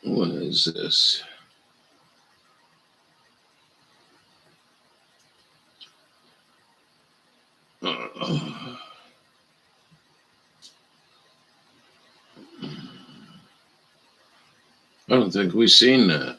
What is this? I don't think we've seen that.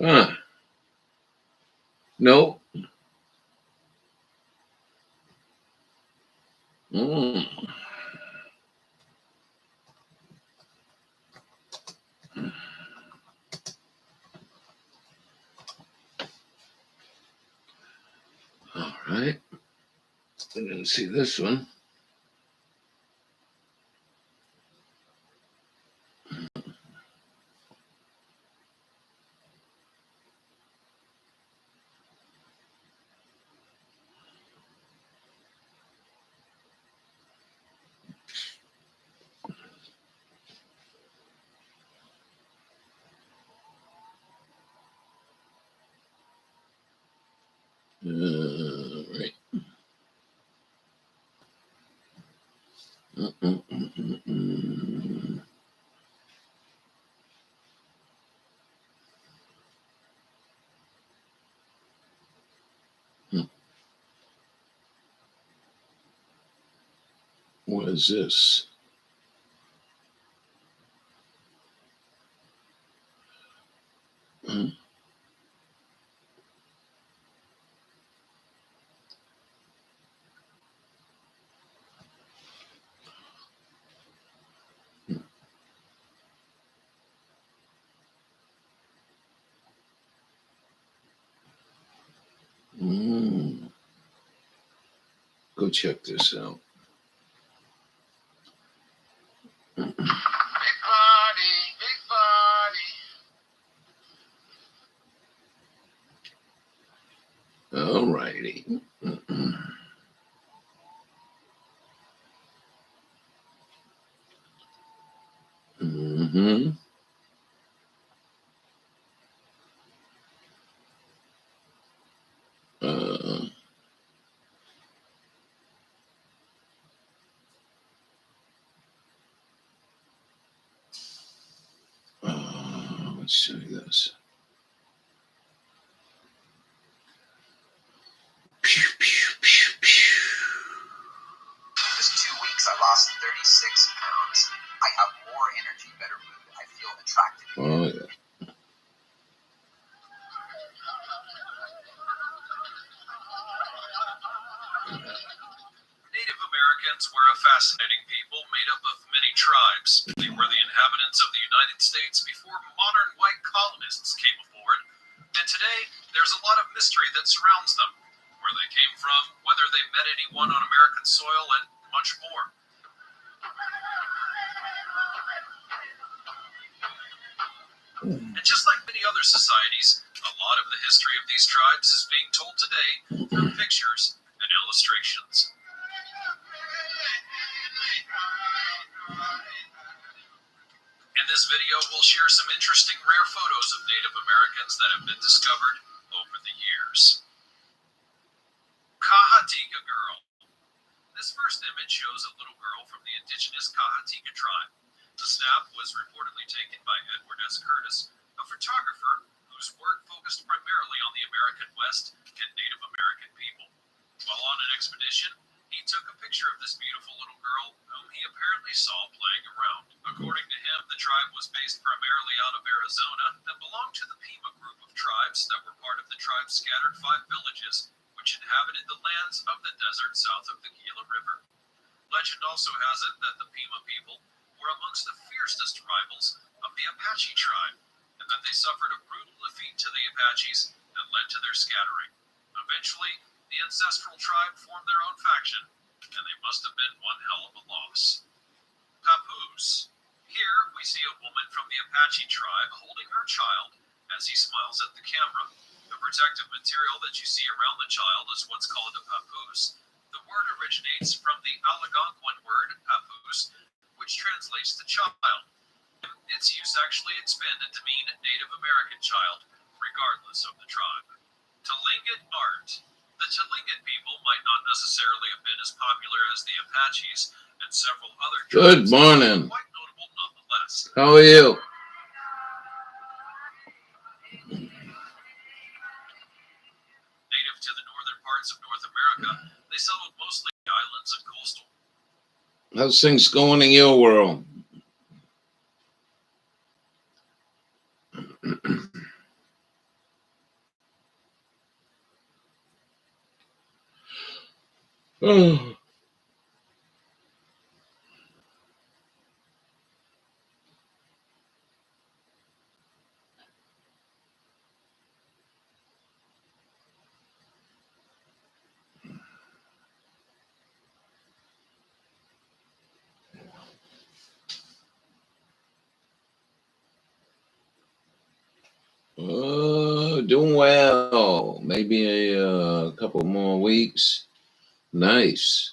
Huh. No. All right. I didn't see this one. Right. What is this? Go check this out. Big party, big party. All righty. Mm-hmm. Let's see this. Pew, pew, pew, pew. Just 2 weeks, I lost 36 pounds. I have more energy, better mood. I feel attractive. Oh, yeah. Native Americans were a fascinating people made up of many tribes. They were the inhabitants of the United States before modern white colonists came aboard. And today, there's a lot of mystery that surrounds them. Where they came from, whether they met anyone on American soil, and much more. And just like many other societies, a lot of the history of these tribes is being told today through pictures and illustrations. In this video, we'll share some interesting rare photos of Native Americans that have been discovered over the years. Cajatika Girl. This first image shows a little girl from the indigenous Cajatika tribe. The snap was reportedly taken by Edward S. Curtis, a photographer whose work focused primarily on the American West and Native American people. While on an expedition, he took a picture of this beautiful little girl whom he apparently saw playing around. According to him, the tribe was based primarily out of Arizona and belonged to the Pima group of tribes that were part of the tribe's scattered 5 villages, which inhabited the lands of the desert south of the Gila River. Legend also has it that the Pima people were amongst the fiercest rivals of the Apache tribe, and that they suffered a brutal defeat to the Apaches that led to their scattering. Eventually, the ancestral tribe formed their own faction, and they must have been one hell of a loss. Papoose. Here we see a woman from the Apache tribe holding her child as he smiles at the camera. The protective material that you see around the child is what's called a papoose. The word originates from the Algonquin word papoose, which translates to child. Its use actually expanded to mean Native American child, regardless of the tribe. Tlingit art. The Tlingit people might not necessarily have been as popular as the Apaches and several other tribes. Good morning. Quite notable nonetheless. How are you? Native to the northern parts of North America, they settled mostly islands and coastal. How's things going in your world? Oh. Doing well. Maybe a couple more weeks. Nice.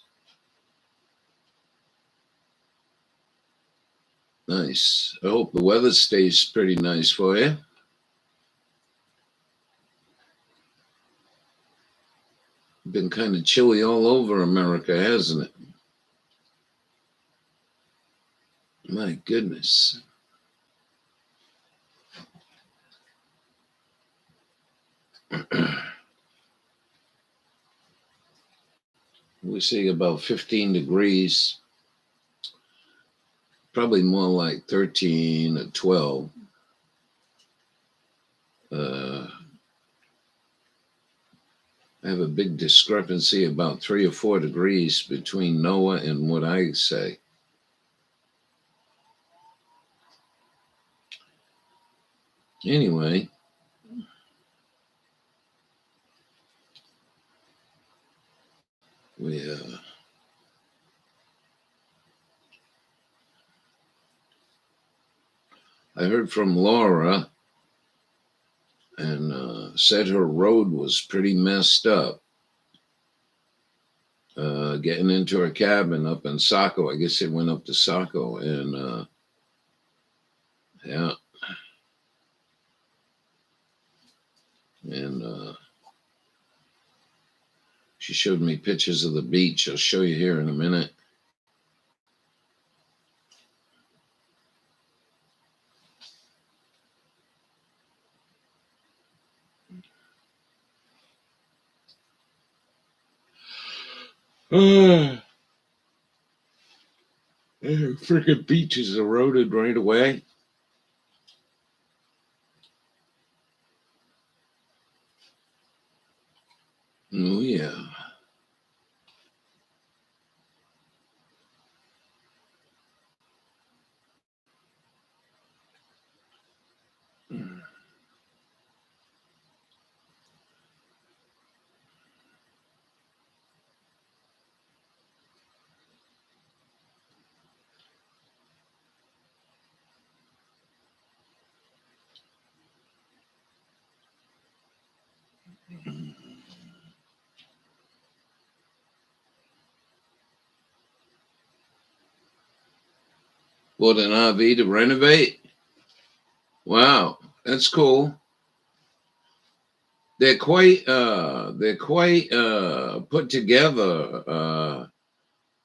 Nice. I hope the weather stays pretty nice for you. Been kind of chilly all over America, hasn't it? My goodness. We see about 15 degrees, probably more like 13 or 12. I have a big discrepancy, about 3 or 4 degrees between NOAA and what I say. Anyway, we I heard from Laura, and said her road was pretty messed up. Getting into her cabin up in Saco. I guess it went up to Saco, and yeah, and she showed me pictures of the beach. I'll show you here in a minute. Freaking beach is eroded right away. Oh yeah. What, an RV to renovate? Wow, that's cool. They're quite put together.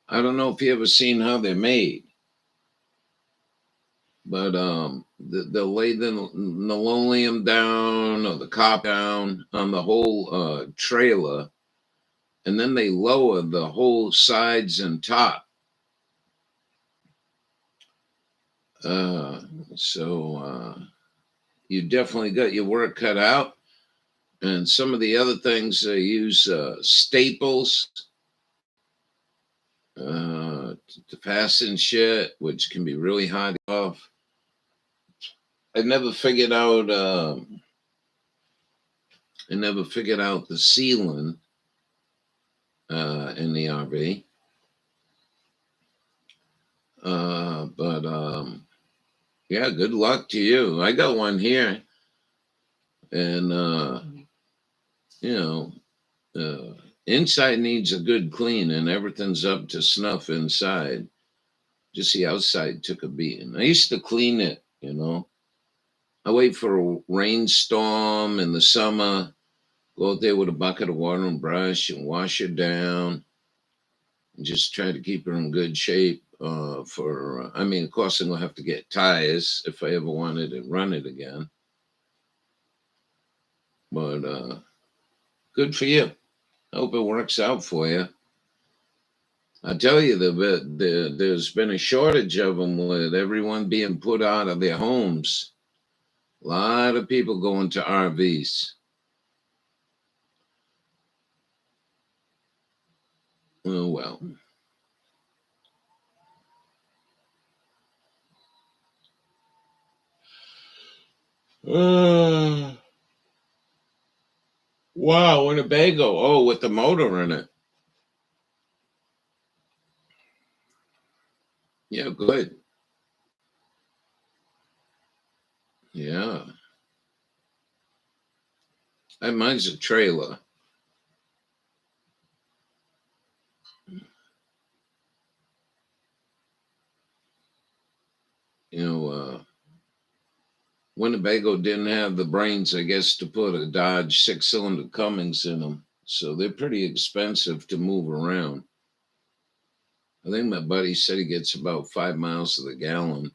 I don't know if you ever seen how they're made, but they'll lay the linoleum down or the cop down on the whole trailer, and then they lower the whole sides and top. Uh, so you definitely got your work cut out. And some of the other things, they use staples to fasten shit, which can be really hard to get off. I never figured out. I never figured out the sealing in the RV. But yeah, good luck to you. I got one here, and you know, inside needs a good clean, and everything's up to snuff inside. Just the outside took a beating. I used to clean it, I wait for a rainstorm in the summer, go out there with a bucket of water and brush and wash it down, and just try to keep her in good shape. I mean, of course, I'm gonna have to get tires if I ever wanted to run it again. But good for you. I hope it works out for you. I tell you, there's been a shortage of them with everyone being put out of their homes. A lot of people going to RVs. Oh well. Wow, Winnebago. Oh, with the motor in it. Yeah, good. Yeah. Mine's a trailer. You know, Winnebago didn't have the brains, I guess, to put a Dodge 6-cylinder Cummins in them. So they're pretty expensive to move around. I think my buddy said he gets about 5 miles to the gallon.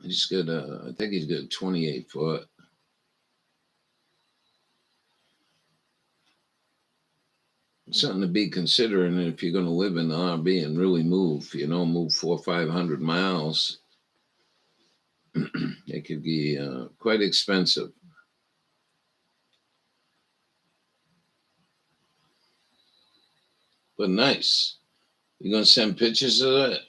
He's got I think he's got 28 foot. Something to be considering if you're going to live in the RV and really move, move 400 or 500 miles. It could be quite expensive. But nice. You going to send pictures of it?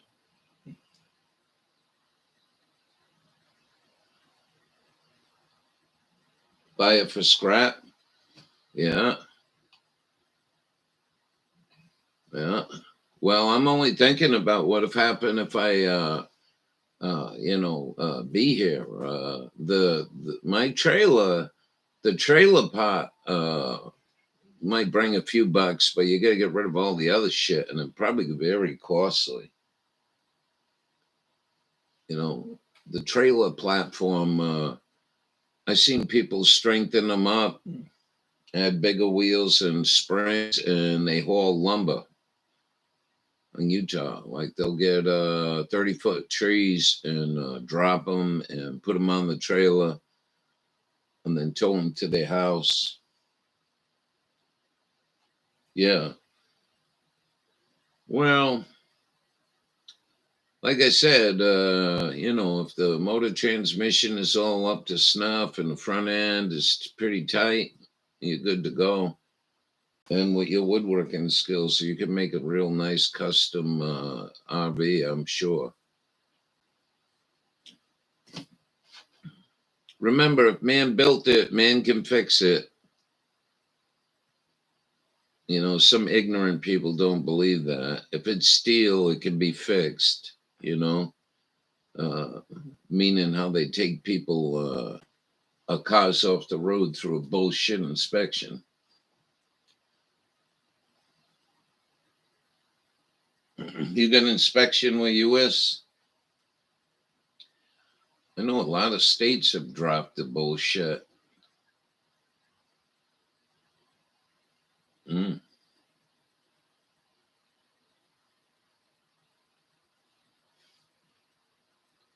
Buy it for scrap? Yeah. Yeah. Well, I'm only thinking about what if happened if I, be here. My trailer, the trailer pot, might bring a few bucks, but you got to get rid of all the other shit, and it probably very costly. The trailer platform. I've seen people strengthen them up, add bigger wheels and springs, and they haul lumber in Utah. Like they'll get 30-foot trees and drop them and put them on the trailer and then tow them to their house. Yeah. Well, like I said, if the motor transmission is all up to snuff and the front end is pretty tight, you're good to go. And with your woodworking skills, you can make a real nice custom RV, I'm sure. Remember, if man built it, man can fix it. Some ignorant people don't believe that. If it's steel, it can be fixed, meaning how they take people cars off the road through a bullshit inspection. You got an inspection where you is? I know a lot of states have dropped the bullshit. Mm.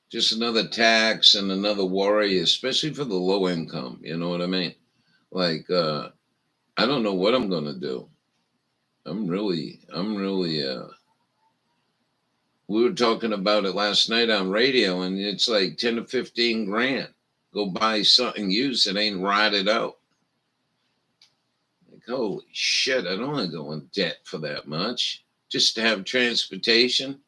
Just another tax and another worry, especially for the low income. You know what I mean? Like, I don't know what I'm gonna do. I'm really. We were talking about it last night on radio, and it's like 10 to 15 grand. Go buy something used that ain't rotted out. Like, holy shit! I don't want to go in debt for that much just to have transportation.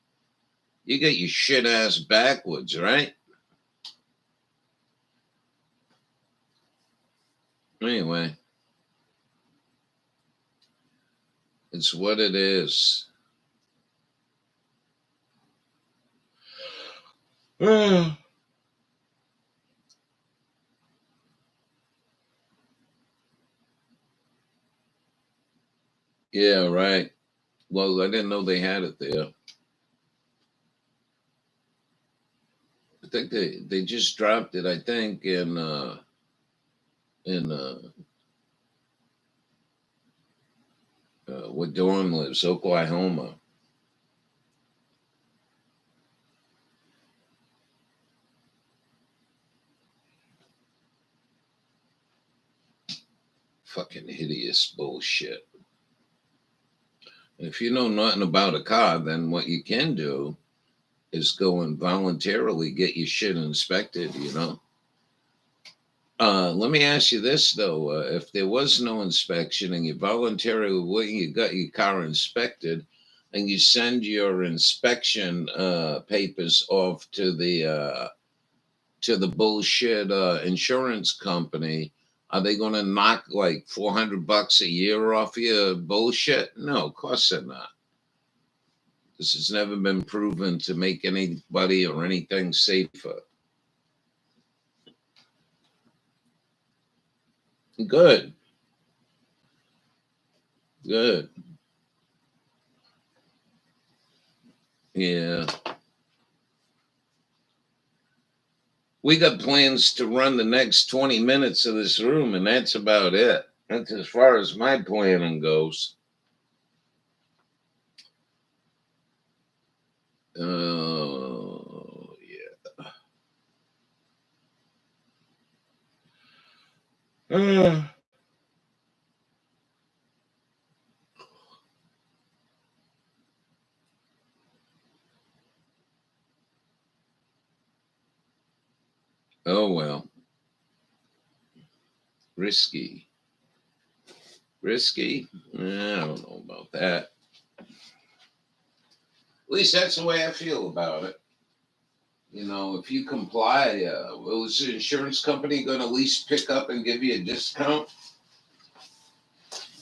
You get your shit ass backwards, right? Anyway, it's what it is. Yeah, right. Well, I didn't know they had it there. I think they just dropped it. I think in where Dawn lives, Oklahoma. Fucking hideous bullshit. And if you know nothing about a car, then what you can do is go and voluntarily get your shit inspected. Let me ask you this though: if there was no inspection and you voluntarily went, you got your car inspected, and you send your inspection papers off to the bullshit insurance company, are they going to knock like $400 a year off your bullshit? No, of course they're not. This has never been proven to make anybody or anything safer. Good. Good. Yeah. We got plans to run the next 20 minutes of this room, and that's about it. That's as far as my planning goes. Oh, yeah. Oh, well. Risky. Risky? I don't know about that. At least that's the way I feel about it. You know, if you comply, well, is the insurance company going to at least pick up and give you a discount?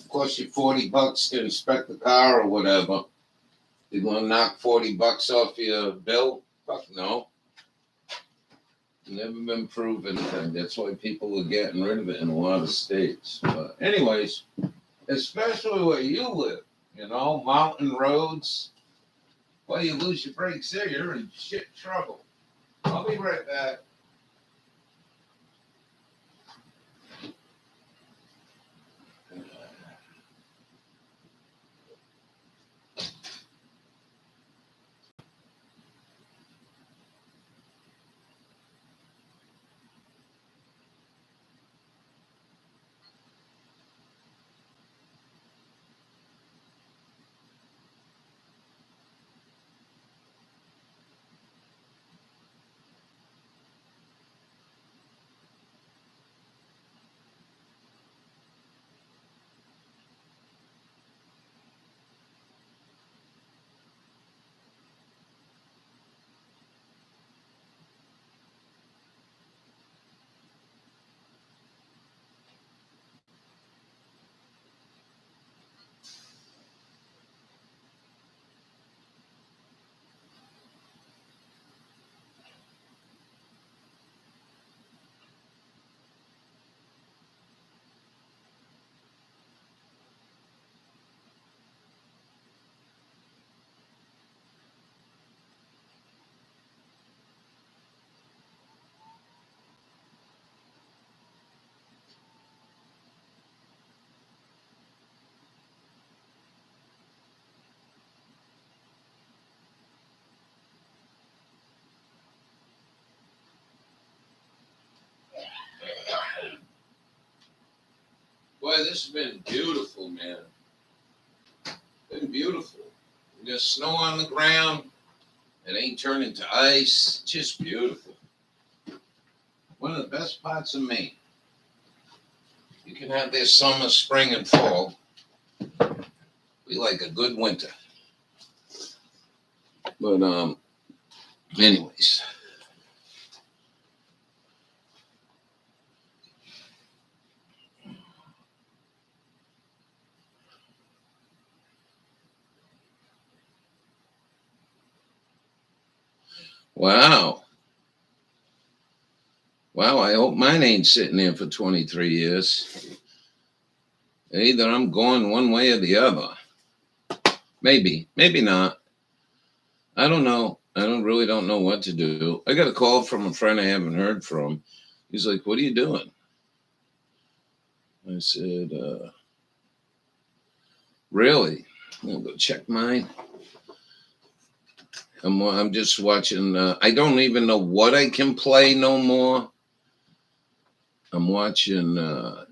Cost you $40 to inspect the car or whatever. You going to knock $40 off your bill? Fuck no. Never been proven. That's why people are getting rid of it in a lot of states. But anyways, especially where you live, you know, mountain roads. Well, you lose your brakes there, you're in shit trouble. I'll be right back. Boy, this has been beautiful, man. Been beautiful. There's snow on the ground. It ain't turning to ice. Just beautiful. One of the best parts of Maine. You can have this summer, spring, and fall. We like a good winter. But anyways. Wow. Wow, I hope mine ain't sitting there for 23 years. Either I'm going one way or the other. Maybe, maybe not. I don't know. I don't know what to do. I got a call from a friend I haven't heard from. He's like, "What are you doing?" I said, "Really?" I'll go check mine. I'm just watching. I don't even know what I can play no more. I'm watching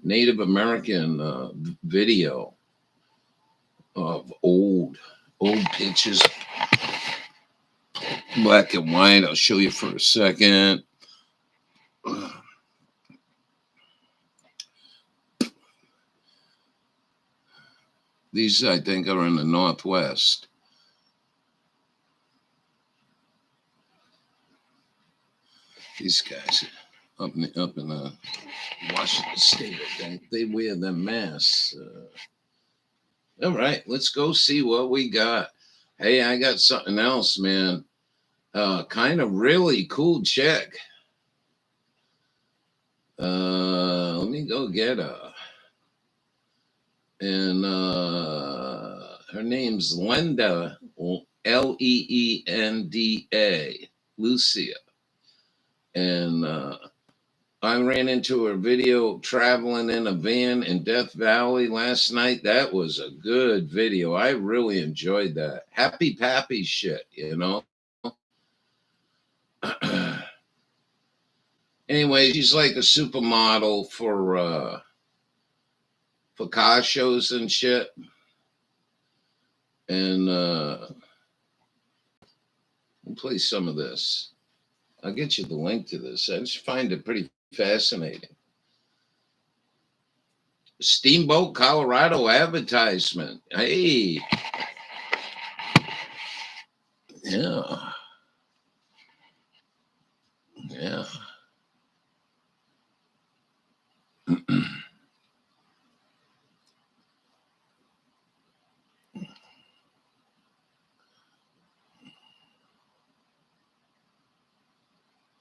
Native American video of old pictures, black and white. I'll show you for a second. These, I think, are in the Northwest. These guys up in the Washington State, I think, they wear the masks. All right, let's go see what we got. Hey, I got something else, man. Kind of really cool chick. Let me go get her. And her name's Linda, Leenda, Lucia. And I ran into her video traveling in a van in Death Valley last night. That was a good video. I really enjoyed that. Happy Pappy shit, you know. Anyway, she's like a supermodel for car shows and shit. And I'll play some of this. I'll get you the link to this. I just find it pretty fascinating. Steamboat Colorado advertisement. Hey. Yeah. Yeah.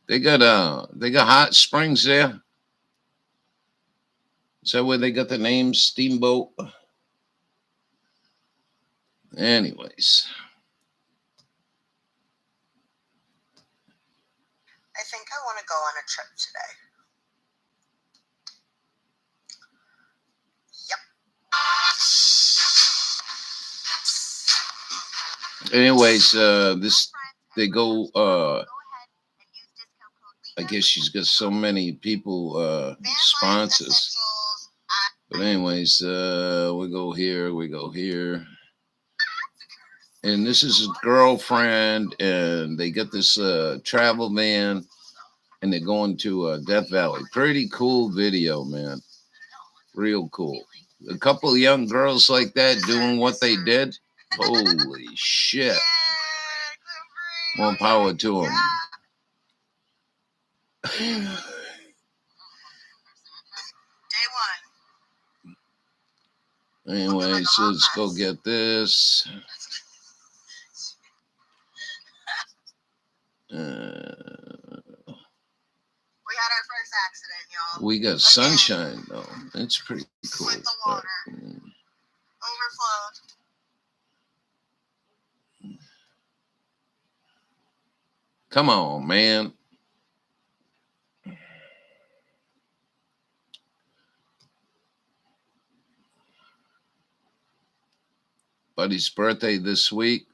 They got hot springs there. Is that where they got the name Steamboat? Anyways. I think I want to go on a trip today. Yep. Anyways, they go I guess she's got so many people sponsors. But anyways, we go here. And this is his girlfriend, and they get this travel van, and they're going to Death Valley. Pretty cool video, man. Real cool. A couple of young girls like that doing what they did. Holy shit. More power to them. Day one. Anyways, let's go get this. We had our first accident, y'all. We got sunshine, though. That's pretty cool. With the water. Overflowed. Come on, man. Buddy's birthday this week.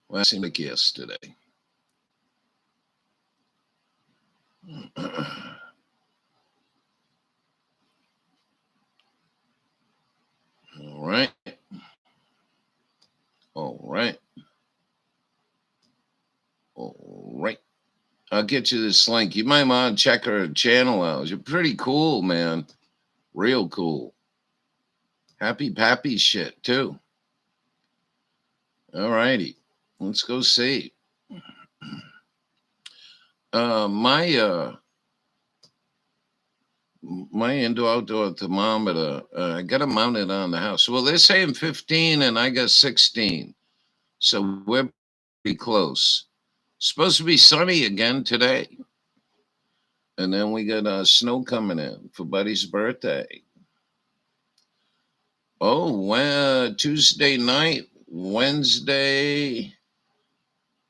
Well, it seemed like yesterday. All right. All right. All right. I'll get you this link. You might want to check her channel out. You're pretty cool, man. Real cool. Happy Pappy shit, too. All righty. Let's go see. My indoor-outdoor thermometer, I got it mounted on the house. Well, they're saying 15, and I got 16. So we're pretty close. Supposed to be sunny again today. And then we got snow coming in for Buddy's birthday. Oh, well, Tuesday night, Wednesday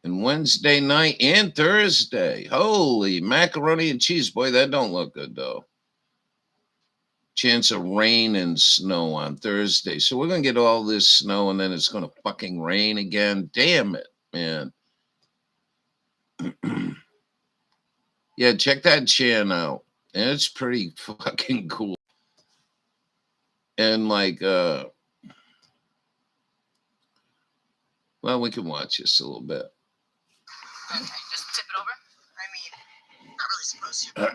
night, and Thursday. Holy macaroni and cheese. Boy, that don't look good, though. Chance of rain and snow on Thursday. So we're going to get all this snow, and then it's going to fucking rain again. Damn it, man. Yeah, check that channel out. And it's pretty fucking cool. And like, well, we can watch this a little bit. Okay, just tip it over. I mean, not really supposed to.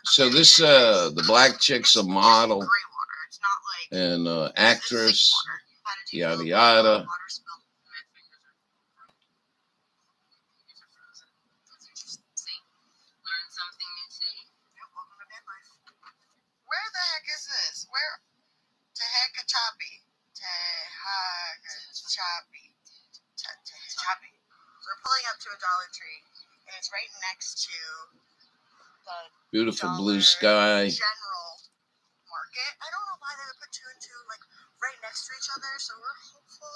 So this, the black chick's a model and actress, yada yada. Where the heck is this? Where? Tehakachapi. Tehakachapi. Tehakachapi. We're pulling up to a Dollar Tree, and it's right next to the Beautiful Dollar blue sky. General Market. I don't know why they would put two and two like right next to each other, so we're hopeful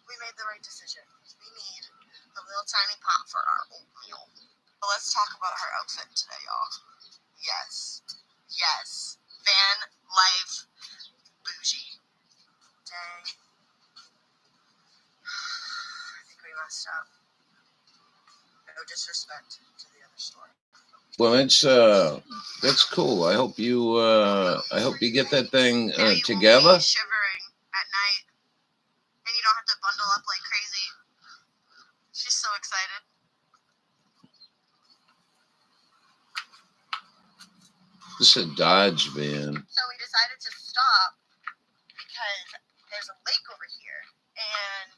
We made the right decision. We need a little tiny pot for our oatmeal. But let's talk about her outfit today, y'all. Yes. Yes. Van life bougie. Dang. I think we messed up. No disrespect to the other store. Well, that's cool. I hope you get that thing together. Shivering at night, and you don't have to bundle up like crazy. She's so excited. This is a Dodge van. So we decided to stop because there's a lake over here, and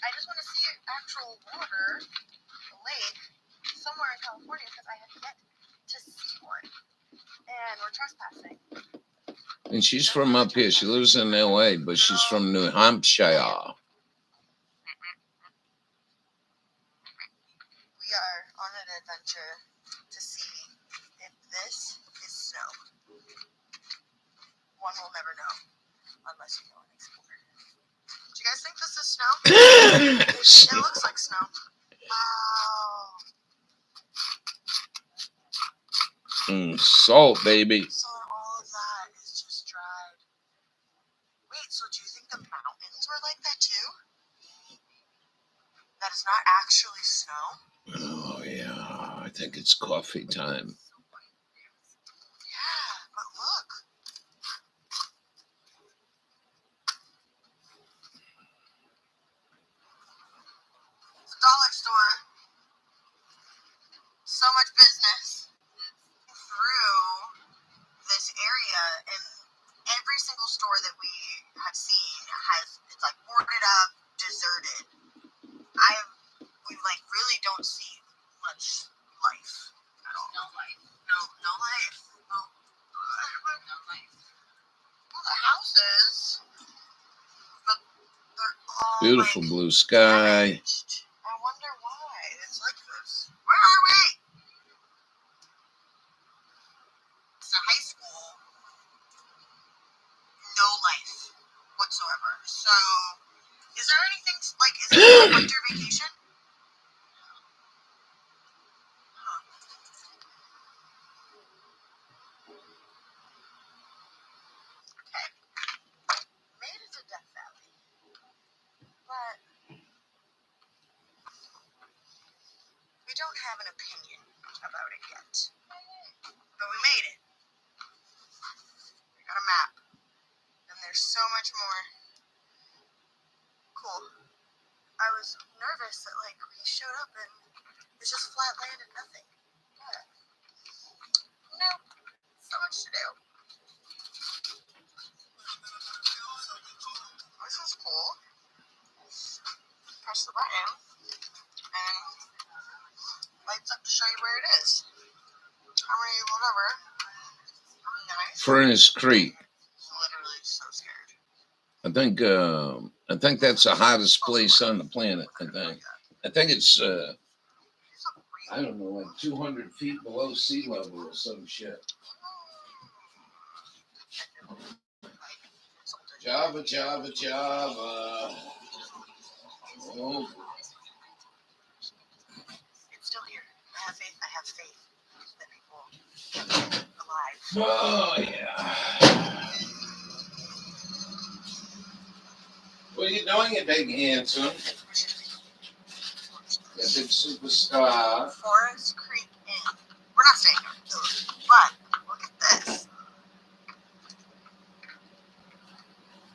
I just want to see actual water, a lake, somewhere in California because I have yet to see one. And we're trespassing. And she's from up here. She lives in LA, but she's from New Hampshire. We are on an adventure to see if this is snow. One will never know unless you go and explore. Do you guys think this is snow? It looks like snow. Wow. Salt, baby. So all of that is just dried. Wait, so do you think the mountains were like that too? That is not actually snow? Oh, yeah. I think it's coffee time. Yeah, but look. It's a dollar store. So much business. Through this area, and every single store that we have seen it's like boarded up, deserted. We like really don't see much life at all. No life. No life. No life. Well, the houses, but they're all Beautiful like, blue sky. damaged. I wonder why it's like this. Where are we? It's a high school. No life whatsoever. So, is there anything like? Is it a winter vacation? Okay. Made it to Death Valley, but we don't have an opinion about it yet. But we made it. We got a map, and there's so much more. Cool. I was nervous that like we showed up and it's just flat land and nothing. But no, so much to do. This is cool. Press the button and lights up to show you where it is. How many whatever. Nice. Furnace Creek. Literally so scared. I think that's the hottest place on the planet. I think it's I don't know, like 200 feet below sea level or some shit. Java. Oh. It's still here. I have faith that people kept it alive. Oh, yeah. What are you doing, you big handsome? You big superstar. Forest Creek Inn. We're not staying here, but look at this.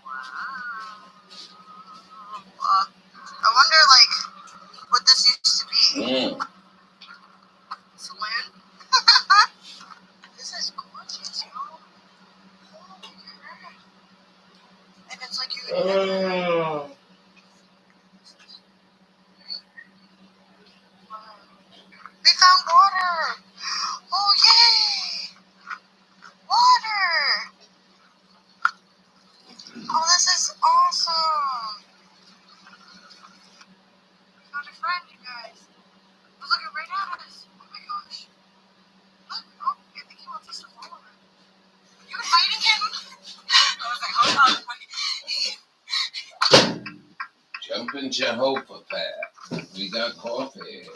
Wow. I wonder, like, what this used to be. Saloon? This is gorgeous, y'all. Holy crap. And it's like you could never... We found water! Oh, yay! Water! Oh, this is awesome! We found a friend, you guys. We're looking right at us. Oh my gosh. Look, oh, I think he wants us to follow him. You inviting him? I was like, hold on. Jehoshaphat. We got coffee.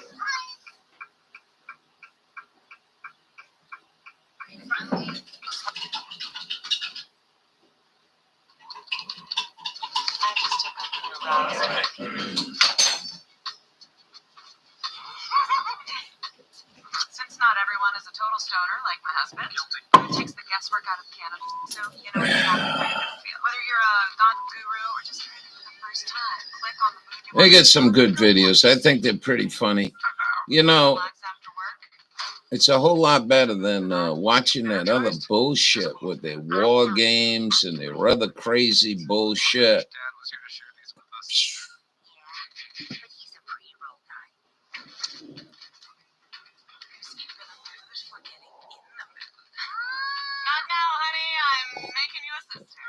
Since not everyone is a total stoner like my husband, Guilty. it takes the guesswork out of the cannabis. So, you know, whether you're a God guru or just for the first time, click on the mood you They want get to some feel good videos. I think they're pretty funny. You know, relax after work. it's a whole lot better than watching that other bullshit with their war games and their other crazy bullshit. Dad was here to share these with us. Yeah, but he's a pre-roll guy. Not now, honey. I'm making you a sister.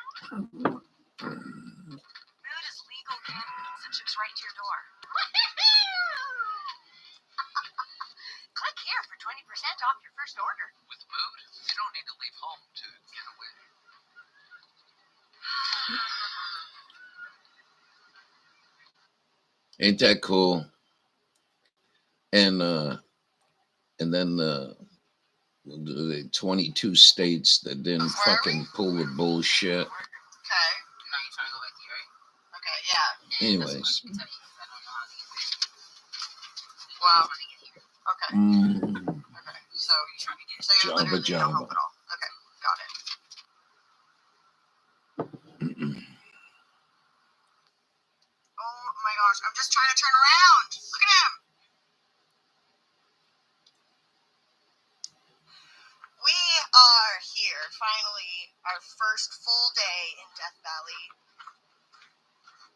Mood is legal cannabis and ships right to your door. Click here for 20% off your first order. With Mood, you don't need to leave home to get away. Ain't that cool? And then the 22 states that didn't fucking pull the bullshit. Okay. Now you trying to go back here, right? Okay, yeah. Anyways. Wow. Okay. Okay. So you Jabba literally no jabba. hope at all. Okay, got it. Oh my gosh, I'm just trying to turn around. Look at him. We are here, finally, our first full day in Death Valley.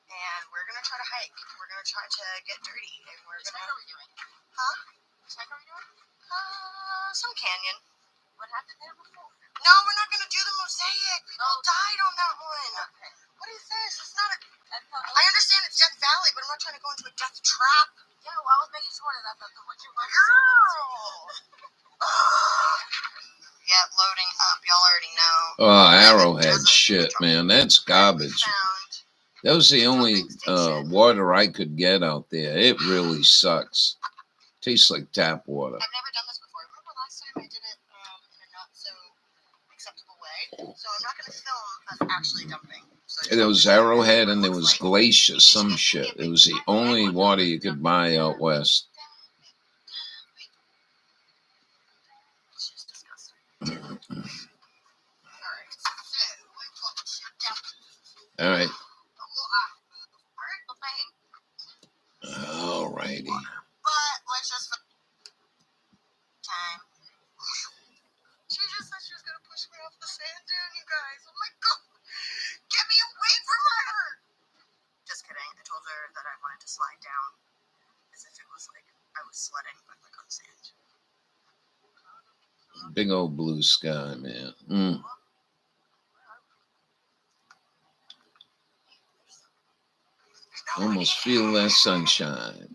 And we're gonna try to hike. We're gonna try to get dirty, and we're gonna. What are we doing? Huh? Which hike are we doing? Some canyon. What happened there before? No, we're not gonna do the mosaic. People died on that one. Okay. What is this? It's not a. I understand it's Death Valley, but I'm not trying to go into a death trap. Yeah, well, I was making sure that that's what you were. Girl. Yeah, loading up. Y'all already know. Oh, Arrowhead shit, man. That's garbage. That was the only water I could get out there. It really sucks. Tastes like tap water. I've never done this before. Remember last time I did it in a not so acceptable way? So I'm not going to film us actually dumping. So There was Arrowhead and there was Glacier, some shit. It was the only water you could buy out west. It's just disgusting. All right. All right. Alrighty. But let's just time. She just said she was gonna push me off the sand dune, you guys. Oh my god! Get me away from her! Just kidding. I told her that I wanted to slide down as if it was like I was sledding, but like on sand. Big old blue sky, man. Almost feel that sunshine.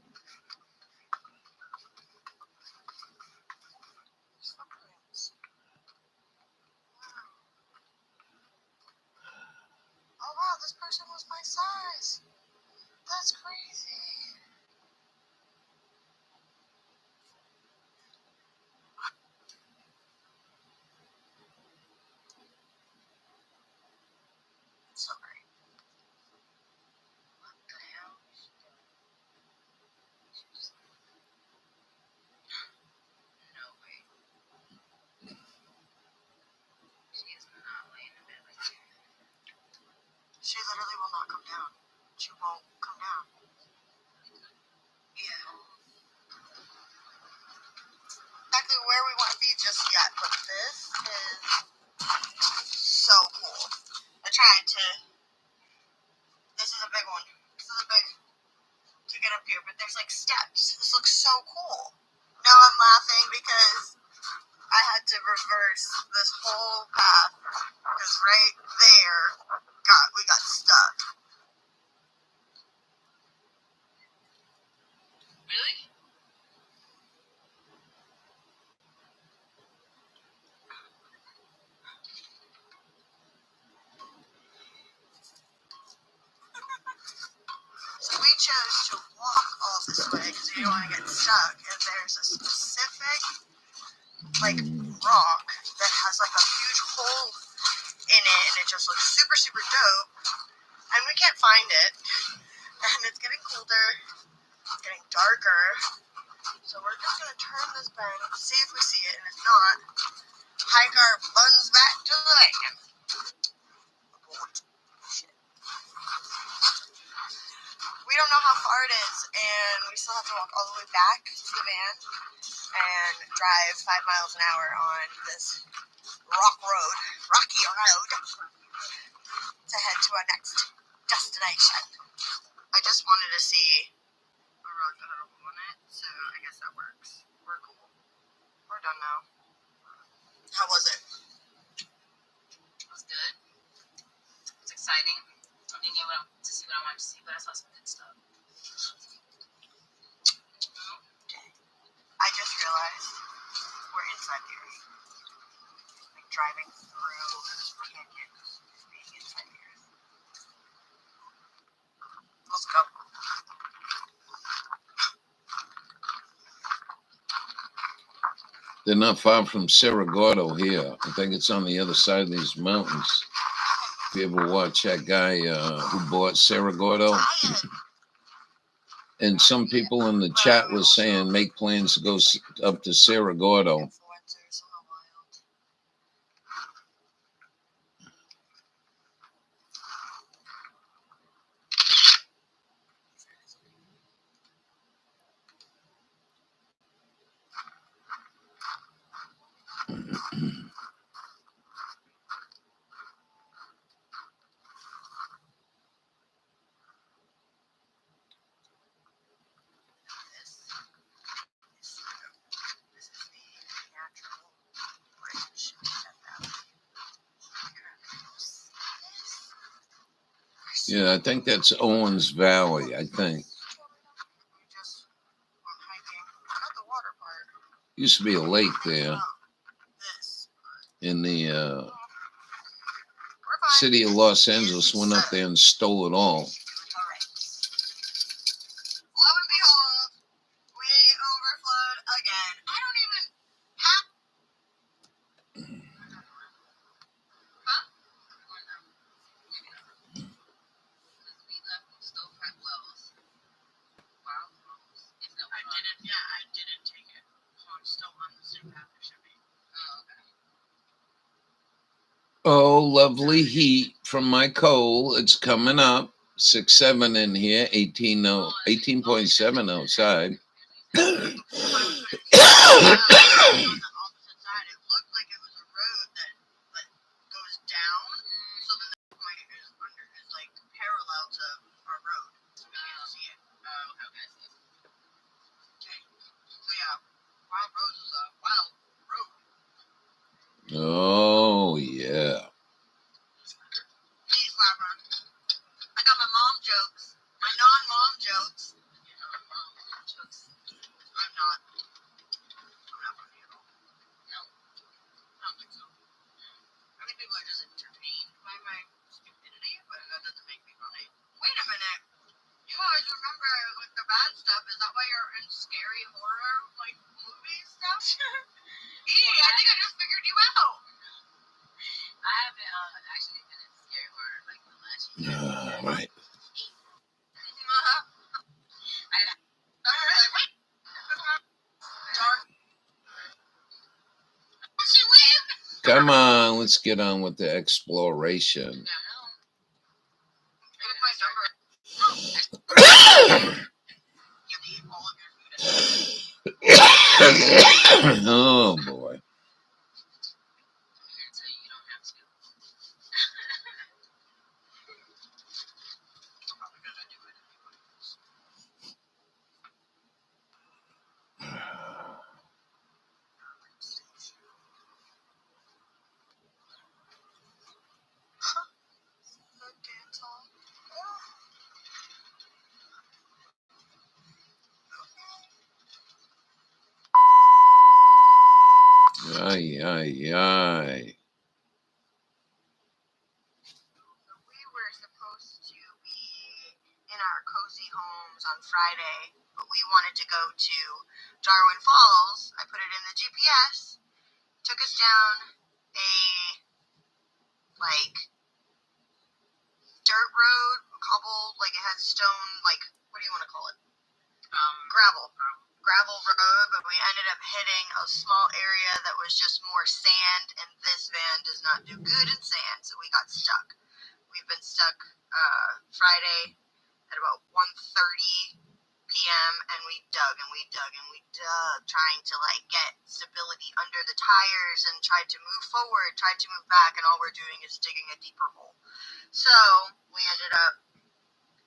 Oh wow, this person was my size. That's crazy. So great. What the hell? No way. She is not laying in bed like that. She literally will not come down. She won't come down. Yeah. Exactly where we want to be just yet, but this is so cool. I tried to. This is a big one. This is a big to get up here, but there's like steps. This looks so cool. Now I'm laughing because I had to reverse this whole path because right there, we got stuck. Really? So we chose to walk all this way because we don't want to get stuck. And there's a specific, like, rock that has, like, a huge hole in it, and it just looks super, super dope. And we can't find it. And it's getting colder. It's getting darker. So we're just going to turn this bend, see if we see it, and if not, hike our buns back to the wagon. We don't know how far it is, and we still have to walk all the way back to the van and drive 5 miles an hour on this rocky road, to head to our next destination. I just wanted to see a road that had a hole in it, so I guess that works. We're cool. We're done now. How was it? It was good. It was exciting. I didn't get to see what I wanted to see, but I saw some good stuff. I just realized we're inside the earth. Like driving through canyons, being inside the earth. Let's go. They're not far from Cerro Gordo here. I think it's on the other side of these mountains. If you ever watch that guy who bought Cerro Gordo, and some people in the chat was saying make plans to go up to Cerro Gordo. Yeah, I think that's Owens Valley, I think. Used to be a lake there in the city of Los Angeles. Went up there and stole it all. Lo and behold, we overflowed again. I don't even have... Huh? We left with stovepipe wells. Wild rose. It's no I didn't take it. So I'm still on the same path I should be. Oh, okay. Oh, lovely heat from my coal. It's coming up. 6.7 in here, 18.7 outside. On the opposite side, it looked like it was a road that goes down, so then the point is like parallel to our road, so we can't see it. Oh, okay. Okay. So yeah, Wild Rose is a wild road. Oh, yeah. Hey, Slapper. I got my mom jokes, my non-mom jokes. I'm not funny at all. No. I don't think so. I think people are just entertained by my stupidity, but that doesn't make me funny. Wait a minute. You always remember with the bad stuff. Is that why you're in scary horror, like, movie stuff? I think I just figured you out. I haven't actually been in scary horror like the last year. All right. Come on, let's get on with the exploration. Oh, boy. Ay, ay, ay. We were supposed to be in our cozy homes go to Darwin Falls. I put it in the GPS. Took us down a like dirt road, cobble, like it had stone, like what do you want to call it? Gravel road, but we ended up hitting a small area that was just more sand, and this van does not do good in sand, so we got stuck. We've been stuck Friday at about 1:30 p.m. and we dug, trying to like get stability under the tires and tried to move forward, tried to move back, and all we're doing is digging a deeper hole. So we ended up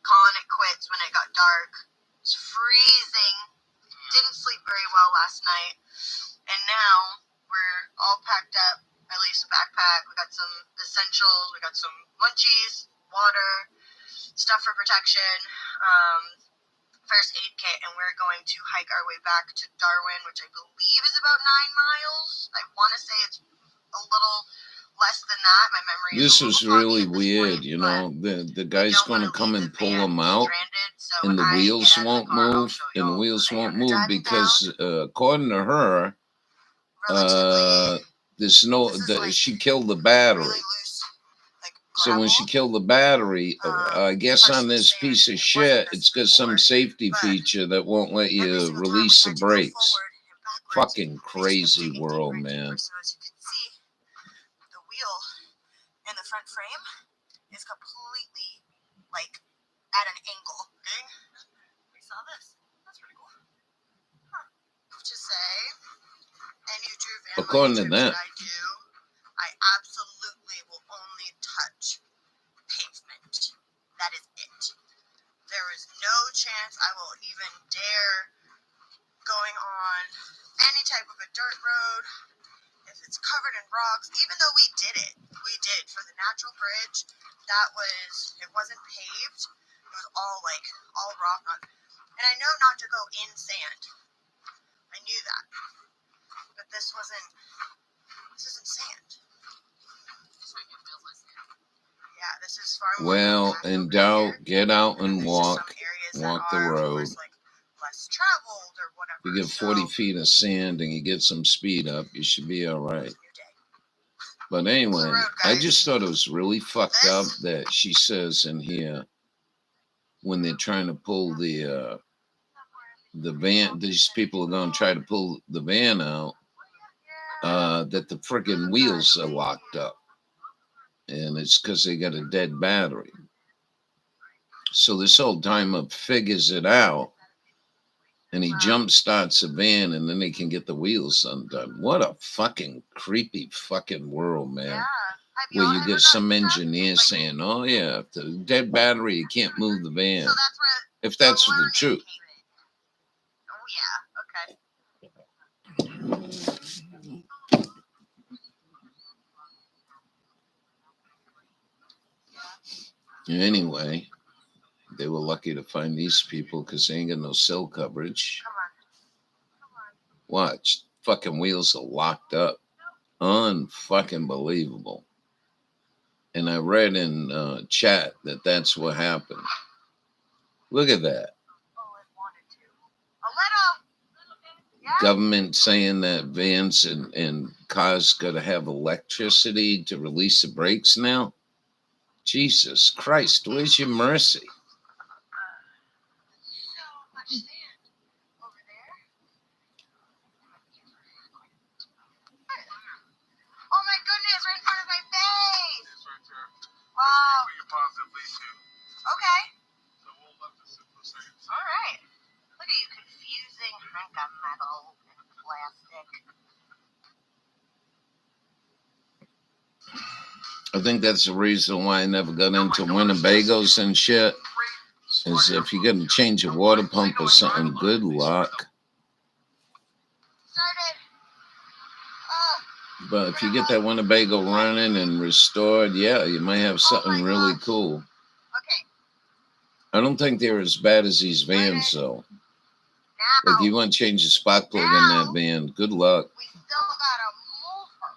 calling it quits when it got dark. It was freezing. Didn't sleep very well last night. And now we're all packed up, at least a backpack. We got some essentials. We got some munchies, water, stuff for protection, first aid kit, and we're going to hike our way back to Darwin, which I believe is about 9 miles. I want to say it's a little less than that. My memory This is is really weird, you know. The guy's going to come and pull them out, and the wheels won't move, and the wheels won't move because, according to her, there's no. She killed the battery. So when she killed the battery, I guess on this piece of shit, it's got some safety feature that won't let you release the brakes. Fucking crazy world, man. So as you can see, the wheel in the front frame is completely like at an angle. Okay? We saw this. That's pretty cool. Huh. To say, and you drew van According to that, I do. I absolutely will only touch pavement. That is it. There is no chance I will even dare going on any type of a dirt road if it's covered in rocks, even though we did for the natural bridge. It wasn't paved. It was all rock. And I know not to go in sand. I knew that. But this isn't sand. Yeah, this is far more. Well, in doubt, get out and walk the road. Less traveled or whatever. If you get 40 feet of sand and you get some speed up, you should be all right. But anyway, I just thought it was really fucked up that she says in here when they're trying to pull the van, these people are going to try to pull the van out, that the friggin' wheels are locked up. And it's because they got a dead battery. So this whole time up figures it out, and he jump starts the van, and then they can get the wheels undone. What a fucking creepy fucking world, man. Where you get some engineer saying, "Oh yeah, if the dead battery, you can't move the van." If that's the truth. Oh yeah, okay. Anyway, they were lucky to find these people because they ain't got no cell coverage. Come on. Watch, fucking wheels are locked up. Unfucking believable. And I read in chat that that's what happened. Look at that. Oh, it wanted to. A little. Yeah. Government saying that vans and cars got to have electricity to release the brakes now. Jesus Christ, where's your mercy? So much sand over there. Oh my goodness, right in front of my face. It's right there. Wow. We can positively see. Okay. So we'll let the same. All right. Look at you confusing hunk of metal and plastic. I think that's the reason why I never got into Winnebagos and shit. Is if you're going to change a water pump or something, good luck. But if you get that Winnebago running and restored, yeah, you might have something really cool. Okay. I don't think they're as bad as these vans, though. Like, you want to change the spark plug in that van, good luck. We still gotta move her.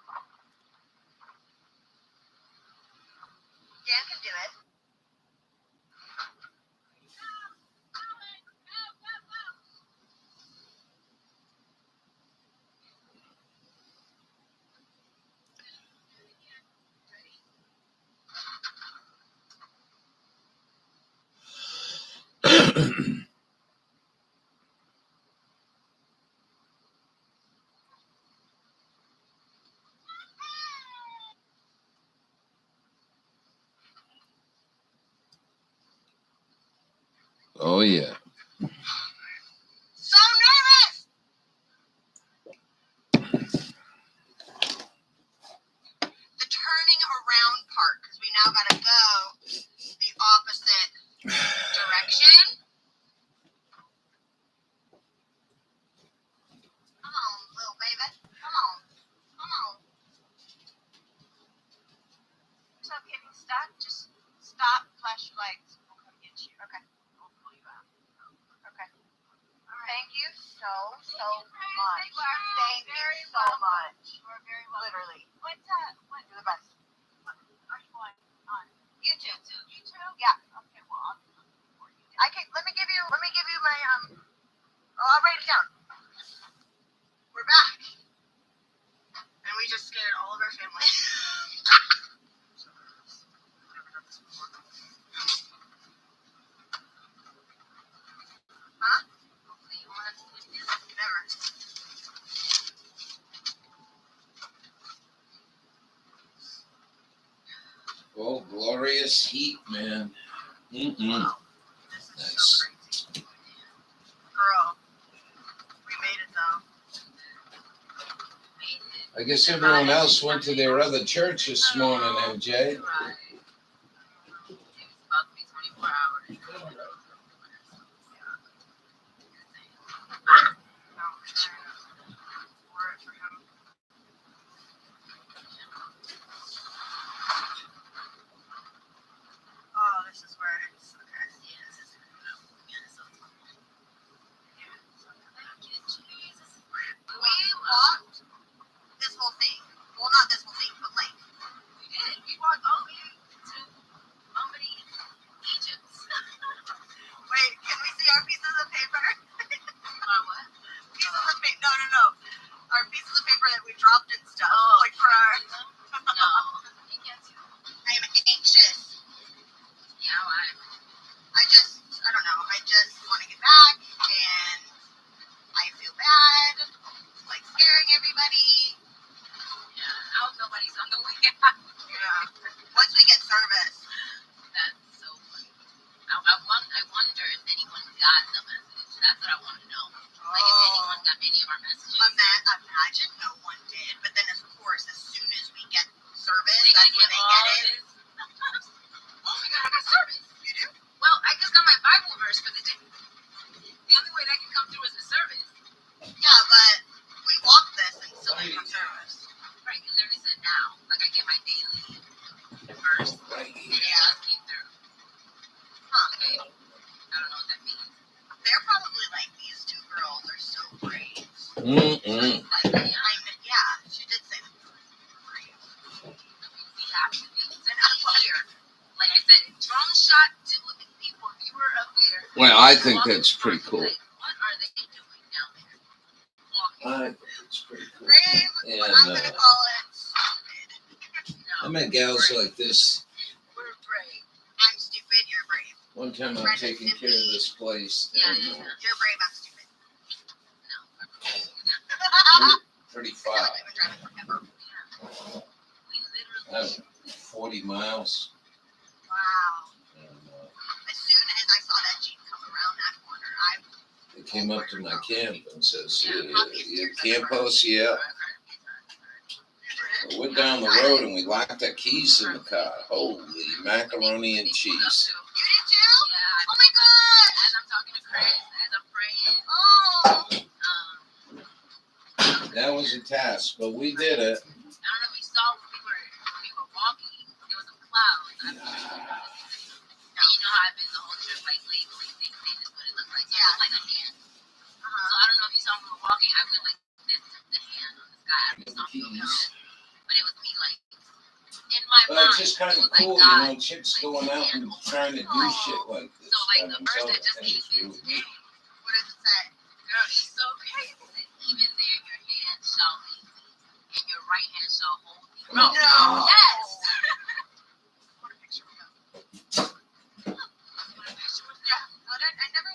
Dan can do it. Oh yeah. So nervous. The turning around part, because we now gotta go the opposite direction. Come on, little baby. Come on. Come on. Stop getting stuck. Just stop. Flash your lights. We'll come get you. Okay. We'll pull you out. Okay. Thank you so much. Thank you so much. You're very welcome. Literally. What? You're the best. What are you going on? YouTube. YouTube? Yeah. Okay. Well, I'll do it for you. I can. Let me give you my I'll write it down. We're back, and we just scared all of our family. Huh? Hopefully you want to do this. Never. Oh, glorious heat, man. Wow. This is so crazy. Girl, we made it though. I guess everyone else went to their other church this morning, MJ. Right. It's about to be 24 hours. Oh, this is where it's okay. We walked this whole thing. Well, not this whole thing, but like We did. We walked all the way to Normandy, Egypt. wait, can we see our pieces of paper? What? Pieces of paper? No. Our pieces of paper that we dropped and stuff. Oh, like for our. No, you can't see them. I'm anxious. Yeah, why? I don't know. I just want to get back, and I feel bad, like scaring everybody. Yeah, I hope nobody's on the way. Yeah. Once we get service. That's so funny. I wonder if anyone got the message. That's what I want to know. Like, if anyone got any of our messages. Imagine no one did, but then of course, as soon as we get service, They that's gotta when get they all get it. this. Oh my God, I got service. You do? Well, I just got my Bible verse for the day. The only way that can come through is the service. Yeah, but we walked this and still didn't have service. Right, it literally said now. Like, I get my daily verse. Right. And it just came through. Huh. Okay. I don't know what that means. They're probably like, these two girls are so brave. Mm-mm. Yeah, she did say that they were brave. We have to be. And I'm here. Like I said, drone shot to the people. You were up there. Well, I think that's pretty cool. Like, what are they doing down there? Walking. I think it's pretty cool. Brave, And, but I'm going to call it stupid. I met gals like this. We're brave. I'm stupid, you're brave. One time I'm taking care of this place. Yeah, And, yeah. You're brave, I'm stupid. No. pretty I feel far. like we've been driving forever. We literally. 40 miles. Wow. And, As soon as I saw that Jeep come around that corner, they came up to my camp and says, Yeah, your camp house? Yeah. We went down the road and we locked our keys in the car. Holy macaroni and cheese. You did too? Yeah. Oh my gosh! As I'm talking to Chris, as I'm praying, Oh! That was a task, but we did it. I don't know if you saw when we were walking, there was some clouds. And you know how I've been the whole trip, like labeling things, saying this is what it looks like. So it looked like a hand. So I don't know if you saw when we were walking, I went like this, the hand on the sky. I don't know if you know. But it was me like, in my But mind, it's just kind it of was like cool, God. chicks going out and trying to do shit like this. So like the verse themselves. that just I think came it's in really today, What does it say? girl, it's so crazy. It said, even there your hand shall lead me, and your right hand shall hold me. Come on. No! Yes! What a picture we got. What a picture was that? I never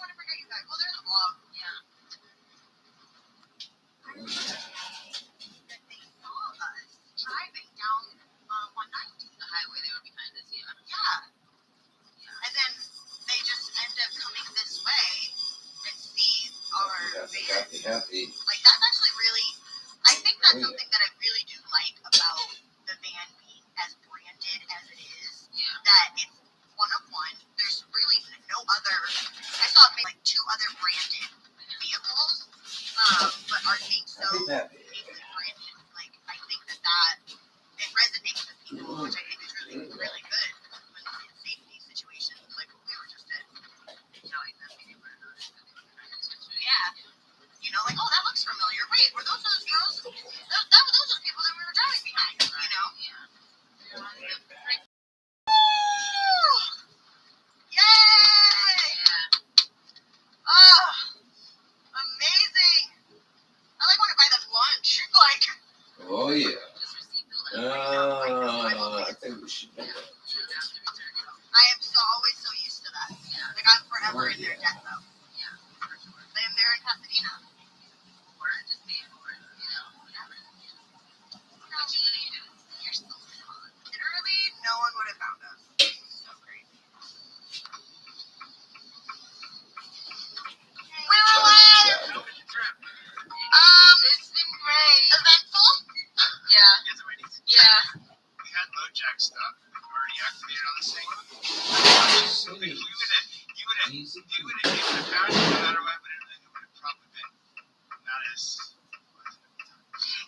Happy. Like, that's actually really, I think that's something that I really do like about the van being as branded as it is. Yeah. That it's one of one. There's really no other, I saw maybe like 2 other branded vehicles, but ours being so uniquely branded, like, I think that it resonates with people, which I think is really, really good when in safety situations, like what we were just in. Showing them maybe we're not. Yeah. You know, like, oh, that looks familiar. Wait, were those girls? Those were people that we were driving behind, you know? Yeah. Woo! Yay! Yeah. Oh, amazing. I like when I buy them lunch. Like, Oh yeah. Just receive the letter. I think we should do that. I am always so used to that. Yeah. Like, I'm forever in their debt, though. Yeah, for sure. They're in Pasadena. Or just pay for it, whatever. I mean, you're still gone. Literally, no one would have found us. So crazy. We were live. How was your trip? It's been great. Eventful? Yeah. You guys are ready? Yeah. We had LoJack stuff already activated on this thing. So if you would have found it no matter what, but it would have probably been not as.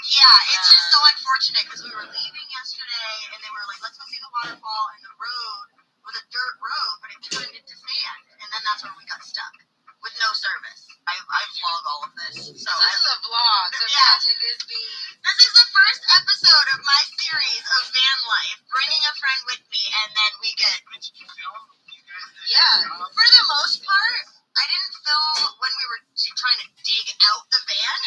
Yeah, it's just so unfortunate because we were leaving yesterday and they were like, let's go see the waterfall, and the road was a dirt road, but it turned into sand, and then that's where we got stuck with no service. I vlog all of this. So This is a vlog, so Yeah. imagine this being. This is the first episode of my series of van life, bringing a friend with me, and then we get. But did you film? You guys did. Yeah. For the most part, I didn't film when we were trying to dig out the van.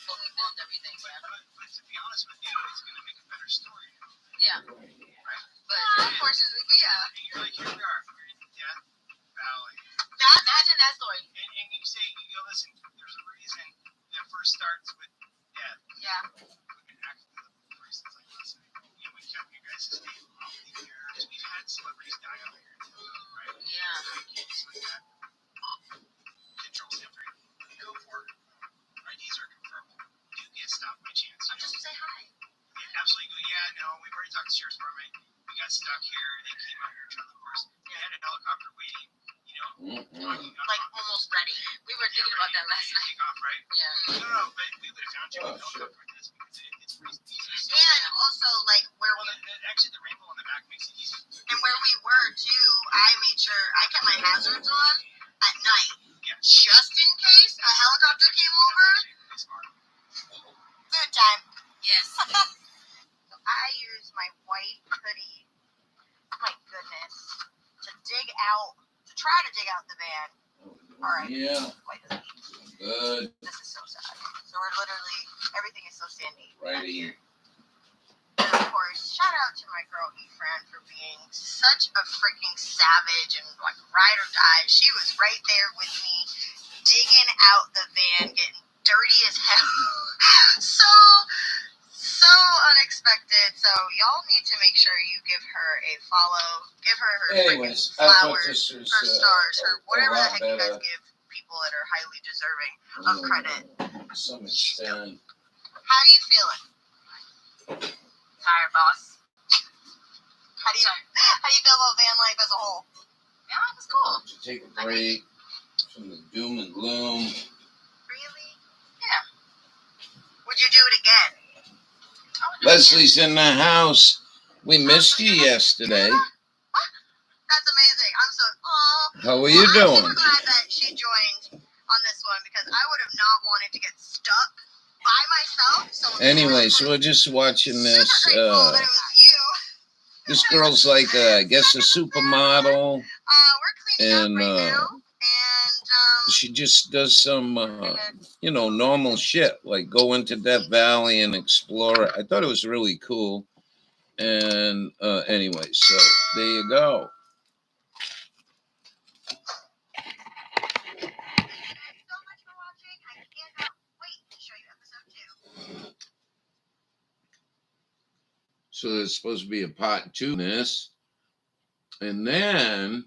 But we filmed everything, But yeah. to be honest with you, it's going to make a better story. Yeah. Right? But unfortunately, but yeah. And you're like, here we are. We're in Death Valley. Imagine that story. And you say, listen, there's a reason that first starts with death. Yeah. We can act with the reasons like, listen, we kept you guys' name over the years. We've had celebrities die on here too, right? Yeah. Kids like that. Control center. Go for it. IDs are confirmable. Do get stopped by chance. Just say hi. Yeah, absolutely. Yeah, no, we've already talked to Sheriff's Department. We got stuck here. They came out here, of course. We had a helicopter waiting, talking on Like, almost ready. We were thinking about that last night. Take off, right? Yeah. No, but we would have found you with a helicopter like this because it's pretty easy. And also, like, where we. Actually, the rainbow on the back makes it easy. And where we were too, I made sure I kept my hazards on at night, Yeah. just in case a helicopter came over. It's smart. Food time. Yes. So I used my white hoodie. My goodness, to try to dig out the van. All right. Yeah. White hoodie. Good. This is so sad. So we're literally everything is so sandy. Right here. And of course, shout out to my girl E-Fran for being such a freaking savage and like ride or die. She was right there with me, digging out the van, getting dirty as hell. so unexpected. So y'all need to make sure you give her a follow. Give her her freaking Anyways, I thought flowers, this was her stars, her whatever the lot heck you guys better. give people that are highly deserving of credit. To some extent. How are you feeling? Tired, boss. How do you feel about van life as a whole? Yeah, it was cool. To take a break from the doom and gloom. Really? Yeah. Would you do it again? Leslie's in the house. We missed you yesterday. That's amazing. I'm so. Aw. How are you I'm doing? super glad that she joined on this one because I would have not wanted to get stuck by myself. So Anyway, so we're just watching this. Super grateful that it was you. This girl's like, I guess, a supermodel. We're cleaning And up right now, and she just does some, normal shit, like go into Death Valley and explore it. I thought it was really cool. And anyway, so there you go. thank you so much for watching. I cannot wait to show you episode 2. So there's supposed to be a part 2 in this. And then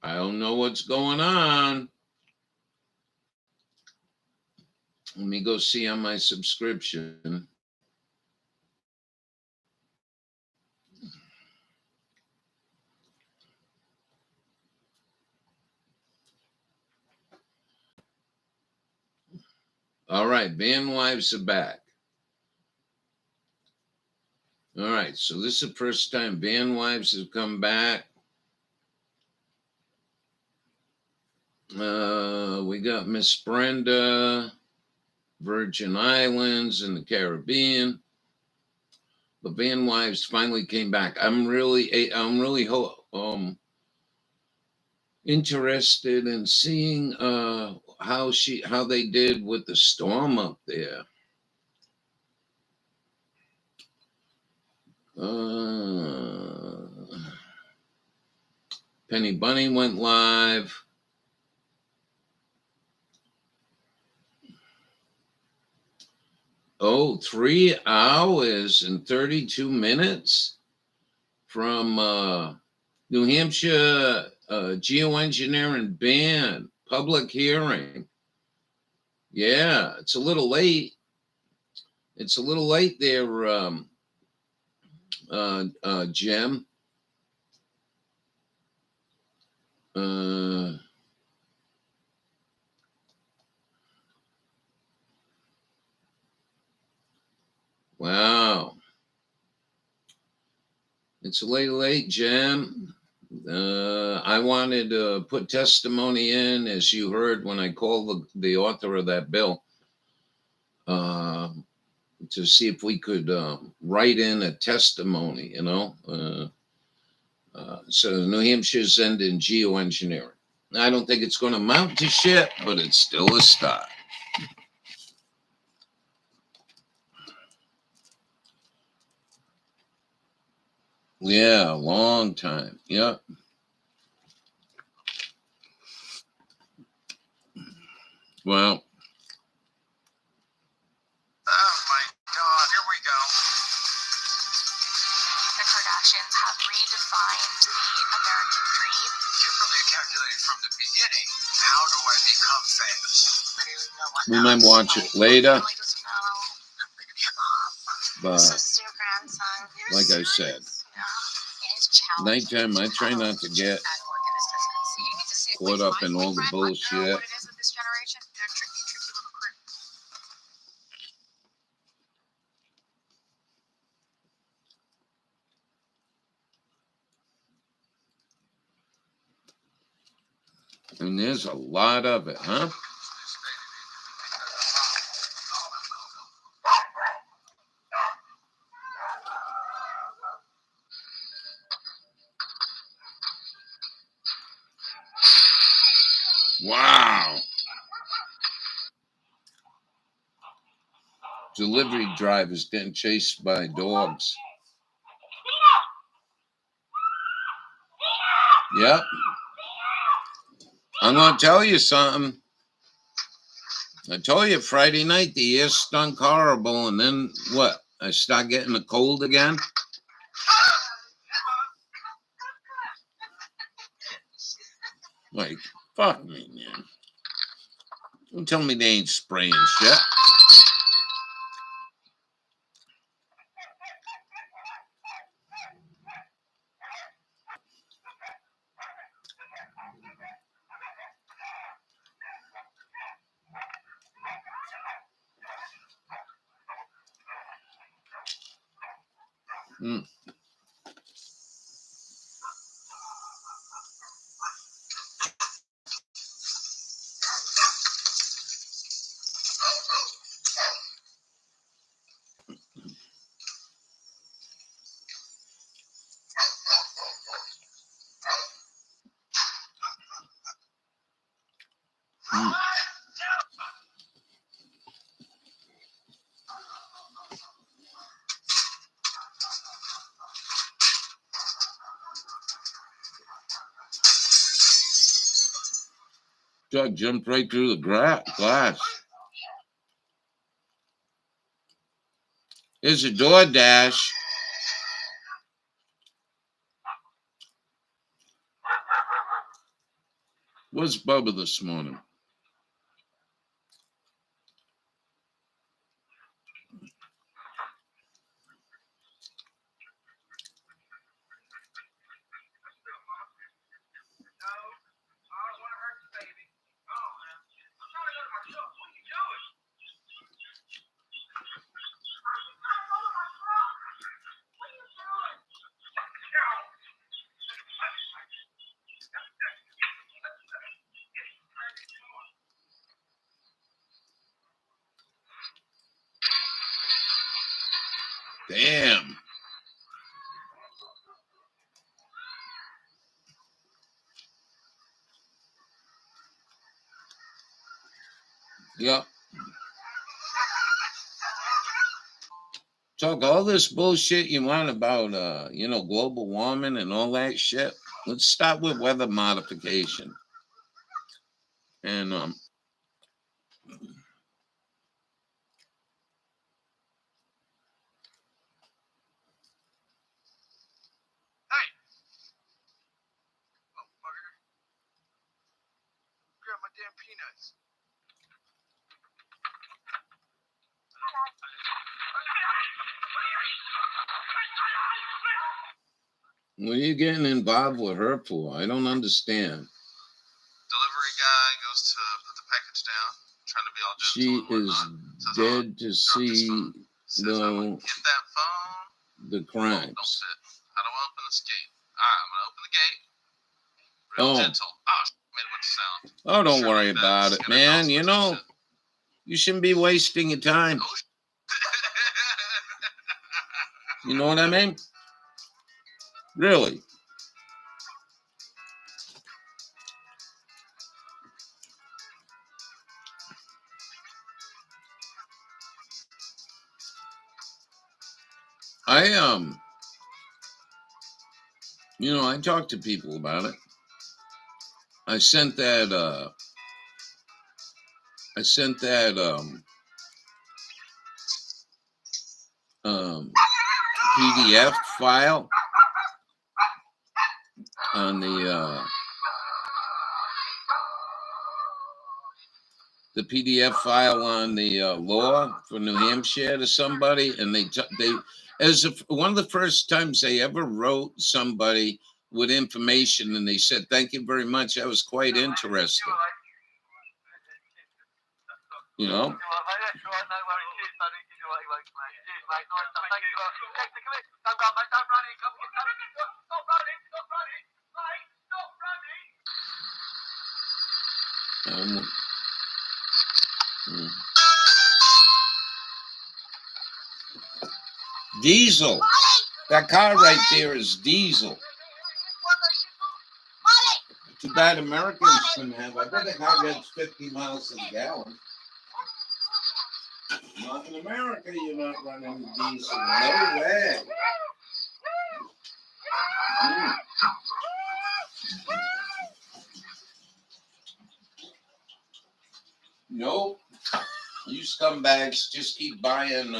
I don't know what's going on. Let me go see on my subscription. All right, Van Wives are back. All right, so this is the first time Van Wives have come back. We got Miss Brenda, Virgin Islands and the Caribbean. But Van Wives finally came back. I'm really interested in seeing how they did with the storm up there. Penny Bunny went live. Oh, 3 hours and 32 minutes from New Hampshire geoengineering ban public hearing. Yeah, it's a little late. It's a little late there, Jim. Wow. It's a late, Jim. I wanted to put testimony in, as you heard when I called the author of that bill, to see if we could write in a testimony, so New Hampshire's ending geoengineering. I don't think it's going to amount to shit, but it's still a start. Yeah, long time. Yep. Well. Oh my God, here we go. The Kardashians have redefined the American dream. Kimberly calculated from the beginning, how do I become famous? Literally no one We knows. might watch it later. Like, doesn't know. But This is your grandson. like I said, Yeah. It is challenging. nighttime I try not to get caught up in all the bullshit. What it is with this generation? They're tricky little crew. And there's a lot of it, huh? Wow. Delivery drivers getting chased by dogs. Yep. I'm going to tell you something. I told you Friday night the air stunk horrible, and then what? I start getting a cold again. Like, fuck me, man. Don't tell me they ain't spraying shit. Dog jumped right through the glass. Here's a DoorDash. Where's Bubba this morning? Damn. Yep. Talk all this bullshit you want about, global warming and all that shit. Let's start with weather modification. And Hey! Motherfucker. Grab my damn peanuts. what are you getting involved with her for? I don't understand. Delivery guy goes to put the package down, trying to be all She gentle and is whatnot. Says, dead to see Says, I'm gonna get that phone. the Don't crimes. sit. How do I open this gate? Alright, I'm gonna open the gate. Real Oh. gentle. Oh, made a bunch of sound. Oh, don't Sure worry like that. about it, Skin man. and You nose know, protection. you shouldn't be wasting your time. Oh, You know what I mean? Really. I talk to people about it. I sent that PDF file on the PDF file on the law for New Hampshire to somebody, and they one of the first times they ever wrote somebody with information, and they said, "Thank you very much. That was quite interesting." You know. Diesel. That car right there is diesel. Too bad Americans couldn't have. I bet the car gets 50 miles to the gallon. Not in America, you're not running diesel. No way. Nope. You scumbags just keep buying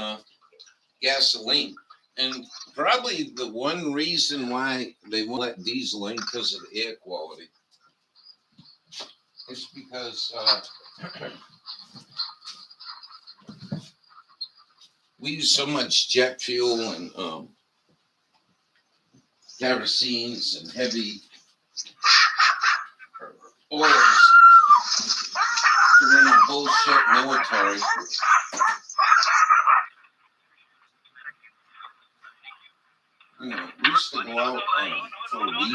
gasoline. And probably the one reason why they won't let diesel in because of the air quality. It's because we use so much jet fuel and kerosenes and heavy oils to run a bullshit military. We used to go out for a week,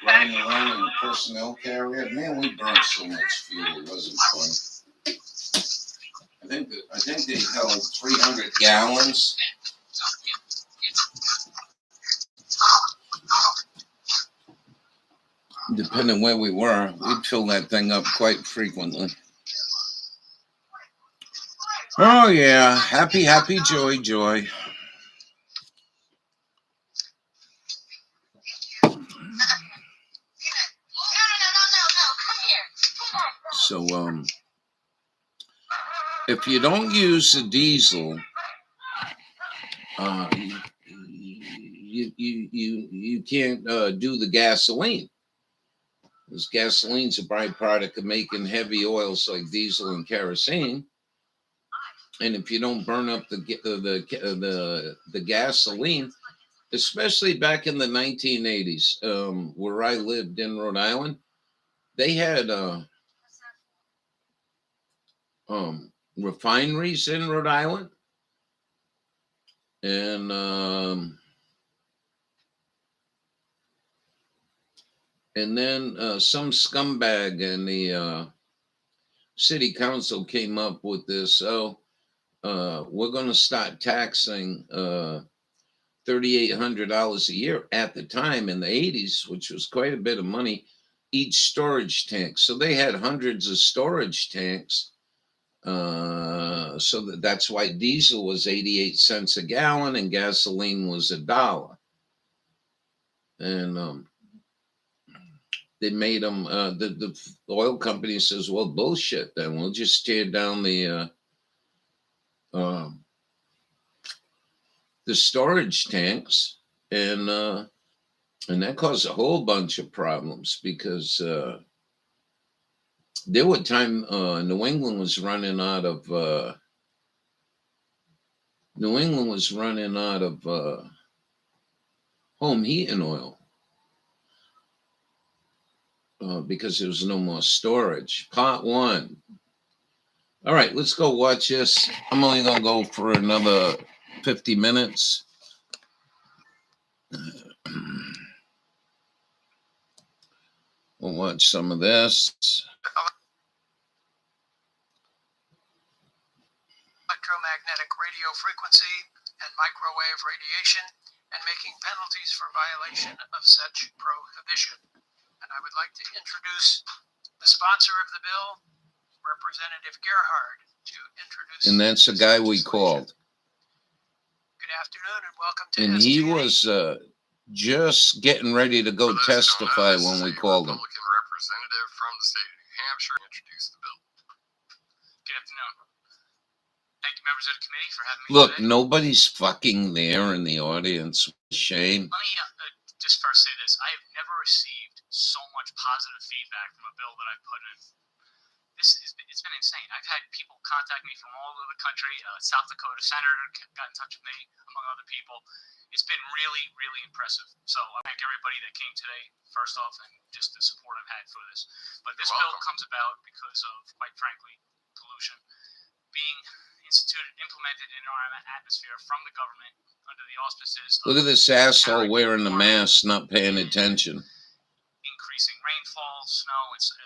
riding around in a personnel carrier. Man, we burned so much fuel. It wasn't fun. I think they held 300 gallons. Depending where we were, we'd fill that thing up quite frequently. Oh yeah, happy, happy, joy, joy. So if you don't use the diesel, you can't do the gasoline. Because gasoline's a byproduct of making heavy oils like diesel and kerosene. And if you don't burn up the gasoline, especially back in the 1980s, where I lived in Rhode Island, they had refineries in Rhode Island, and then some scumbag in the city council came up with this. So we're going to start taxing $3,800 a year at the time in the 80s, which was quite a bit of money, each storage tank. So they had hundreds of storage tanks. So that's why diesel was 88 cents a gallon and gasoline was $1. And they made them, the oil company says, well, bullshit, then we'll just tear down the storage tanks, and that caused a whole bunch of problems because there were time New England was running out of home heating oil because there was no more storage. Part one. All right, let's go watch this. I'm only gonna go for another 50 minutes. We'll watch some of this. Electromagnetic radio frequency and microwave radiation, and making penalties for violation of such prohibition. And I would like to introduce the sponsor of the bill, Representative Gearhart, to introduce. And that's the guy we called. Good afternoon and welcome to. And he was just getting ready to go testify when we called him. Republican representative from the state of New Hampshire, introduce the bill. Good afternoon. Thank you, members of the committee, for having me. Look, today. nobody's fucking there in the audience. Shame. Let me just first say this. I have never received so much positive feedback from a bill that I've put in. It's been insane. I've had people contact me from all over the country. South Dakota senator got in touch with me, among other people. It's been really, really impressive. So I thank everybody that came today, first off, and just the support I've had for this. But this bill comes about because of, quite frankly, pollution being implemented in our atmosphere from the government under the auspices. Look at this asshole wearing the mask, not paying attention. Increasing rainfall, snow, it's a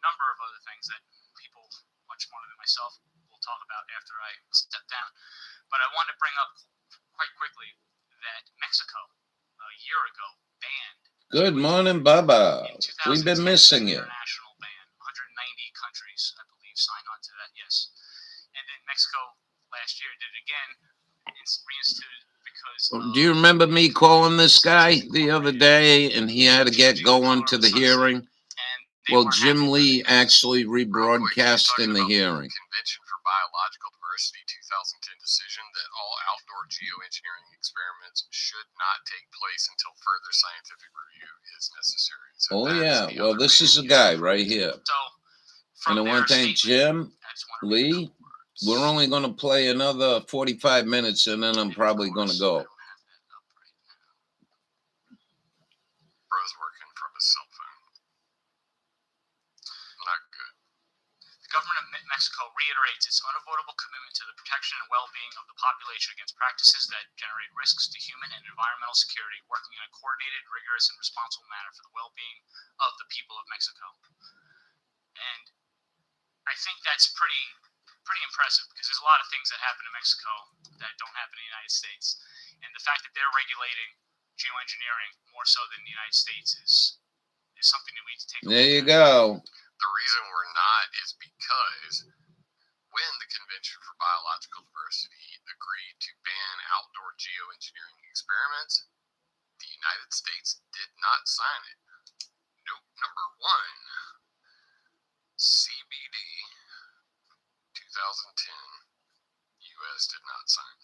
number of other things that people much smarter than myself will talk about after I step down. But I want to bring up quite quickly that Mexico, a year ago, banned. Good morning, Baba. We've been missing you. International ban. 190 countries, I believe, signed on to that, yes. And then Mexico last year did it again. It's reinstituted because. Do you remember me calling this guy the other day and he had to get going to the hearing? Well, Jim Lee actually rebroadcast in the hearing. Convention for Biological Diversity 2010 decision that all outdoor geoengineering experiments should not take place until further scientific review is necessary. So oh, yeah. Well, this is a guy right here. And I want to thank Jim Lee. We're only going to play another 45 minutes and then I'm probably going to go. Bro's working from his cell phone. Not good. The government of Mexico reiterates its unavoidable commitment to the protection and well-being of the population against practices that generate risks to human and environmental security, working in a coordinated, rigorous, and responsible manner for the well-being of the people of Mexico. And I think that's pretty impressive because there's a lot of things that happen in Mexico that don't happen in the United States. And the fact that they're regulating geoengineering more so than the United States is something that we need to take a look at. There you go. The reason we're not is because when the Convention for Biological Diversity agreed to ban outdoor geoengineering experiments, the United States did not sign it. Note number 1, CBD 2010, U.S. did not sign.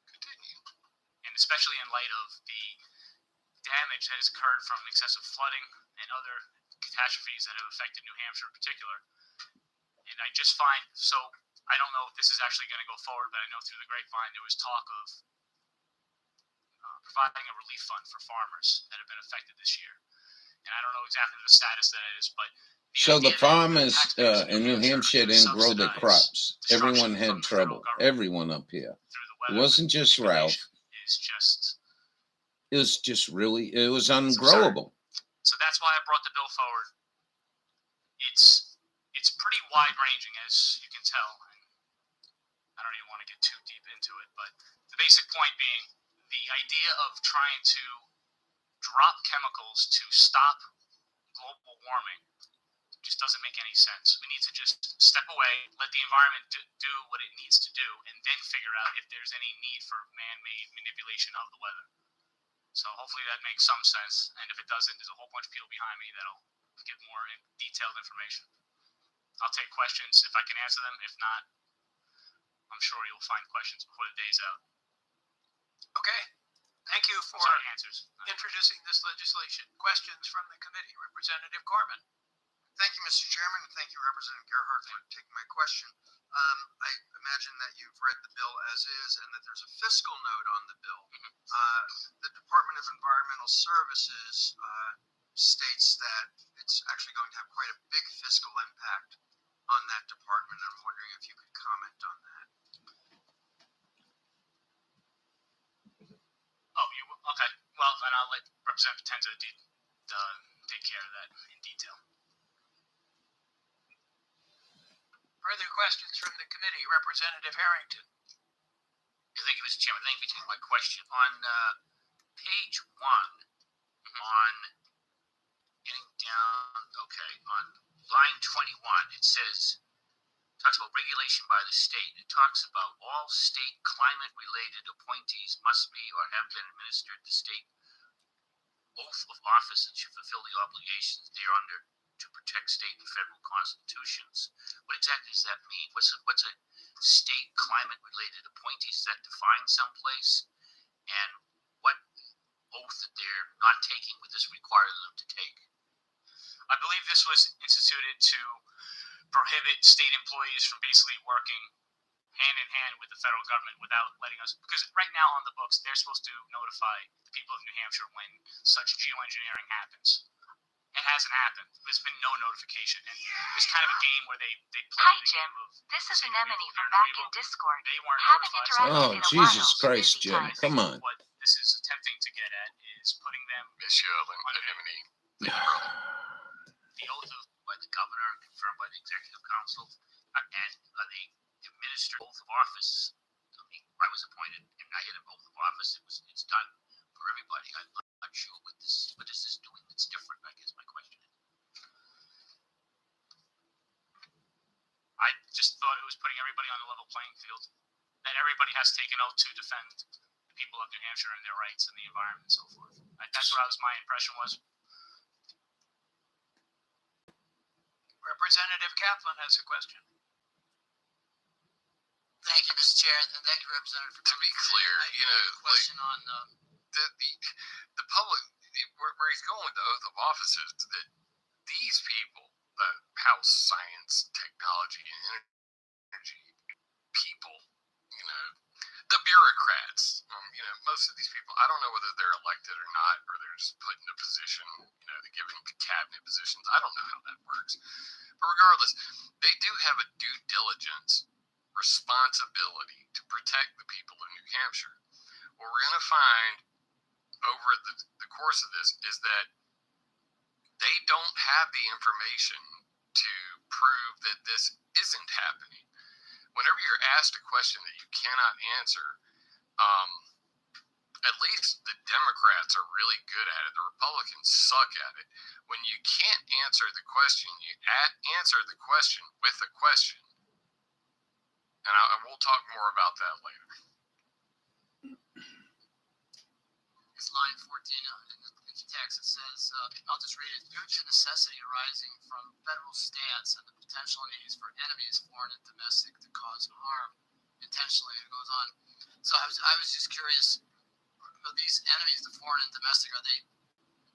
Continue. And especially in light of the damage that has occurred from excessive flooding and other catastrophes that have affected New Hampshire in particular. And I just find, so I don't know if this is actually going to go forward, but I know through the grapevine there was talk of providing a relief fund for farmers that have been affected this year. And I don't know exactly the status that it is, but so the farmers in New Hampshire didn't grow their crops. Everyone had trouble. Everyone up here. It wasn't just Ralph. It was just really, it was ungrowable. So that's why I brought the bill forward. It's pretty wide ranging, as you can tell. And I don't even want to get too deep into it, but the basic point being the idea of trying to drop chemicals to stop global warming just doesn't make any sense. We need to just step away, let the environment do what it needs to do, and then figure out if there's any need for man-made manipulation of the weather. So hopefully that makes some sense, and if it doesn't, there's a whole bunch of people behind me that'll give more detailed information. I'll take questions if I can answer them. If not, I'm sure you'll find questions before the day's out. Okay. Thank you for answers. Introducing this legislation. Questions from the committee. Representative Corman. Thank you, Mr. Chairman, and thank you, Representative Gearhart, for taking my question. I imagine that you've read the bill as is and that there's a fiscal note on the bill. The Department of Environmental Services states that it's actually going to have quite a big fiscal impact on that department. I'm wondering if you could comment on that. Okay. Well, then I'll let Representative Potenza take care of that in detail. Further questions from the committee. Representative Harrington. Thank you, Mr. Chairman. Thank you for taking my question. On page 1, on getting down, on line 21, it says, talks about regulation by the state. It talks about all state climate-related appointees must be or have been administered the state oath of office and should fulfill the obligations thereunder to protect state and federal constitutions. What exactly does that mean? What's a state climate-related appointee? Is that defined someplace? And what oath that they're not taking would this require them to take? I believe this was instituted to prohibit state employees from basically working hand in hand with the federal government without letting us, because right now on the books, they're supposed to notify the people of New Hampshire when such geoengineering happens. It hasn't happened. There's been no notification. And it's kind of a game where they play. Hi, Jim. This is Anemone from back in Discord. They weren't Haven't notified. interacted in a Jesus while. Christ, Busy Jim. time. Come on. What this is attempting to get at is putting them Anemone. the oath of By the governor, confirmed by the executive council, and the administered oath of office. I mean, I was appointed, and I had an oath of office. It's done for everybody. I'm not sure what is this doing that's different, I guess my question is. I just thought it was putting everybody on a level playing field. That everybody has to take an oath to defend the people of New Hampshire and their rights and the environment and so forth. That's what my impression was. Representative Kaplan has a question. Thank you, Mr. Chair, and thank you, Representative. To be clear, question on the public, where he's going with the oath of office is that these people, the House Science, Technology, and Energy people, the bureaucrats, most of these people, I don't know whether they're elected or not, or they're just put in a position, they're given cabinet positions. I don't know how that works. But regardless, they do have a due diligence responsibility to protect the people of New Hampshire. What we're going to find over the course of this is that they don't have the information to prove that this isn't happening. Whenever you're asked a question that you cannot answer, at least the Democrats are really good at it. The Republicans suck at it. When you can't answer the question, you answer the question with a question. And we'll talk more about that later. It's line 14 in the text. It says, I'll just read it. Due to necessity arising from federal stance and the potential needs for enemies, foreign and domestic, to cause harm intentionally, it goes on. So I was just curious, are these enemies, the foreign and domestic, are they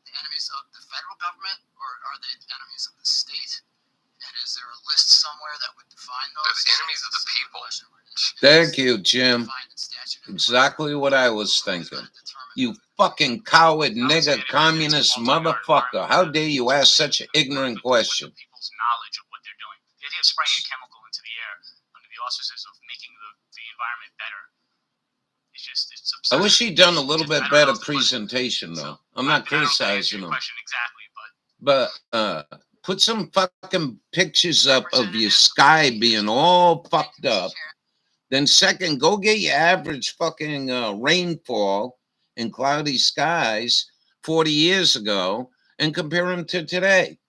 the enemies of the federal government, or are they enemies of the state? And is there a list somewhere that would define those? They're the enemies of the people. Thank you, Jim. Exactly what I was thinking. You fucking coward, nigger, communist motherfucker. How dare you ask such an ignorant question? People's knowledge of what they're doing. The idea of spraying a chemical into the air under the auspices of making the environment better. It's just, it's I wish he'd done a It's little just- bit I don't know better if the question- presentation, though. I'm I not don't know if I answered criticizing your him. question exactly, But put some fucking pictures up of your sky being all fucked up. Then second, go get your average fucking rainfall in cloudy skies 40 years ago and compare them to today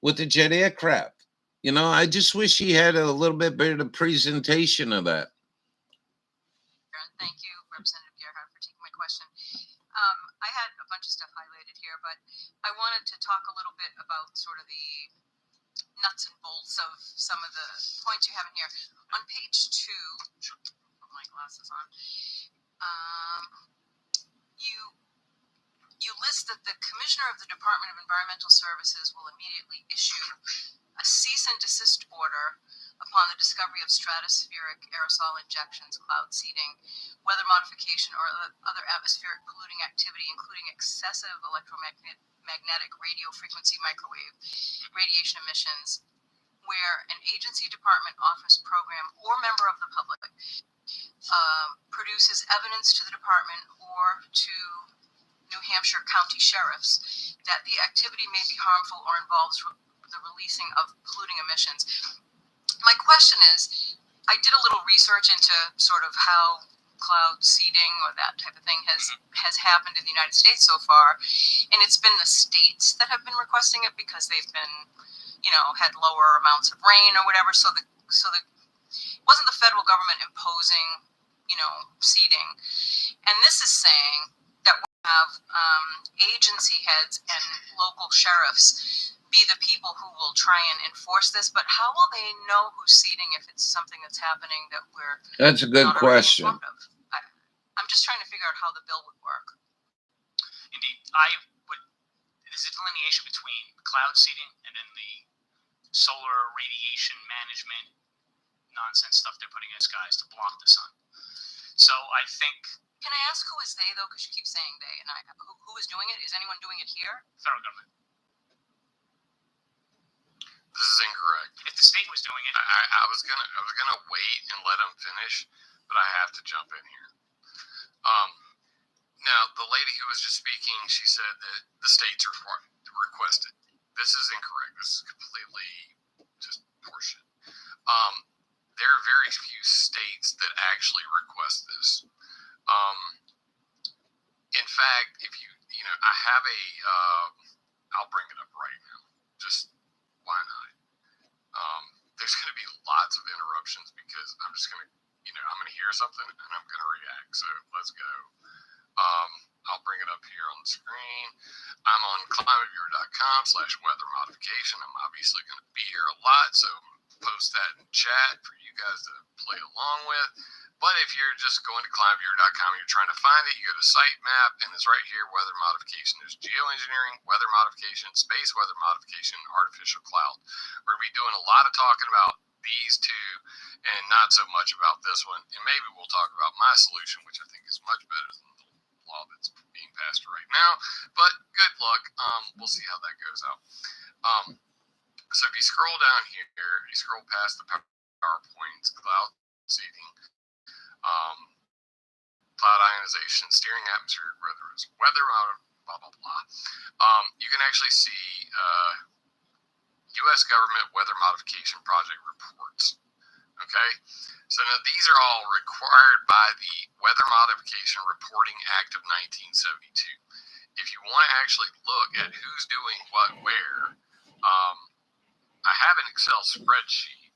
with the jet aircraft. You know, I just wish he had a little bit better presentation of that. Thank you, Representative Gearhart, for taking my question. I had a bunch of stuff highlighted here, but I wanted to talk a little bit about sort of the nuts and bolts of some of the points you have in here. On page 2, put my glasses on, you list that the Commissioner of the Department of Environmental Services will immediately issue a cease and desist order upon the discovery of stratospheric aerosol injections, cloud seeding, weather modification, or other atmospheric polluting activity, including excessive electromagnetic radio frequency microwave radiation emissions, where an agency, department, office, program, or member of the public produces evidence to the department or to New Hampshire county sheriffs that the activity may be harmful or involves the releasing of polluting emissions. My question is, I did a little research into sort of how cloud seeding or that type of thing has happened in the United States so far, and it's been the states that have been requesting it because they've been, had lower amounts of rain or whatever. So the wasn't the federal government imposing, seeding, and this is saying that we have agency heads and local sheriffs be the people who will try and enforce this, but how will they know who's seeding if it's something that's happening that we're That's a good not already question. informed of? I'm just trying to figure out how the bill would work. Indeed, there's a delineation between cloud seeding and then the solar radiation management nonsense stuff they're putting in skies to block the sun. So I think... Can I ask who is they, though? Because you keep saying they, and who is doing it? Is anyone doing it here? Federal government. This is incorrect. If the state was doing it... I was gonna wait and let him finish, but I have to jump in here. Now, the lady who was just speaking, she said that the states are requested. This is incorrect. This is completely just horseshit. There are very few states that actually request this. In fact, if I have I'll bring it up right now. Just why not? There's going to be lots of interruptions because I'm just going to, I'm going to hear something and I'm going to react. So let's go. I'll bring it up here on the screen. I'm on climateviewer.com/weather modification. I'm obviously going to be here a lot, so post that in chat for you guys to play along with. But if you're just going to climateviewer.com and you're trying to find it, you go to sitemap, and it's right here, weather modification. There's geoengineering, weather modification, space weather modification, artificial cloud. We're going to be doing a lot of talking about these two and not so much about this one. And maybe we'll talk about my solution, which I think is much better than the law that's being passed right now. But good luck. We'll see how that goes out. So if you scroll down here, you scroll past the PowerPoints, cloud seeding, cloud ionization, steering atmospheric weather, blah, blah, blah. You can actually see U.S. government weather modification project reports. Okay? So now these are all required by the Weather Modification Reporting Act of 1972. If you want to actually look at who's doing what where, I have an Excel spreadsheet.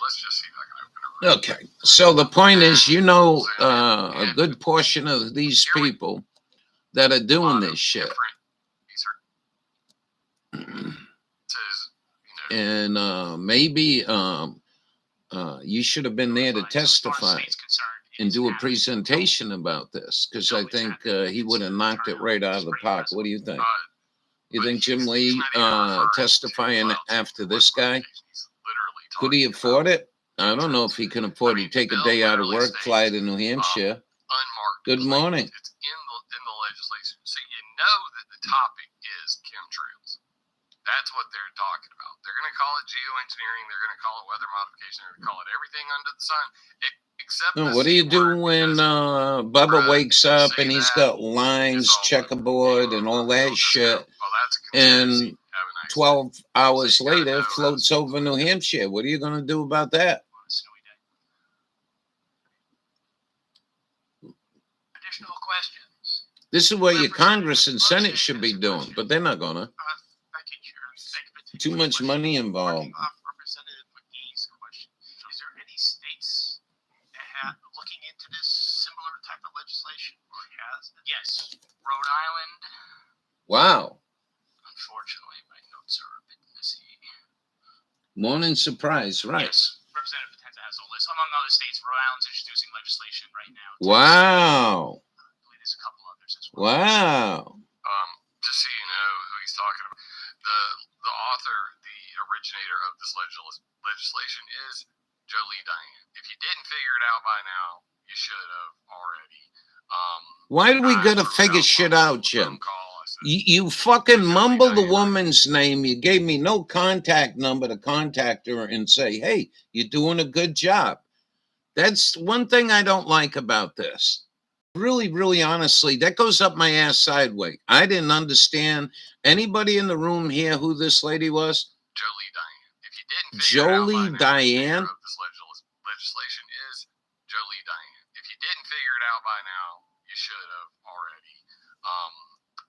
Let's just see if I can open it. Okay. So the point is, a good portion of these people that are doing this shit. And maybe you should have been there to testify. As far as state's concerned, and do a presentation about this, because I think he would have knocked it right out of the park. What do you think? You think Jim Lee testifying after this guy? Could he afford it? I don't know if he can afford to take a day out of work, fly to New Hampshire. Good morning. It's in the legislation. So you know that the topic is chemtrails. That's what they're talking about. They're going to call it geoengineering. They're going to call it weather modification. They're going to call it everything under the sun. What do you do when Bubba wakes up and he's got lines, checkerboard, and all that shit, and 12 hours later floats over New Hampshire? What are you going to do about that? Additional questions? This is what your Congress and Senate should be doing, but they're not going to. Too much money involved. Representative McGee's question. Is there any states that have looking into this similar type of legislation or has? Yes. Rhode Island. Wow. Unfortunately, my notes are a bit messy. Morning surprise, right? Yes. Representative Potenza has a list. Among other states, Rhode Island's introducing legislation right now. Wow. I believe there's a couple others as well. Wow. Just so you know who he's talking about, the author, the originator of this legislation is Jolie Diane. If you didn't figure it out by now, you should have already. Why do we gotta figure shit out, Jim? You fucking mumble the woman's name. You gave me no contact number to contact her and say, hey, you're doing a good job. That's one thing I don't like about this. Really, really honestly, that goes up my ass sideways. I didn't understand. Anybody in the room here who this lady was? Jolie Diane. If you didn't figure Jolie it out by now, Diane? of this legislation is Jolie Diane. If you didn't figure it out by now, you should have already.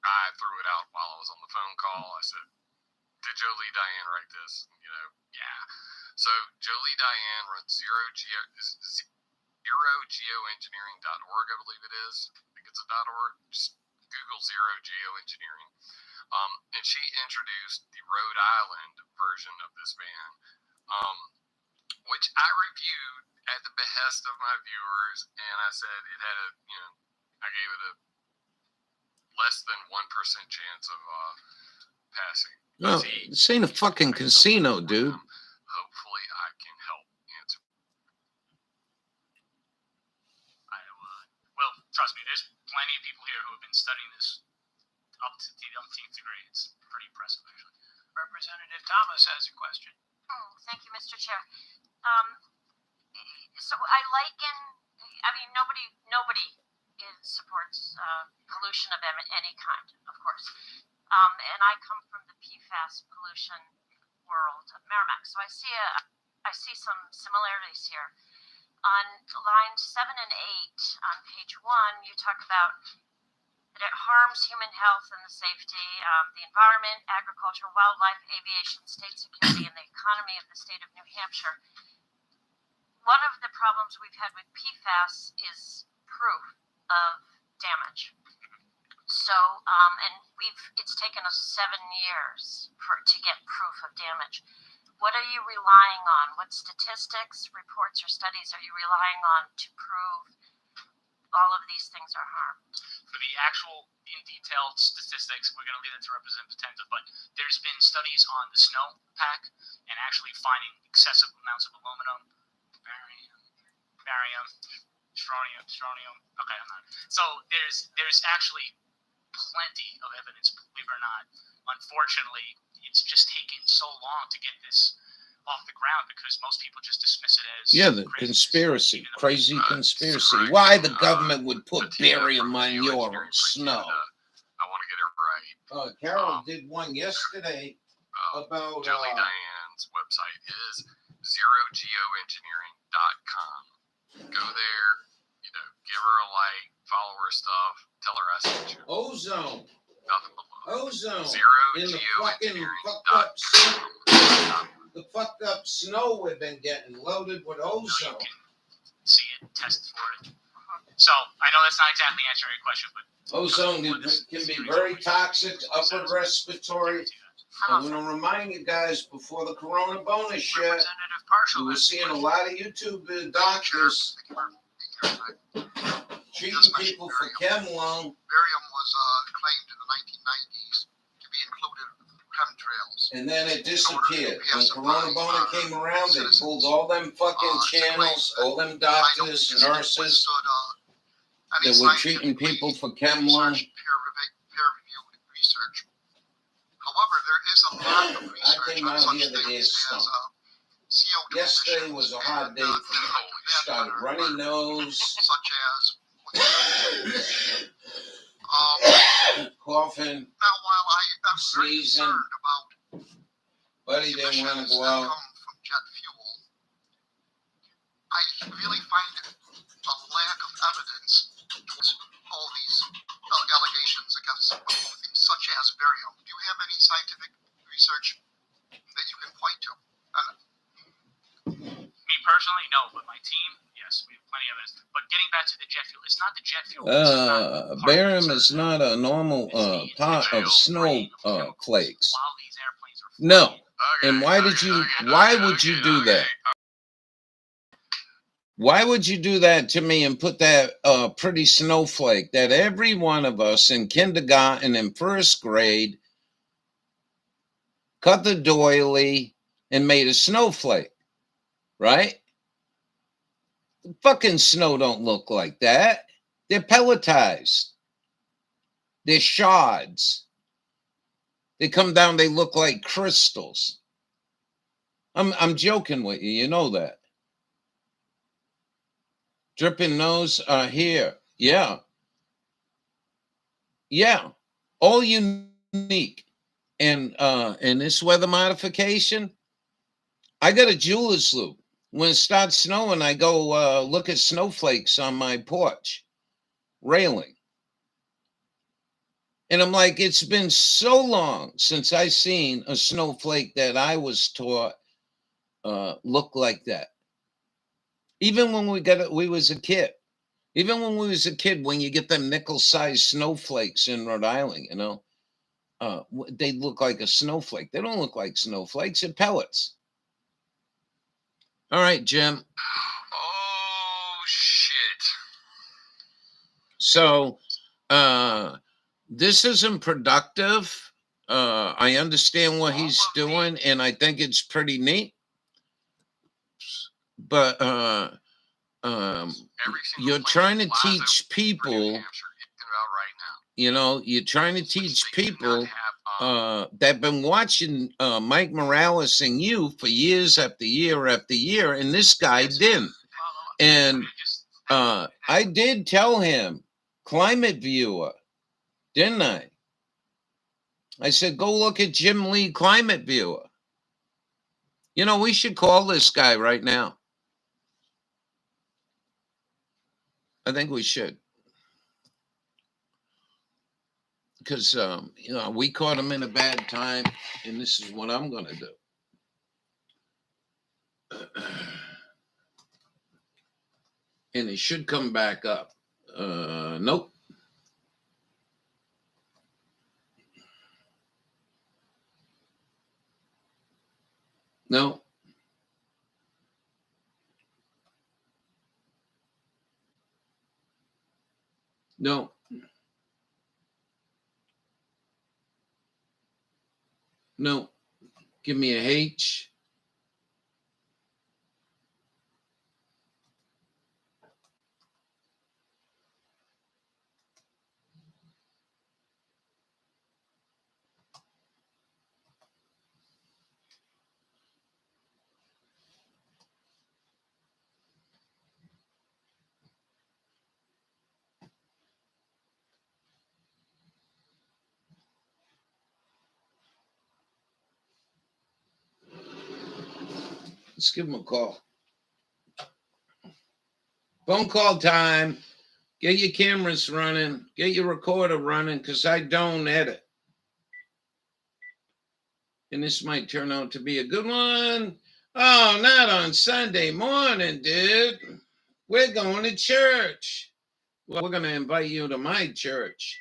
I threw it out while I was on the phone call. I said, did Jolie Diane write this? You know, yeah. So Jolie Diane runs zerogeoengineering.org, I believe it is. I think it's a .org. Just Google Zero Geoengineering. And she introduced the Rhode Island version of this ban, which I reviewed at the behest of my viewers, and I said it had I gave it a less than 1% chance of passing. No, this ain't a fucking casino, dude. Hopefully I can help answer. Well, trust me, there's plenty of people here who have been studying this up to the umpteenth degree. It's pretty impressive, actually. Representative Thomas has a question. Thank you, Mr. Chair. So nobody supports pollution of any kind, of course. And I come from the PFAS pollution world of Merrimack, so I see some similarities here. On lines 7 and 8 on page 1, you talk about that it harms human health and the safety, the environment, agriculture, wildlife, aviation, state security, and the economy of the state of New Hampshire. One of the problems we've had with PFAS is proof of damage. So, and it's taken us 7 years to get proof of damage. What are you relying on? What statistics, reports, or studies are you relying on to prove all of these things are harmed? For the actual in-detailed statistics, we're going to leave it to Representative Potenza, but there's been studies on the snowpack and actually finding excessive amounts of aluminum, barium, strontium. Okay, I'm not. So there's actually plenty of evidence, believe it or not. Unfortunately, it's just taken so long to get this off the ground because most people just dismiss it as the conspiracy, crazy conspiracy. Why the government would put barium on your snow? I want to get it right. Carol did one yesterday about Jolie Diane's website is zerogeoengineering.com. Go there, give her a like, follow her stuff, tell her I sent you. Ozone. Nothing but love. Ozone. Zerogeoengineering.com. The fucked up snow we've been getting loaded with ozone. You can see it, test for it. So I know that's not exactly answering your question, but ozone can be very toxic, upper respiratory. I'm going to remind you guys before the corona bonus shit, we were seeing a lot of YouTube doctors Treating people for chemlung. Barium was claimed in the 1990s to be included in chemtrails. And then it disappeared. When Corona came around, they pulled all them fucking channels, all them doctors, nurses that were treating people for chemlung. Peer-reviewed research. However, there is a lot of research I came on out such here things today as CO2 Yesterday emissions was a hot day and, for me. Started runny nose, such as coughing, now, while I am very sneezing. concerned about Buddy didn't want to go out. come from jet fuel, I really find it a lack of evidence towards all these allegations against things such as barium. Do you have any scientific research that you can point to? Me personally, no, but my team, yes, we have plenty of this. But getting back to the jet fuel, it's not the jet fuel. Barium is not a normal part of snow flakes. While these airplanes are No. Okay, And why did you? Why would you do that? Why would you do that to me and put that pretty snowflake that every one of us in kindergarten and first grade cut the doily and made a snowflake, right? The fucking snow don't look like that. They're pelletized. They're shards. They come down, they look like crystals. I'm joking with you, you know that. Dripping nose here. Yeah. Yeah. All unique. And this weather modification, I got a jeweler's loop. When it starts snowing, I go look at snowflakes on my porch railing. And I'm like, it's been so long since I seen a snowflake that I was taught look like that. Even when we was a kid. Even when we was a kid, when you get them nickel-sized snowflakes in Rhode Island, you know, they look like a snowflake. They don't look like snowflakes. They're pellets. All right, Jim. Oh, shit. So, this isn't productive. I understand what he's doing, and I think it's pretty neat. But you're trying to teach people. You know, you're trying to teach people that've been watching Mike Morales and you for years after year after year, and this guy didn't. And I did tell him, Climate Viewer, didn't I? I said, go look at Jim Lee Climate Viewer. You know, we should call this guy right now. I think we should. Because, you know, we caught him in a bad time, and this is what I'm going to do. And it should come back up. Nope. No. No. No. Give me a H. Let's give him a call. Phone call time. Get your cameras running. Get your recorder running, because I don't edit. And this might turn out to be a good one. Oh, not on Sunday morning, dude. We're going to church. Well, we're going to invite you to my church.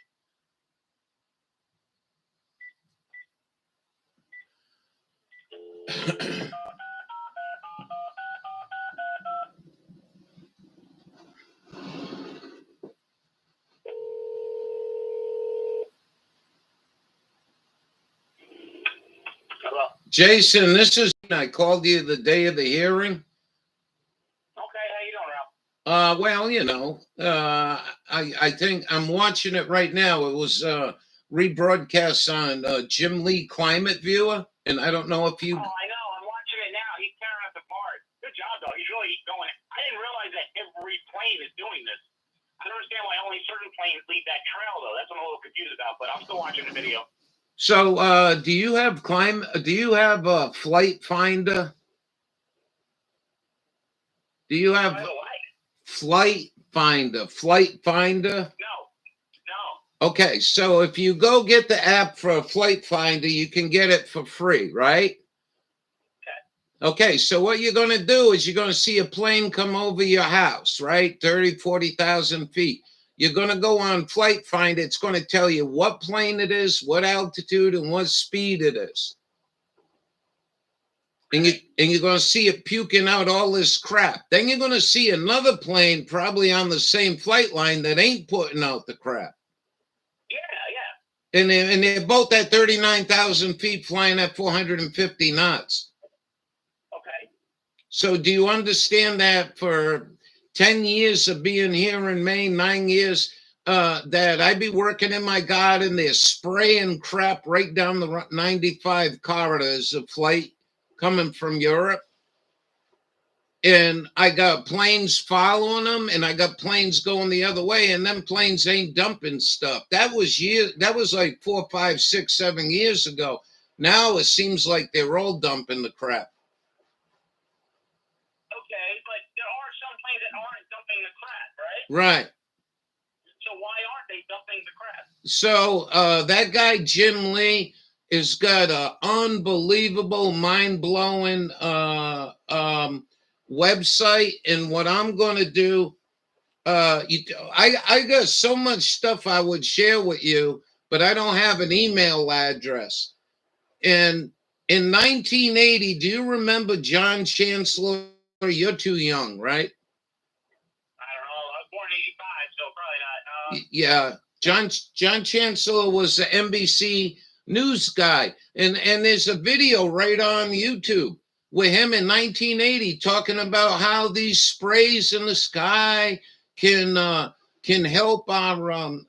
Jason, this is. I called you the day of the hearing. Okay, how you doing, Ralph? Well, I think I'm watching it right now. It was rebroadcast on Jim Lee Climate Viewer, and I don't know if you. Oh, I know. I'm watching it now. He's tearing us apart. Good job, though. He's really going. I didn't realize that every plane is doing this. I don't understand why only certain planes leave that trail, though. That's what I'm a little confused about. But I'm still watching the video. So, do you have Flight Finder? Do you have Flight Finder? Flight Finder? No. Okay, so if you go get the app for Flight Finder, you can get it for free, right? Okay, so what you're going to do is you're going to see a plane come over your house, right? 30, 40,000 feet. You're going to go on Flight Finder. It's going to tell you what plane it is, what altitude, and what speed it is. And you're going to see it puking out all this crap. Then you're going to see another plane probably on the same flight line that ain't putting out the crap. Yeah. And they're both at 39,000 feet flying at 450 knots. Okay. So do you understand that for 10 years of being here in Maine, 9 years, that I be working in my garden, they're spraying crap right down the 95 corridors of flight coming from Europe. And I got planes following them, and I got planes going the other way, and them planes ain't dumping stuff. That was like 4, 5, 6, 7 years ago. Now it seems like they're all dumping the crap. Okay, but there are some planes that aren't dumping the crap, right? Right. So why aren't they dumping the crap? So that guy Jim Lee has got an unbelievable, mind-blowing website, and what I'm going to do, I got so much stuff I would share with you, but I don't have an email address. And in 1980, do you remember John Chancellor? You're too young, right? I don't know. I was born in 85, so probably not. Yeah. John Chancellor was the NBC news guy. And there's a video right on YouTube with him in 1980 talking about how these sprays in the sky can help our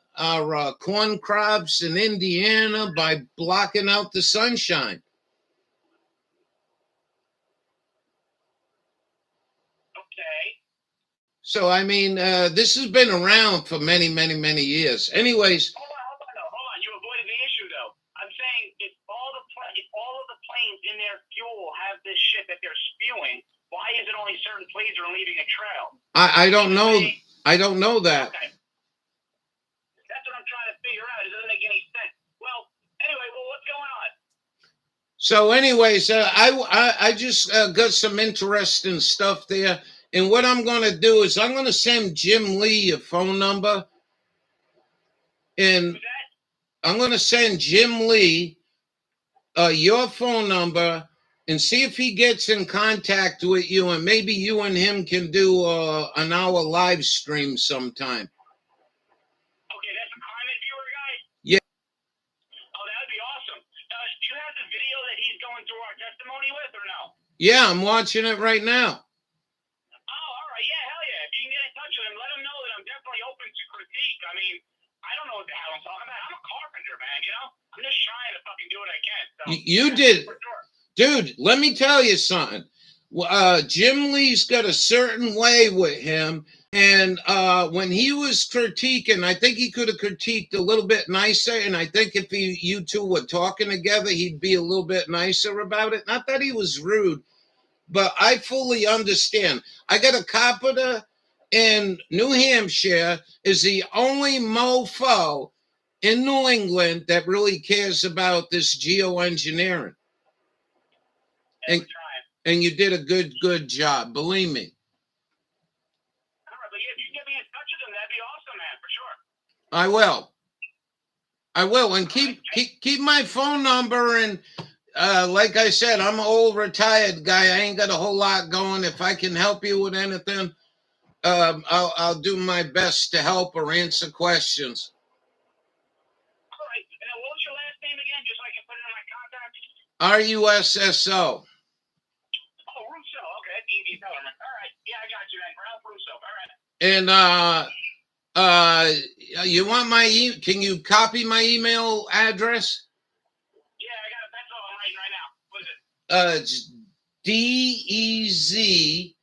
corn crops in Indiana by blocking out the sunshine. Okay. So, I mean, this has been around for many, many, many years. Anyways. Hold on. You avoided the issue, though. I'm saying if all of the planes in their fuel have this shit that they're spewing, why is it only certain planes are leaving a trail? I don't know. I don't know that. Okay. That's what I'm trying to figure out. It doesn't make any sense. Well, anyway, what's going on? So, anyways, I just got some interesting stuff there. And what I'm going to do is I'm going to send Jim Lee your phone number. And I'm going to send Jim Lee your phone number and see if he gets in contact with you. And maybe you and him can do an hour live stream sometime. Okay, that's a climate viewer guy? Yeah. Oh, that would be awesome. Do you have the video that he's going through our testimony with or no? Yeah, I'm watching it right now. Yeah, hell yeah. If you can get in touch with him, let him know that I'm definitely open to critique. I mean, I don't know what the hell I'm talking about. I'm a carpenter, man, you know? I'm just trying to fucking do what I can. So, you did. For sure. Dude, let me tell you something. Jim Lee's got a certain way with him. And when he was critiquing, I think he could have critiqued a little bit nicer. And I think if you two were talking together, he'd be a little bit nicer about it. Not that he was rude, but I fully understand. I got a carpenter in New Hampshire is the only mofo in New England that really cares about this geoengineering. And you did a good job, believe me. All right, but yeah, if you can get me in touch with him, that'd be awesome, man, for sure. I will, and keep my phone number. And like I said, I'm an old retired guy. I ain't got a whole lot going. If I can help you with anything, I'll do my best to help or answer questions. All right, and what was your last name again, just so I can put it in my contacts? Russo. Oh, Russo. Okay, that's easy government. All right. Yeah, I got you, man. Ralph Russo. All right. And you want can you copy my email address? Yeah, I got a pencil. I'm writing right now. What is it? It's DEZERTRAIDER.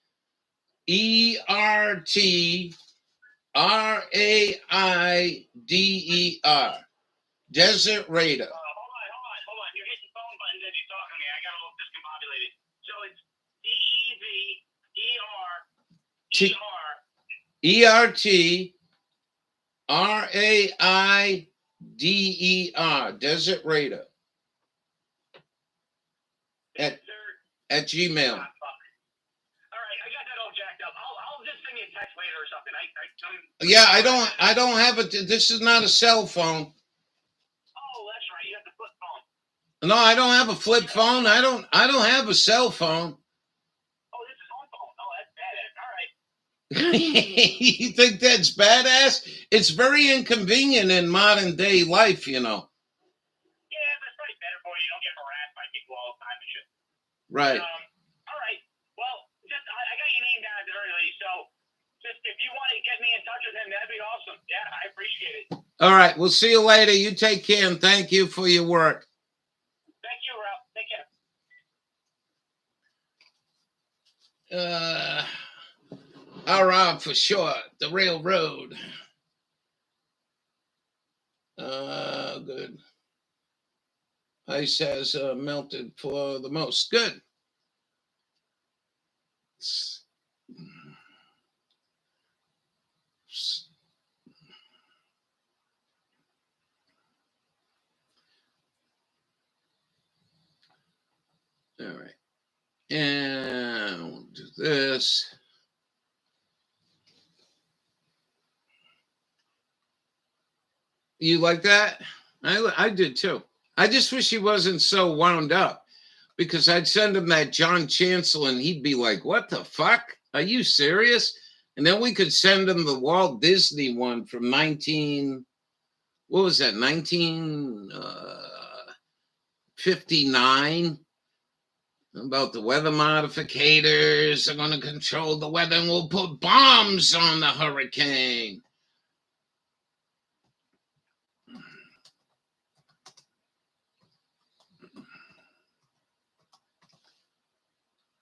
Desert Raider. Hold on. You're hitting phone buttons as you talk to me. I got a little discombobulated. So it's ERTRAIDER. Desert Raider. At Gmail. All right, I got that all jacked up. I'll just send you a text later or something. Yeah, I don't have it. This is not a cell phone. Oh, that's right. You have the flip phone. No, I don't have a flip phone. I don't have a cell phone. Oh, this is home phone. Oh, that's badass. All right. You think that's badass? It's very inconvenient in modern day life, you know. Yeah, that's probably better for you. You don't get harassed by people all the time and shit. Right. All right. Well, just I got your name down at the very least, so just if you want to get me in touch with him, that'd be awesome. Yeah, I appreciate it. All right. We'll see you later. You take care and thank you for your work. Thank you, Ralph. Take care. R for short, the railroad. Good. Ice has melted for the most. Good. All right. And we'll do this. You like that? I did too. I just wish he wasn't so wound up, because I'd send him that John Chancellor and he'd be like, what the fuck? Are you serious? And then we could send him the Walt Disney one from 1959 about the weather modificators are going to control the weather and we'll put bombs on the hurricane.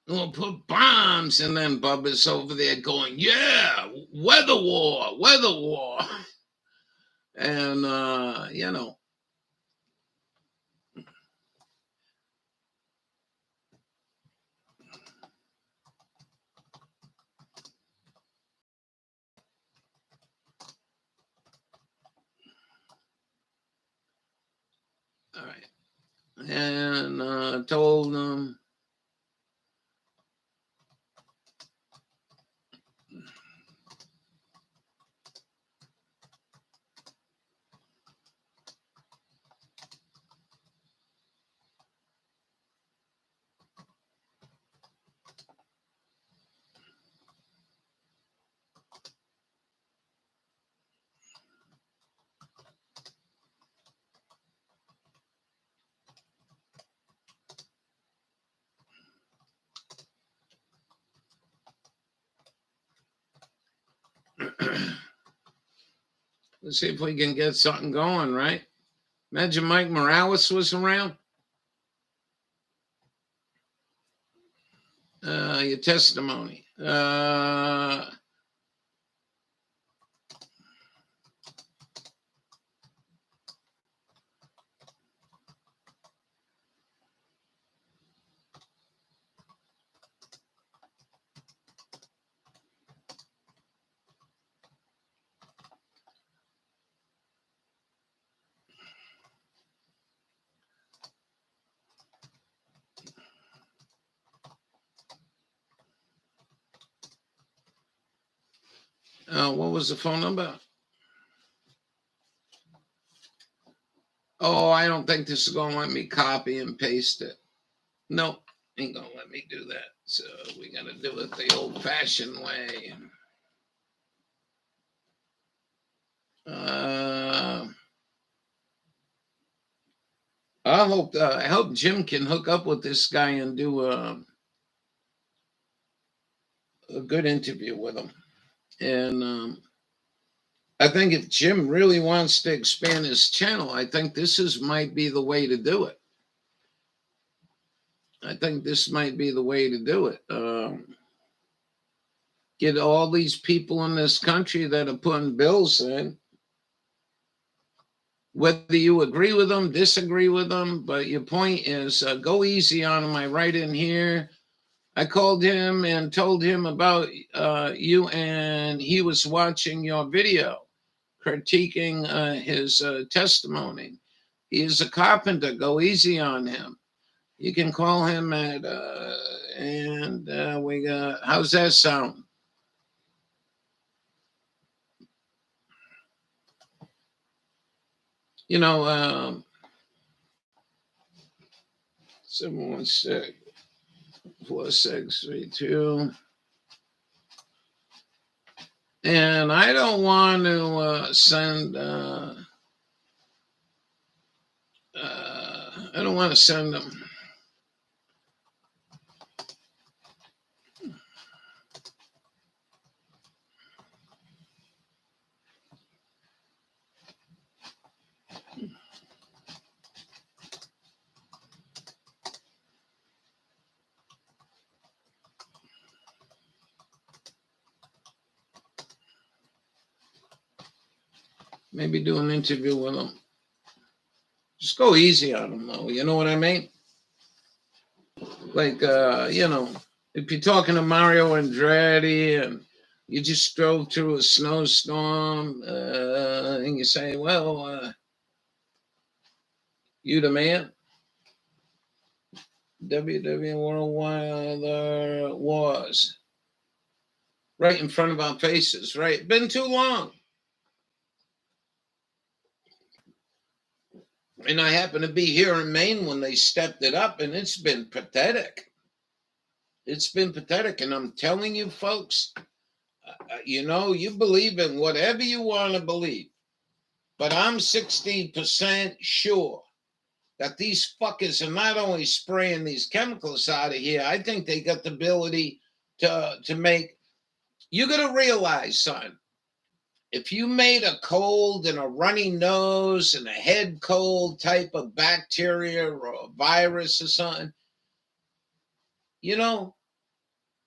We'll put bombs, and then Bubba's over there going, yeah, weather war. And, you know. All right. And told them. Let's see if we can get something going, right? Imagine Mike Morales was around. Your testimony. What was the phone number? Oh, I don't think this is going to let me copy and paste it. No, ain't going to let me do that. So we got to do it the old-fashioned way. I hope Jim can hook up with this guy and do a good interview with him. And I think if Jim really wants to expand his channel, I think might be the way to do it. I think this might be the way to do it. Get all these people in this country that are putting bills in, whether you agree with them, disagree with them, but your point is go easy on him. I write in here. I called him and told him about you, and he was watching your video critiquing his testimony. He is a carpenter. Go easy on him. You can call him at, we got, how's that sound? You know, 716-4632. And I don't want to send, I don't want to send them. Maybe do an interview with them. Just go easy on them, though. You know what I mean? Like, you know, if you're talking to Mario Andretti and you just drove through a snowstorm and you say, well, you the man? WW Worldwide Wars. Right in front of our faces, right? Been too long. And I happen to be here in Maine when they stepped it up, and it's been pathetic. It's been pathetic. And I'm telling you, folks, you know, you believe in whatever you want to believe. But I'm 60% sure that these fuckers are not only spraying these chemicals out of here, I think they got the ability to make. You got to realize, son, if you made a cold and a runny nose and a head cold type of bacteria or a virus or something, you know,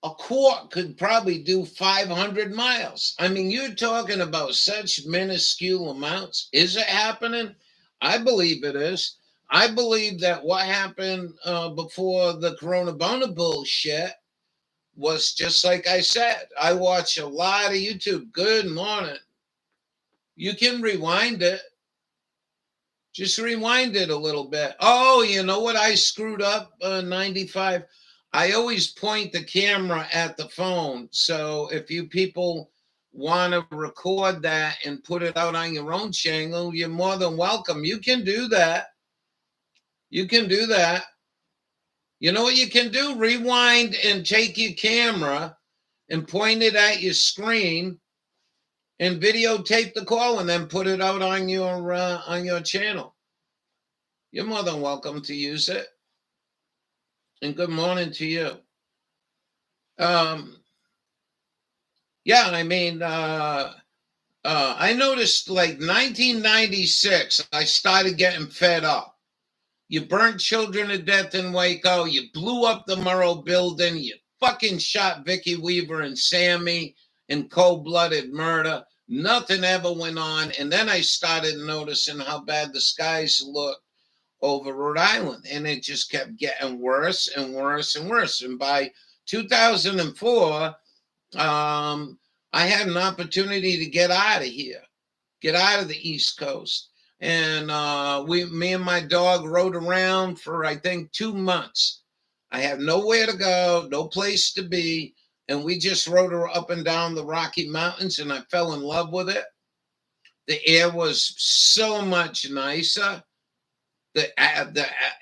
a quart could probably do 500 miles. I mean, you're talking about such minuscule amounts. Is it happening? I believe it is. I believe that what happened before the Corona bullshit was just like I said. I watch a lot of YouTube. Good morning. You can rewind it. Just rewind it a little bit. Oh, you know what I screwed up, 95? I always point the camera at the phone. So if you people want to record that and put it out on your own channel, you're more than welcome. You can do that. You can do that. You know what you can do? Rewind and take your camera and point it at your screen and videotape the call and then put it out on your channel. You're more than welcome to use it. And good morning to you. Yeah, I mean, I noticed like 1996, I started getting fed up. You burnt children to death in Waco. You blew up the Murrow building. You fucking shot Vicky Weaver and Sammy in cold-blooded murder. Nothing ever went on. And then I started noticing how bad the skies looked over Rhode Island. And it just kept getting worse and worse and worse. And by 2004, I had an opportunity to get out of here, get out of the East Coast. And me and my dog rode around for, I think, 2 months. I had nowhere to go, no place to be. And we just rode up and down the Rocky Mountains, and I fell in love with it. The air was so much nicer.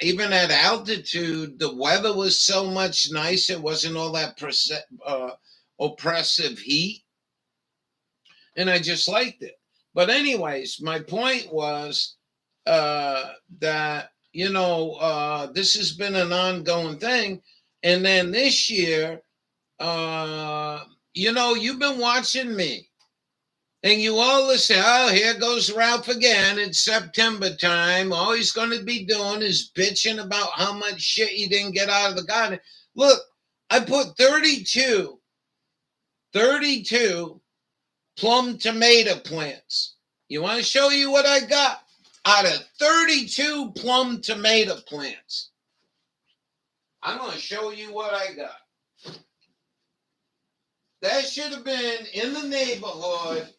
Even at altitude, the weather was so much nicer. It wasn't all that oppressive heat. And I just liked it. But anyways, my point was that this has been an ongoing thing. And then this year, you've been watching me. And you all listen, oh, here goes Ralph again. It's September time. All he's going to be doing is bitching about how much shit he didn't get out of the garden. Look, I put 32 plum tomato plants. You want to show you what I got? Out of 32 plum tomato plants, I'm going to show you what I got. That should have been in the neighborhood.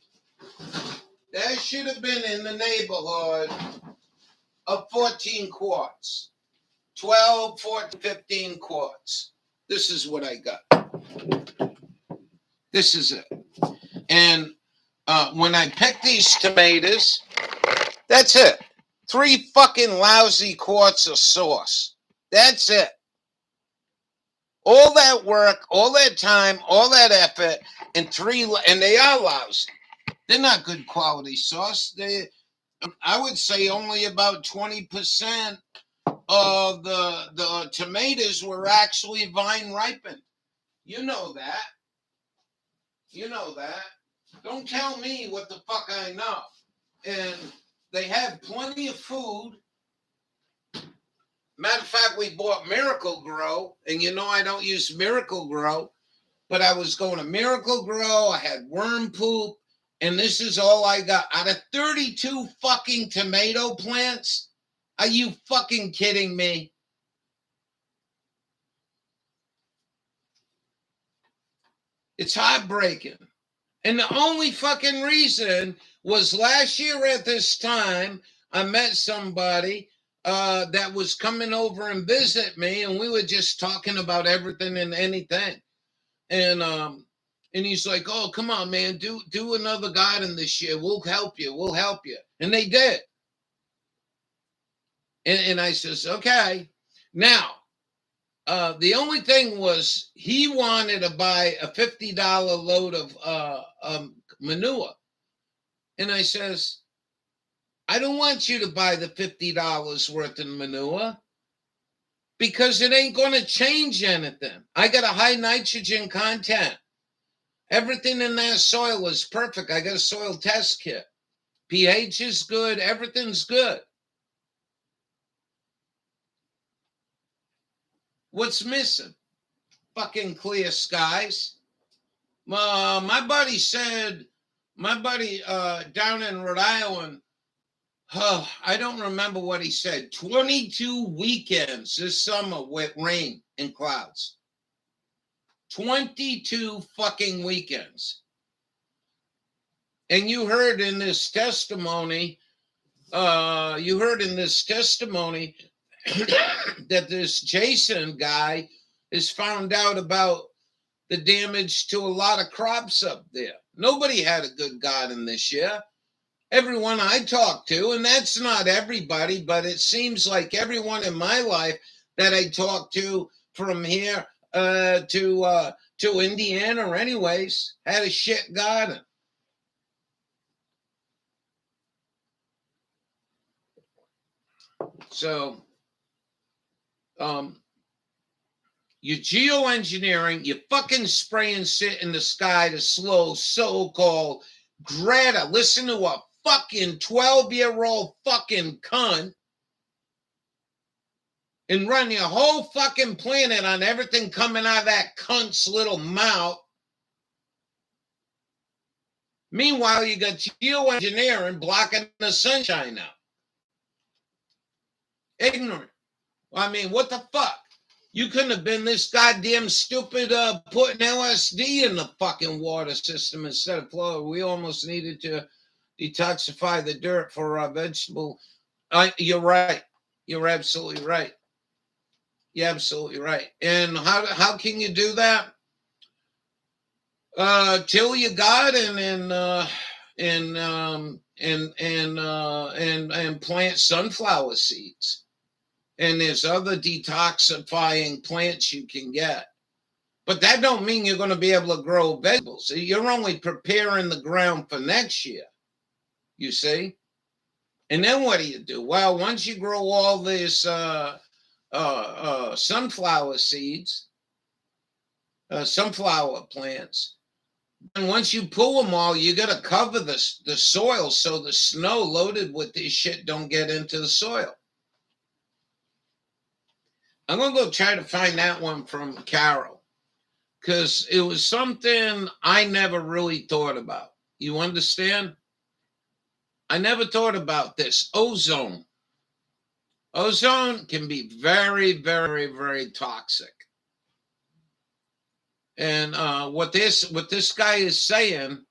That should have been in the neighborhood of 14 quarts. 12, 14, 15 quarts. This is what I got. This is it. And when I pick these tomatoes, that's it. 3 fucking lousy quarts of sauce. That's it. All that work, all that time, all that effort, and they are lousy. They're not good quality sauce. I would say only about 20% of the tomatoes were actually vine ripened. You know that. Don't tell me what the fuck I know. And they had plenty of food. Matter of fact, we bought Miracle Grow, and I don't use Miracle Grow, but I was going to Miracle Grow. I had worm poop, and this is all I got. Out of 32 fucking tomato plants? Are you fucking kidding me? It's heartbreaking. And the only fucking reason was last year at this time, I met somebody that was coming over and visit me, and we were just talking about everything and anything. And he's like, "Oh, come on, man, do another garden this year. We'll help you. And they did. And I says, okay. Now, the only thing was he wanted to buy a $50 load of manure. And I says, I don't want you to buy the $50 worth of manure because it ain't going to change anything. I got a high nitrogen content. Everything in that soil is perfect. I got a soil test kit. pH is good. Everything's good. What's missing? Fucking clear skies. My buddy down in Rhode Island, I don't remember what he said. 22 weekends this summer with rain and clouds. 22 fucking weekends. And you heard in this testimony that this Jason guy has found out about the damage to a lot of crops up there. Nobody had a good garden this year. Everyone I talked to, and that's not everybody, but it seems like everyone in my life that I talked to from here to Indiana, anyways, had a shit garden. So, you're geoengineering, you fucking spray and sit in the sky to slow so-called Greta. Listen to a fucking 12-year-old fucking cunt and run your whole fucking planet on everything coming out of that cunt's little mouth. Meanwhile, you got geoengineering blocking the sunshine out. Ignorant. I mean, what the fuck? You couldn't have been this goddamn stupid putting LSD in the fucking water system instead of fluoride. We almost needed to detoxify the dirt for our vegetable. You're right. You're absolutely right. You're absolutely right. And how can you do that? Till your garden and plant sunflower seeds. And there's other detoxifying plants you can get. But that don't mean you're going to be able to grow vegetables. You're only preparing the ground for next year, you see? And then what do? Well, once you grow all this sunflower seeds, sunflower plants, and once you pull them all, you got to cover the soil so the snow loaded with this shit don't get into the soil. I'm going to go try to find that one from Carol, because it was something I never really thought about. You understand? I never thought about this. Ozone. Ozone can be very, very, very toxic. And what this guy is saying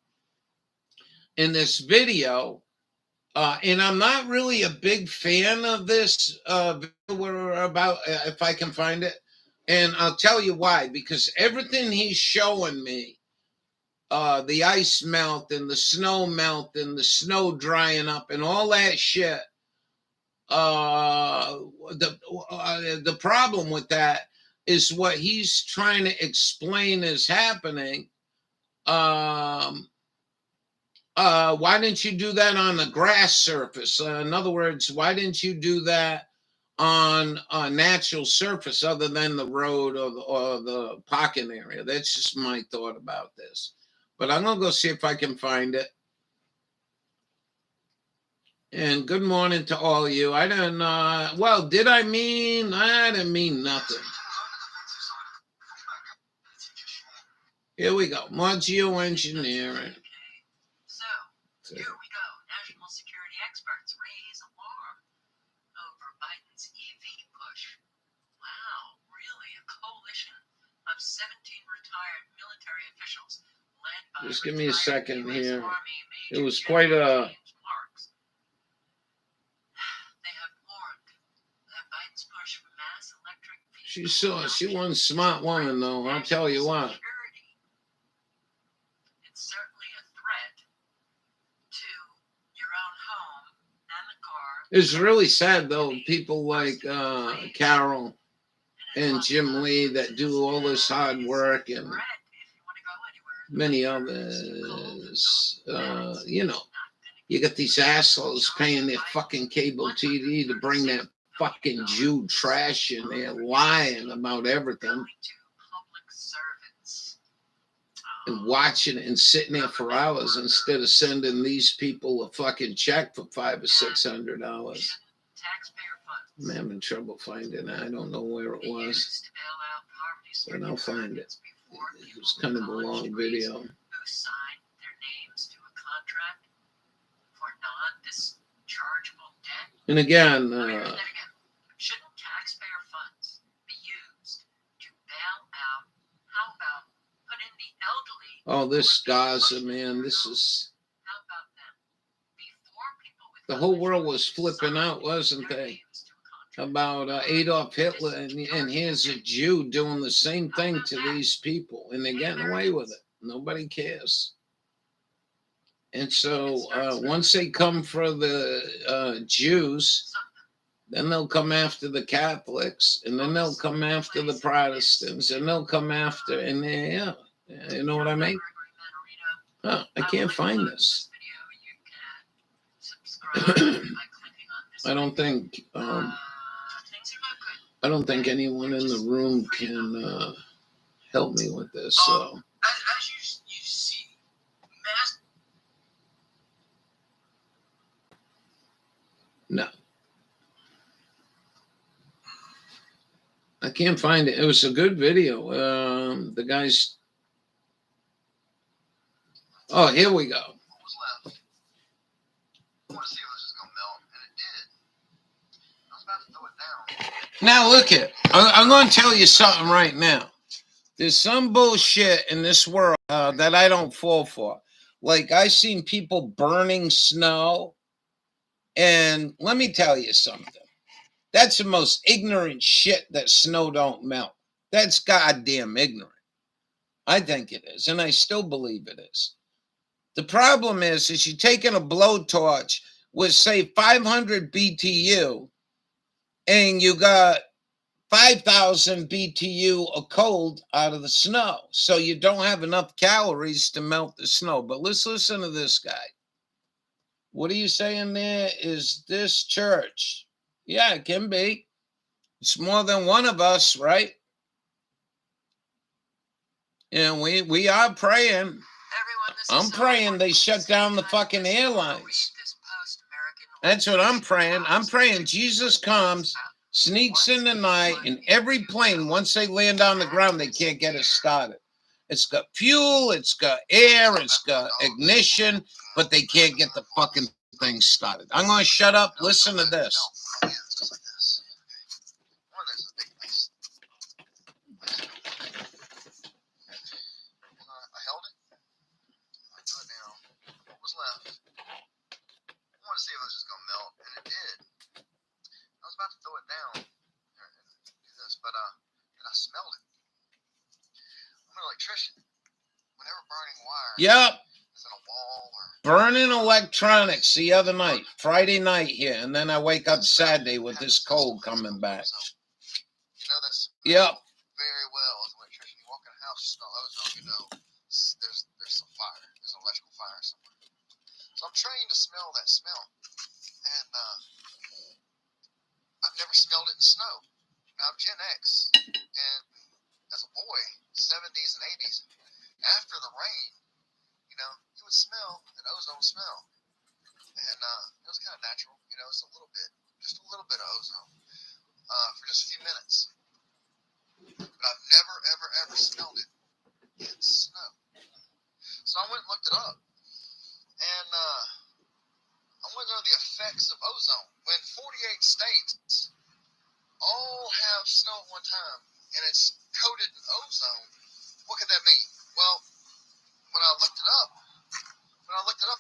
in this video, and I'm not really a big fan of this video about, if I can find it, and I'll tell you why. Because everything he's showing me, the ice melt and the snow melt and the snow drying up and all that shit, the problem with that is what he's trying to explain is happening. Why didn't you do that on the grass surface? In other words, why didn't you do that on a natural surface other than the road or the parking area? That's just my thought about this. But I'm going to go see if I can find it. And good morning to all of you. I didn't, well, did I mean? I didn't mean nothing. Here we go. More geoengineering. So, here we go. National security experts raise alarm over Biden's EV push. Wow, really? A coalition of 17 retired military officials led by Just give me a second US here. Army It Major was quite General a... James Marks. They have warned that Biden's push for mass electric vehicles. She one smart woman, though. I'll tell you what. It's certainly a threat to your own home and the car. It's really sad, though, people like Carol and Jim Lee that do all this hard work, and many others, you know, you got these assholes paying their fucking cable TV to bring that fucking Jew trash in there, lying about everything, and watching it and sitting there for hours instead of sending these people a fucking check for $500 or $600. I'm having trouble finding it. I don't know where it was, but I'll find it. It was kind of a long video. Who signed their names to a contract for non-dischargeable debt? And again, Shouldn't taxpayer funds be used to bail out? How about putting the elderly? oh, this Gaza, man, this is... How about them? Before people with The whole world was flipping out, wasn't they? About Adolf Hitler, and here's a Jew doing the same thing to these people, and they're getting away with it. Nobody cares. And so once they come for the Jews, then they'll come after the Catholics, and then they'll come after the Protestants, and they'll come after, and yeah, you know what I mean? Oh, I can't find this. I don't think anyone in the room can help me with this. So as you see, mass. no, I can't find it. It was a good video. The guy's. Oh, here we go. What was left? I want to see if it was just going to melt, and it did. I was about to throw it down. Now look at. I'm going to tell you something right now. There's some bullshit in this world that I don't fall for. Like, I've seen people burning snow, and let me tell you something. That's the most ignorant shit, that snow don't melt. That's goddamn ignorant. I think it is, and I still believe it is. The problem is you're taking a blowtorch with, say, 500 BTU, and you got 5,000 BTU of cold out of the snow. So you don't have enough calories to melt the snow. But let's listen to this guy. What are you saying there? Is this church? Yeah, it can be. It's more than one of us, right? And we are praying. I'm praying they shut down the fucking airlines. That's what I'm praying. I'm praying Jesus comes, sneaks in the night, and every plane, once they land on the ground, they can't get it started. It's got fuel, it's got air, it's got ignition, but they can't get the fucking thing started. I'm going to shut up. Listen to this. See if it was just gonna melt, and it did. I was about to throw it down and do this, but and I smelled it. I'm an electrician. Whenever burning wire, Yep. is in a wall or Burning electronics the other night, Friday night here, and then I wake up Saturday with this cold coming back. So, you know that's Yep. very well as an electrician. You walk in a house, you smell ozone, you know there's some fire, there's an electrical fire somewhere. So I'm trained to smell that smell. And I've never smelled it in snow. Now I'm Gen X, and as a boy, 70s and 80s, after the rain, you know, you would smell an ozone smell, and it was kind of natural. You know, it's just a little bit of ozone for just a few minutes. But I've never, ever smelled it in snow. So I went and looked it up, and I went over the effects of ozone. When 48 states all have snow at one time, and it's coated in ozone, what could that mean? Well, when I looked it up,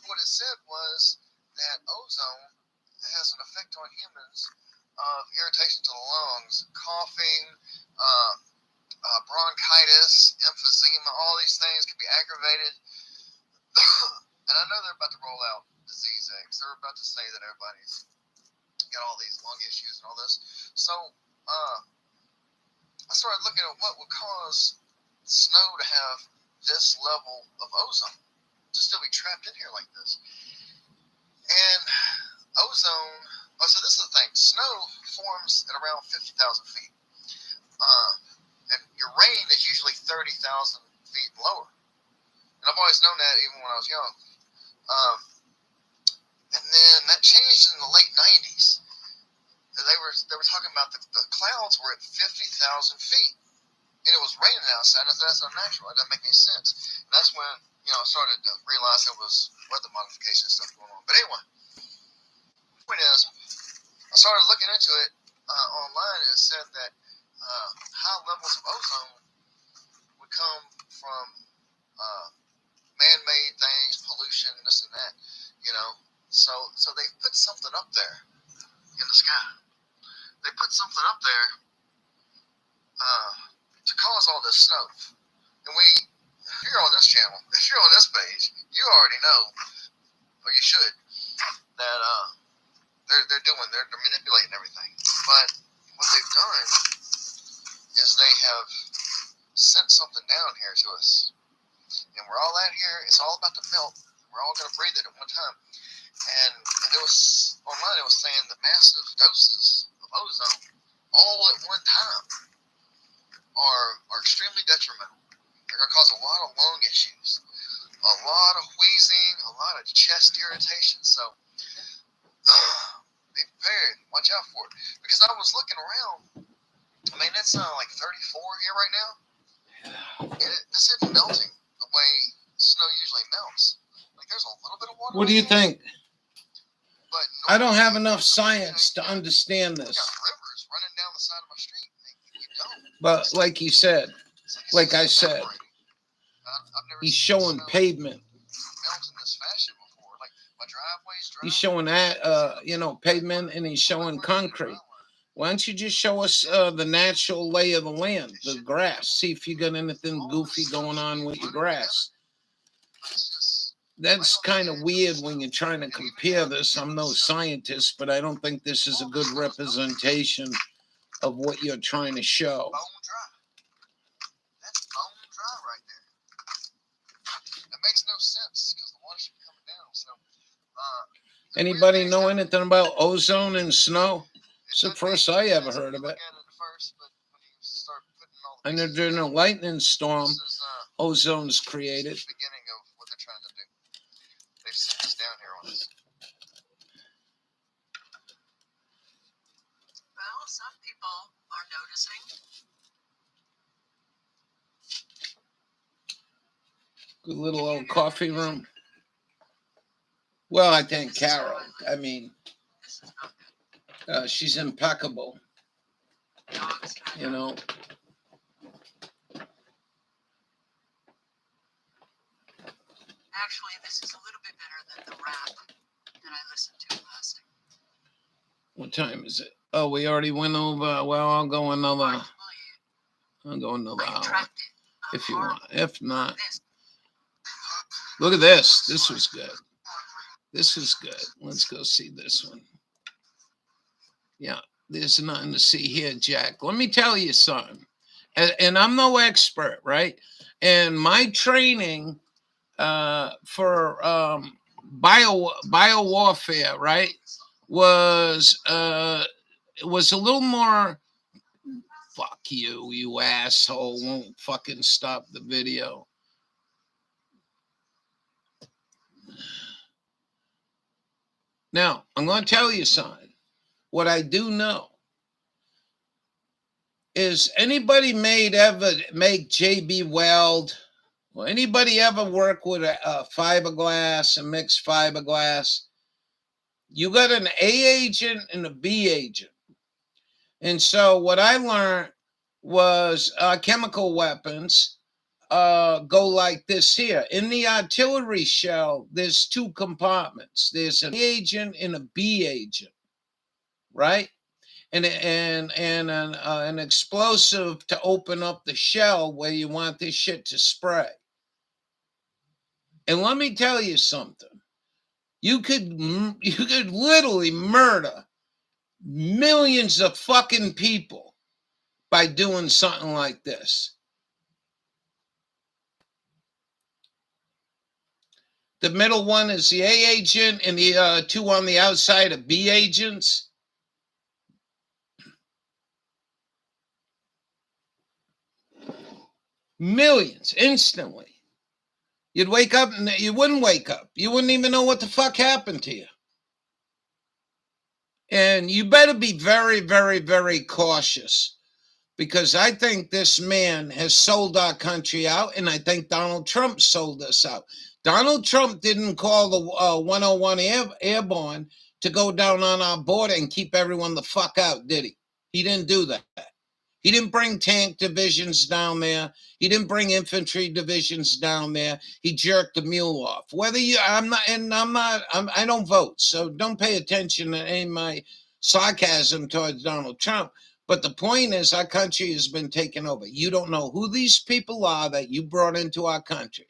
what it said was that ozone has an effect on humans of irritation to the lungs, coughing, bronchitis, emphysema. All these things can be aggravated. And I know they're about to roll out disease X. They're about to say that everybody's got all these lung issues and all this. So I started looking at what would cause snow to have this level of ozone, to still be trapped in here like this. And ozone, so this is the thing, snow forms at around 50,000 feet. And your rain is usually 30,000 feet lower. And I've always known that even when I was young. And then that changed in the late 90s. They were talking about the clouds were at 50,000 feet. And it was raining outside. I said, that's unnatural. It doesn't make any sense. And that's when, I started to realize there was weather modification stuff going on. But anyway, the point is, I started looking into it online, and it said that high levels of ozone would come from man-made things, pollution, this and that, So they put something up there in the sky. They put something up there to cause all this snow. And if you're on this channel, if you're on this page, you already know, or you should, that they're manipulating everything. But what they've done is they have sent something down here to us. And we're all out here, it's all about to melt. We're all going to breathe it at one time. And it was, online it was saying that massive doses of ozone all at one time are extremely detrimental. They're going to cause a lot of lung issues, a lot of wheezing, a lot of chest irritation. So be prepared. Watch out for it. Because I was looking around. I mean, it's like 34 here right now. This isn't melting the way snow usually melts. Like, there's a little bit of water. What do you think? But I don't have enough science to understand this. We got rivers running down the side of my street. You don't. But like you said, like I said, he's showing pavement. Melting this fashion before. Like, my driveway's dry. He's showing that, pavement, and he's showing concrete. Why don't you just show us the natural lay of the land, the grass? See if you got anything goofy going on with your grass. That's kind of weird when you're trying to compare this. I'm no scientist, but I don't think this is a good representation of what you're trying to show. Bone dry. That's bone dry right there. That makes no sense because the water should be coming down. So, Anybody know anything about ozone and snow? It's the first I ever heard of it. I know during a lightning storm, ozone's created. Beginning of what they're trying to do. They've sent us down here on this. Well, some people are noticing. Good little old coffee room. Well, I think Carol. I mean, she's impeccable. You know. Actually, this is a little bit better than the rap that I listened to last night. What time is it? Oh, we already went over. Well, I'll go another. I'll go another hour if you want. If not, look at this. This was good. This is good. Let's go see this one. Yeah, there's nothing to see here, Jack. Let me tell you something. And I'm no expert, right? And my training for bio warfare, right, was a little more. Fuck you, you asshole! Won't fucking stop the video. Now I'm going to tell you something. What I do know is anybody ever make JB Weld? Well, anybody ever work with a fiberglass, a mixed fiberglass? You got an A agent and a B agent. And so what I learned was chemical weapons go like this here. In the artillery shell, there's two compartments. There's an A agent and a B agent, right? And an explosive to open up the shell where you want this shit to spray. And let me tell you something. You could literally murder millions of fucking people by doing something like this. The middle one is the A agent, and the two on the outside are B agents. Millions instantly. You'd wake up and you wouldn't wake up. You wouldn't even know what the fuck happened to you. And you better be very, very, very cautious, because I think this man has sold our country out, and I think Donald Trump sold us out. Donald Trump didn't call the 101 Airborne to go down on our border and keep everyone the fuck out, did he? He didn't do that. He didn't bring tank divisions down there. He didn't bring infantry divisions down there. He jerked the mule off. I don't vote, so don't pay attention to any of my sarcasm towards Donald Trump. But the point is, our country has been taken over. You don't know who these people are that you brought into our country.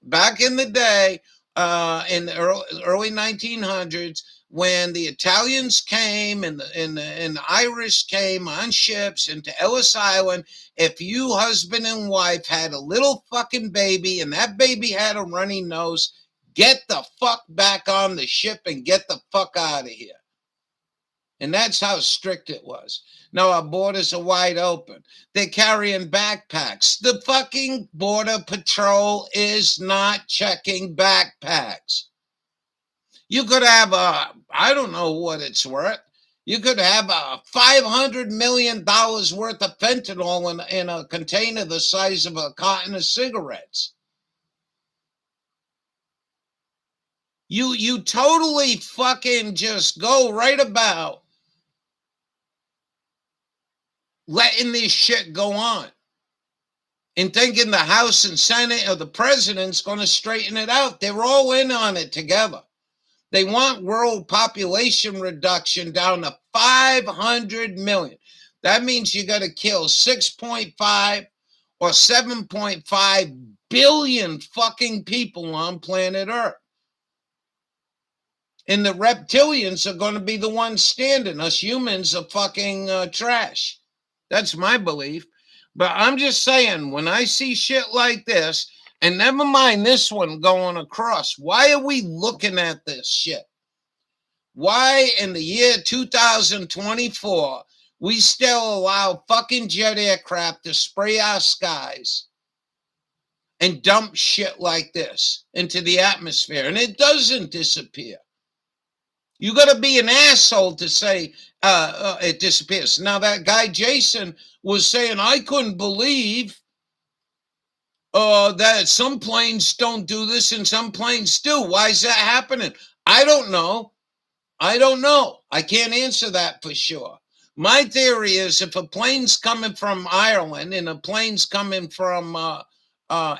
Back in the day, in the early 1900s, when the Italians came and the Irish came on ships into Ellis Island, if you husband and wife had a little fucking baby and that baby had a runny nose, get the fuck back on the ship and get the fuck out of here. And that's how strict it was. Now our borders are wide open. They're carrying backpacks. The fucking Border Patrol is not checking backpacks. You could have I don't know what it's worth. You could have $500 million worth of fentanyl in a container the size of a carton of cigarettes. You totally fucking just go right about letting this shit go on and thinking the House and Senate or the president's going to straighten it out. They're all in on it together. They want world population reduction down to 500 million. That means you got to kill 6.5 or 7.5 billion fucking people on planet Earth. And the reptilians are going to be the ones standing. Us humans are fucking trash. That's my belief. But I'm just saying, when I see shit like this, and never mind this one going across, why are we looking at this shit? why in the year 2024 we still allow fucking jet aircraft to spray our skies and dump shit like this into the atmosphere, and it doesn't disappear. You got to be an asshole to say it disappears. Now, that guy Jason was saying, I couldn't believe that some planes don't do this and some planes do. Why is that happening? I don't know. I can't answer that for sure. My theory is if a plane's coming from Ireland and a plane's coming from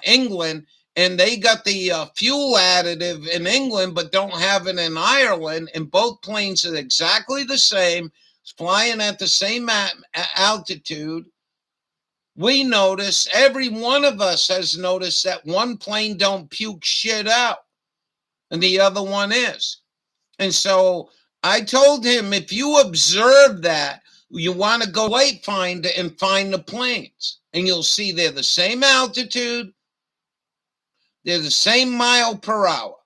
England, and they got the fuel additive in England but don't have it in Ireland, and both planes are exactly the same, flying at the same altitude, we notice, every one of us has noticed that one plane don't puke shit out and the other one is. And so I told him, if you observe that, you want to go Flight Finder and find the planes, and you'll see they're the same altitude, they're the same mile per hour.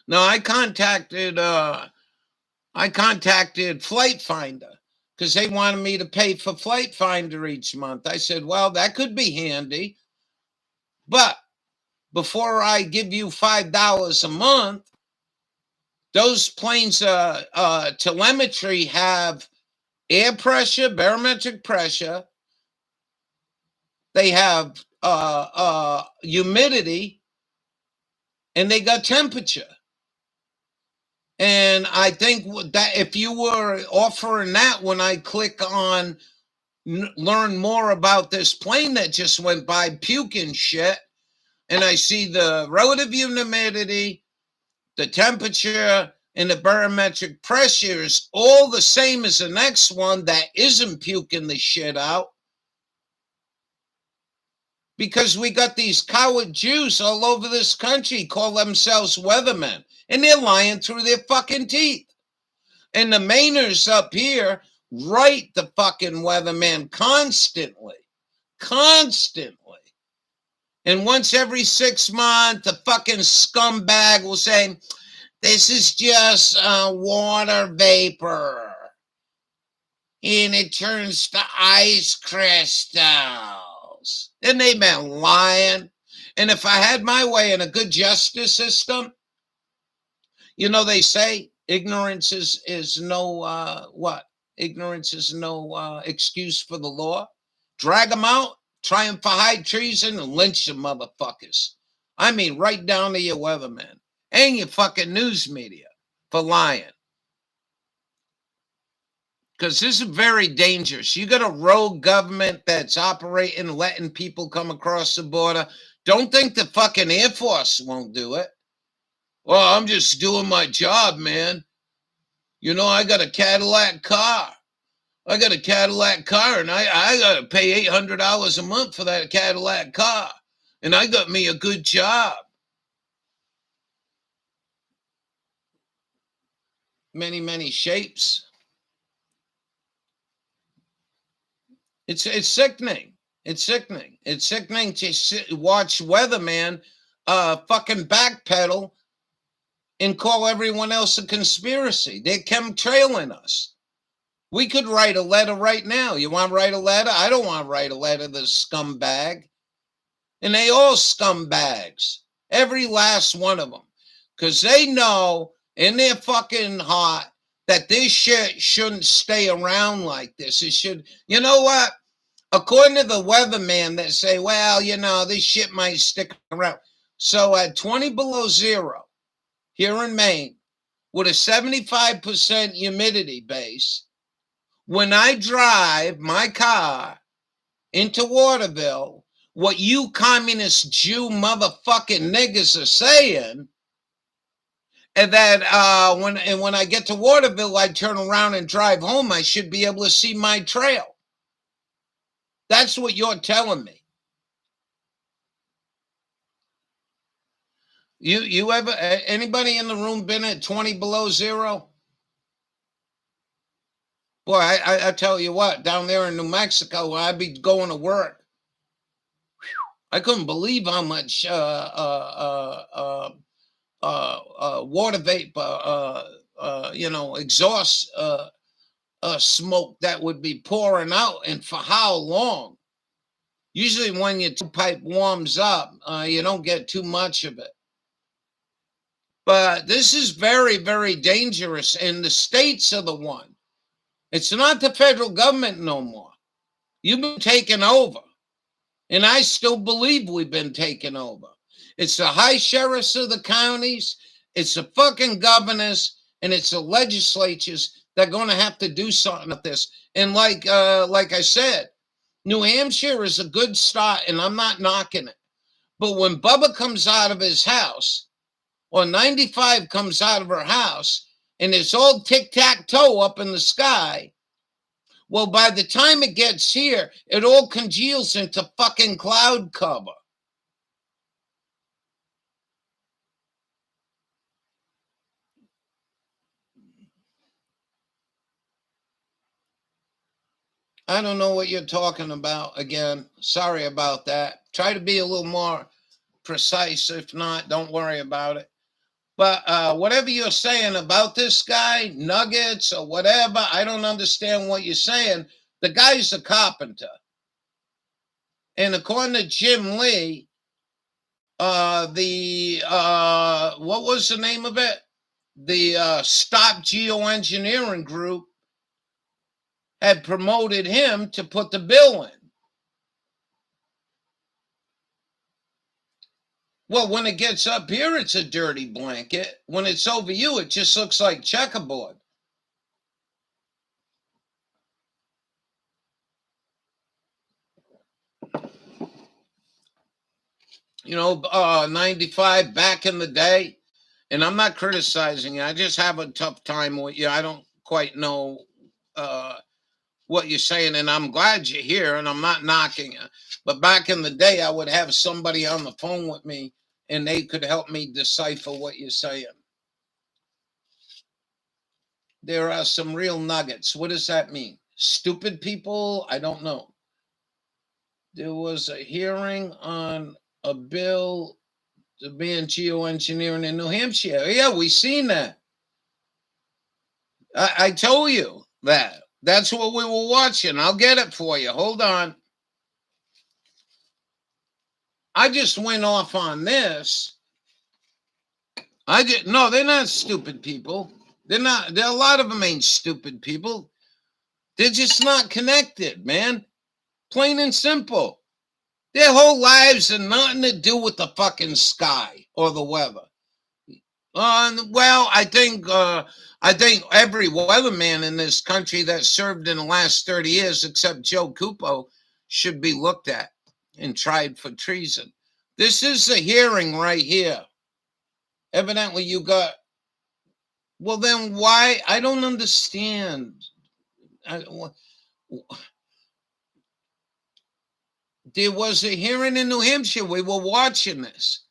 Now I contacted Flight Finder because they wanted me to pay for Flight Finder each month. I said, well, that could be handy, but before I give you $5 a month, those planes telemetry have air pressure, barometric pressure. They have humidity, and they got temperature. And I think that if you were offering that, when I click on learn more about this plane that just went by puking shit, and I see the relative humidity, the temperature, and the barometric pressure is all the same as the next one that isn't puking the shit out. Because we got these coward Jews all over this country call themselves weathermen, and they're lying through their fucking teeth. And the Mainers up here write the fucking weatherman constantly. And once every 6 months, the fucking scumbag will say, this is just water vapor, and it turns to ice crystals. And they've been lying. And if I had my way in a good justice system, you know, they say ignorance is no ignorance is no excuse for the law. Drag them out, try them for high treason, and lynch them motherfuckers. I mean, right down to your weatherman and your fucking news media for lying. Because this is very dangerous. You got a rogue government that's operating, letting people come across the border. Don't think the fucking Air Force won't do it. Well, I'm just doing my job, man. You know, I got a Cadillac car. And I got to pay $800 a month for that Cadillac car. And I got me a good job. Many, many shapes. It's sickening. It's sickening. It's sickening to watch weatherman fucking backpedal and call everyone else a conspiracy. They're chemtrailing us. We could write a letter right now. You want to write a letter? I don't want to write a letter to the scumbag. And they all scumbags. Every last one of them. Because they know in their fucking heart that this shit shouldn't stay around like this. It should, you know what? According to the weatherman that say, well, you know, this shit might stick around. So at 20 below zero here in Maine, with a 75% humidity base, when I drive my car into Waterville, what you communist Jew motherfucking niggas are saying, and that when I get to Waterville, I turn around and drive home, I should be able to see my trail. That's what you're telling me. You ever, anybody in the room been at 20 below zero? Boy, I tell you what, down there in New Mexico, where I'd be going to work, I couldn't believe how much water vapor, exhaust smoke that would be pouring out, and for how long? Usually when your pipe warms up, you don't get too much of it. But this is very, very dangerous, and the states are the one. It's not the federal government no more. You've been taken over, and I still believe we've been taken over. It's the high sheriffs of the counties, it's the fucking governors, and it's the legislatures that are going to have to do something with this. And like I said, New Hampshire is a good start, and I'm not knocking it. But when Bubba comes out of his house, or 95 comes out of her house, and it's all tic-tac-toe up in the sky, well, by the time it gets here, it all congeals into fucking cloud cover. I don't know what you're talking about again. Sorry about that. Try to be a little more precise. If not, don't worry about it. But whatever you're saying about this guy, nuggets or whatever, I don't understand what you're saying. The guy's a carpenter. And according to Jim Lee, what was the name of it? The Stop Geoengineering Group had promoted him to put the bill in. Well, when it gets up here, it's a dirty blanket. When it's over you, it just looks like checkerboard. You know, 95 back in the day, and I'm not criticizing you. I just have a tough time with you. I don't quite know what you're saying, and I'm glad you're here, and I'm not knocking you. But back in the day, I would have somebody on the phone with me, and they could help me decipher what you're saying. There are some real nuggets. What does that mean? Stupid people? I don't know. There was a hearing on a bill to ban geoengineering in New Hampshire. Yeah, we seen that. I told you that. That's what we were watching. I'll get it for you. Hold on. I just went off on this. No, they're not stupid people. They're not. There, a lot of them ain't stupid people. They're just not connected, man. Plain and simple. Their whole lives have nothing to do with the fucking sky or the weather. Well, I think every weatherman in this country that served in the last 30 years, except Joe Cupo, should be looked at and tried for treason. This is a hearing right here. Evidently, you got. Well, then why? I don't understand. There was a hearing in New Hampshire. We were watching this.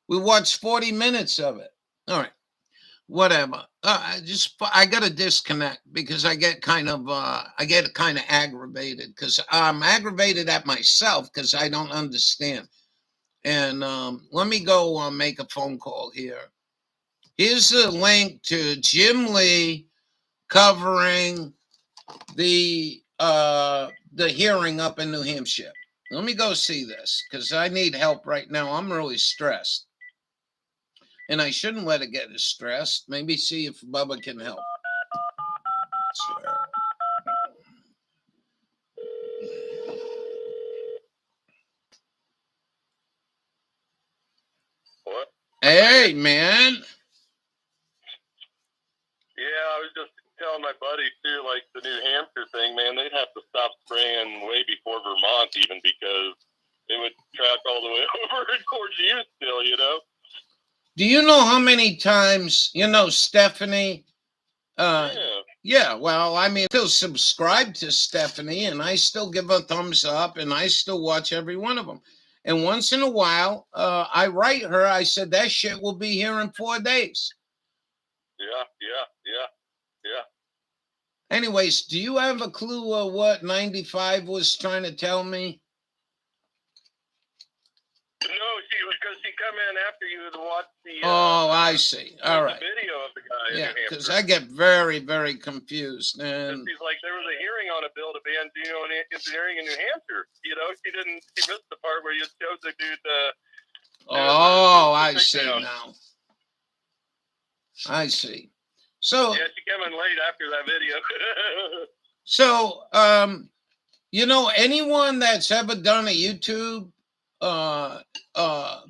We watched 40 minutes of it. All right. Whatever. I got to disconnect because I get kind of aggravated because I'm aggravated at myself because I don't understand. And let me go make a phone call here. Here's a link to Jim Lee covering the hearing up in New Hampshire. Let me go see this because I need help right now. I'm really stressed. And I shouldn't let it get us stressed. Maybe see if Bubba can help. Sure. What? Hey, man. Yeah, I was just telling my buddy too, like the New Hampshire thing, man, they'd have to stop spraying way before Vermont even because it would track all the way over towards you still, you know? Do you know how many times, Stephanie? Yeah, well, I mean, I still subscribe to Stephanie and I still give a thumbs up and I still watch every one of them. And once in a while, I write her, I said, that shit will be here in 4 days. Yeah. Anyways, do you have a clue of what 95 was trying to tell me? No, she was because she come in after you to watch the. I see. All right. The video of the guy. Yeah, in New because Hampshire. I get very, very confused. And she's like, there was a hearing on a bill to ban geoengineering in New Hampshire. You know, she missed the part where you showed the dude. I see now. I see. So yeah, she came in late after that video. So, you know, anyone that's ever done a YouTube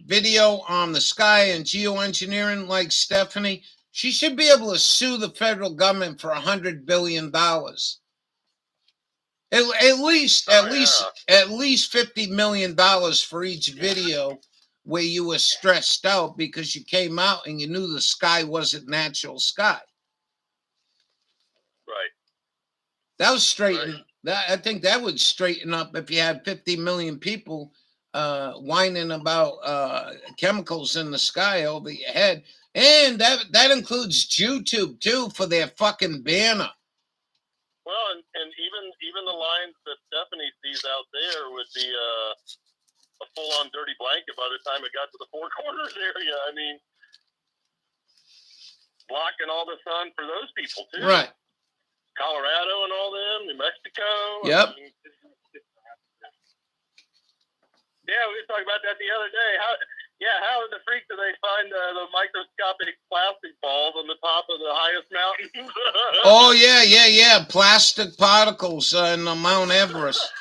video on the sky and geoengineering, like Stephanie, she should be able to sue the federal government for $100 billion. At least $50 million for each video where you were stressed out because you came out and you knew the sky wasn't natural sky. Right. That was straighten. That I think that would straighten up if you had 50 million people whining about chemicals in the sky over your head, and that includes YouTube too for their fucking banner. Well, and even the lines that Stephanie sees out there would be a full-on dirty blanket by the time it got to the Four Corners area. I mean, blocking all the sun for those people too. Right. Colorado and all them, New Mexico. Yep. I mean, yeah, we were talking about that the other day. How in the freak do they find the microscopic plastic balls on the top of the highest mountain? Oh, yeah. Plastic particles in Mount Everest.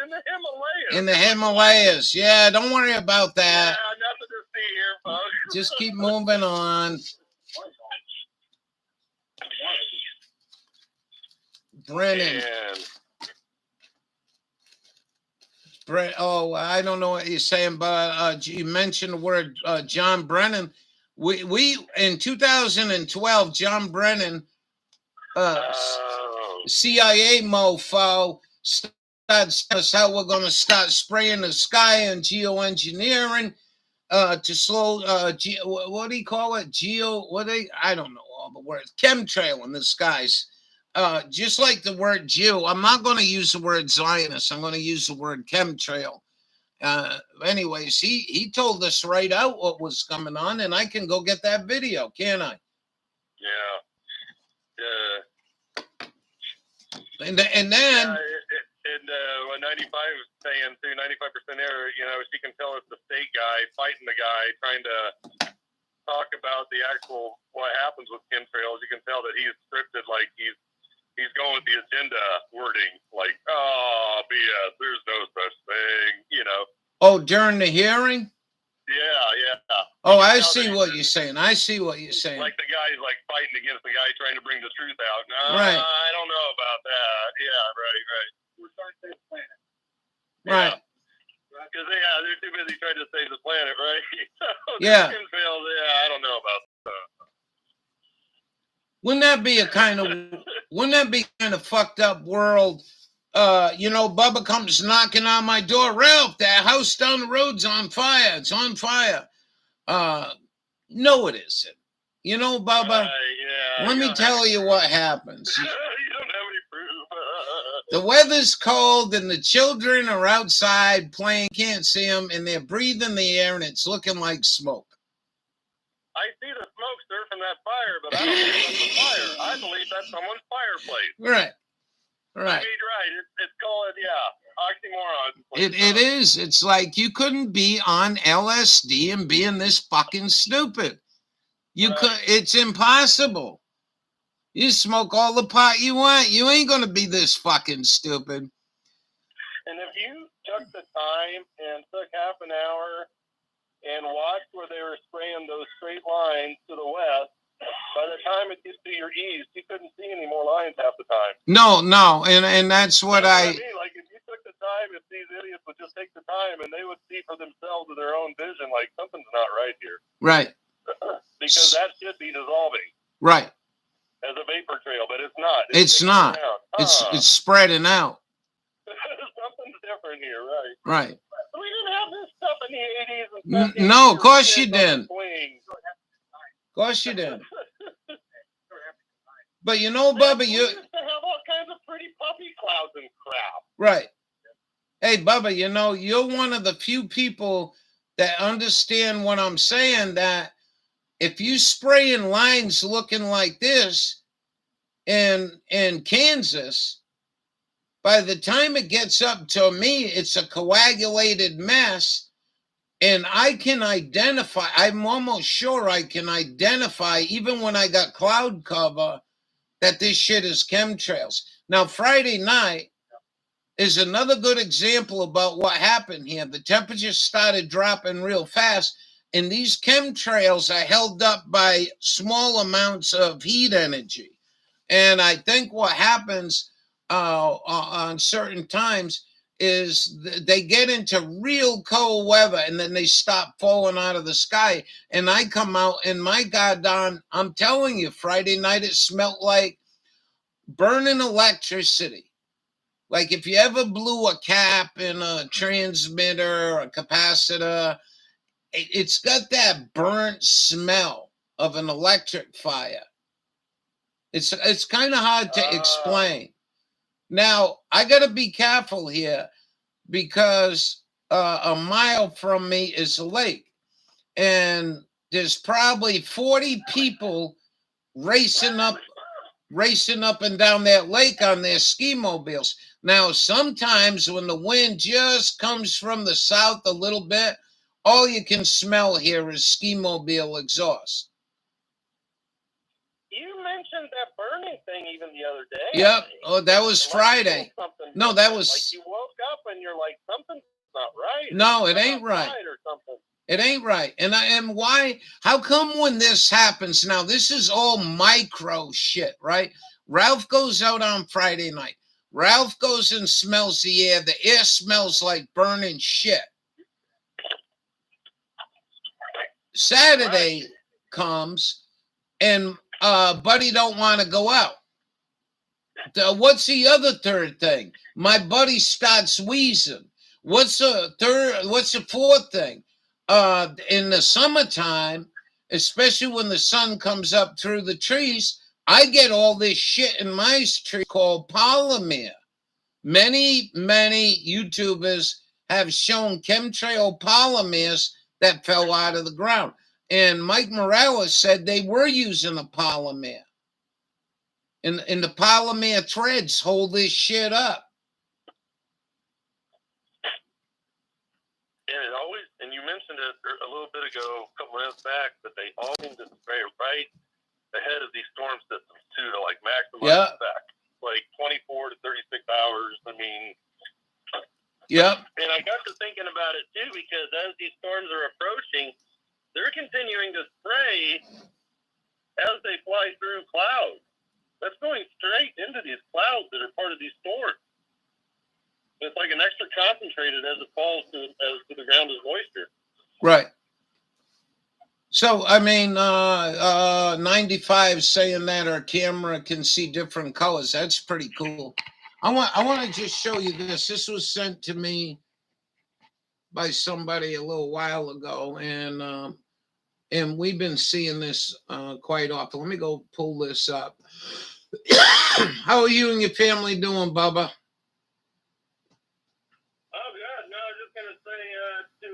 In the Himalayas. In the Himalayas. Yeah, don't worry about that. Yeah, nothing to see here, folks. Just keep moving on. Brennan. I don't know what you're saying, but you mentioned the word John Brennan. We in 2012, John Brennan, CIA mofo, starts us how we're going to start spraying the sky and geoengineering to slow. What do you call it? I don't know all the words. Chemtrail in the skies. Just like the word Jew, I'm not going to use the word Zionist. I'm going to use the word chemtrail. Anyways, he told us right out what was coming on, and I can go get that video, can't I? Yeah. And then. What 95 was saying too, 95% error. You know, she can tell it's the state guy fighting the guy, trying to talk about the actual what happens with chemtrails. You can tell that he's scripted, like he's going with the agenda wording, like, BS, there's no such thing, you know. Oh, during the hearing? Yeah. Oh, I see what you're saying. Like the guy's like fighting against the guy trying to bring the truth out. Right. I don't know about that. Yeah, right. We're starting to save the planet. Right. Because, they're too busy trying to save the planet, right? Yeah. I don't know about that. Wouldn't that be kind of fucked up world? Bubba comes knocking on my door. Ralph, that house down the road's on fire. It's on fire. No, it isn't. You know, Bubba, let me tell you what happens. You don't have any proof. The weather's cold and the children are outside playing, can't see them, and they're breathing the air and it's looking like smoke. I see the smoke surfing that fire, but I don't believe that's a fire. I believe that's someone's fireplace. Right. I mean, right. It's called, oxymoron. It is. It's like you couldn't be on LSD and being this fucking stupid. It's impossible. You smoke all the pot you want. You ain't going to be this fucking stupid. And if you took the time and took half an hour and watched where they were spraying those straight lines to the west, by the time it gets to your east, you couldn't see any more lines half the time. No, and that's what I mean. Like, if you took the time, if these idiots would just take the time and they would see for themselves with their own vision, like, something's not right here. Right. Because that should be dissolving. Right. As a vapor trail, but it's not. It's not. It's spreading out. Something's different here, right? Right. We didn't have this stuff in the 80s and 70s. No, of course you didn't. Of course you didn't. But you know, Bubba, you used to have all kinds of pretty puppy clouds and crap. Right. Hey, Bubba, you're one of the few people that understand what I'm saying, that if you spray in lines looking like this in Kansas, by the time it gets up to me, it's a coagulated mess. And I can identify, I'm almost sure I can identify, even when I got cloud cover, that this shit is chemtrails. Now, Friday night is another good example about what happened here. The temperatures started dropping real fast, and these chemtrails are held up by small amounts of heat energy. And I think what happens on certain times is they get into real cold weather, and then they stop falling out of the sky. And I come out, and my goddamn, I'm telling you, Friday night it smelled like burning electricity. Like if you ever blew a cap in a transmitter or a capacitor, it's got that burnt smell of an electric fire. It's kind of hard to explain. Now, I got to be careful here because a mile from me is a lake, and there's probably 40 people racing up and down that lake on their ski mobiles. Now, sometimes when the wind just comes from the south a little bit, all you can smell here is ski mobile exhaust. You mentioned that burning thing even the other day. Yep. Oh, that was Friday. No, that was. Like you woke up and you're like, something's not right. No, it ain't right. Or something. It ain't right. And why? How come when this happens now? This is all micro shit, right? Ralph goes out on Friday night. Ralph goes and smells the air. The air smells like burning shit. Saturday comes, and Buddy don't want to go out. What's the other third thing? My buddy starts wheezing. What's the fourth thing? In the summertime, especially when the sun comes up through the trees, I get all this shit in my tree called polymer. Many YouTubers have shown chemtrail polymers that fell out of the ground. And Mike Morales said they were using a polymer. And the polymer threads hold this shit up. And you mentioned it a little bit ago, a couple minutes back, that they all seem to spray right ahead of these storm systems too, to like maximize effect. Like 24 to 36 hours. I mean, yep. And I got to thinking about it too, because as these storms are approaching, they're continuing to spray as they fly through clouds. That's going straight into these clouds that are part of these storms. It's like an extra concentrated as it falls to the ground as moisture. Right. So, I mean, 95 saying that our camera can see different colors. That's pretty cool. I want to just show you this. This was sent to me by somebody a little while ago, and we've been seeing this quite often. Let me go pull this up. How are you and your family doing, Bubba? Oh, God, no, I was just going to say to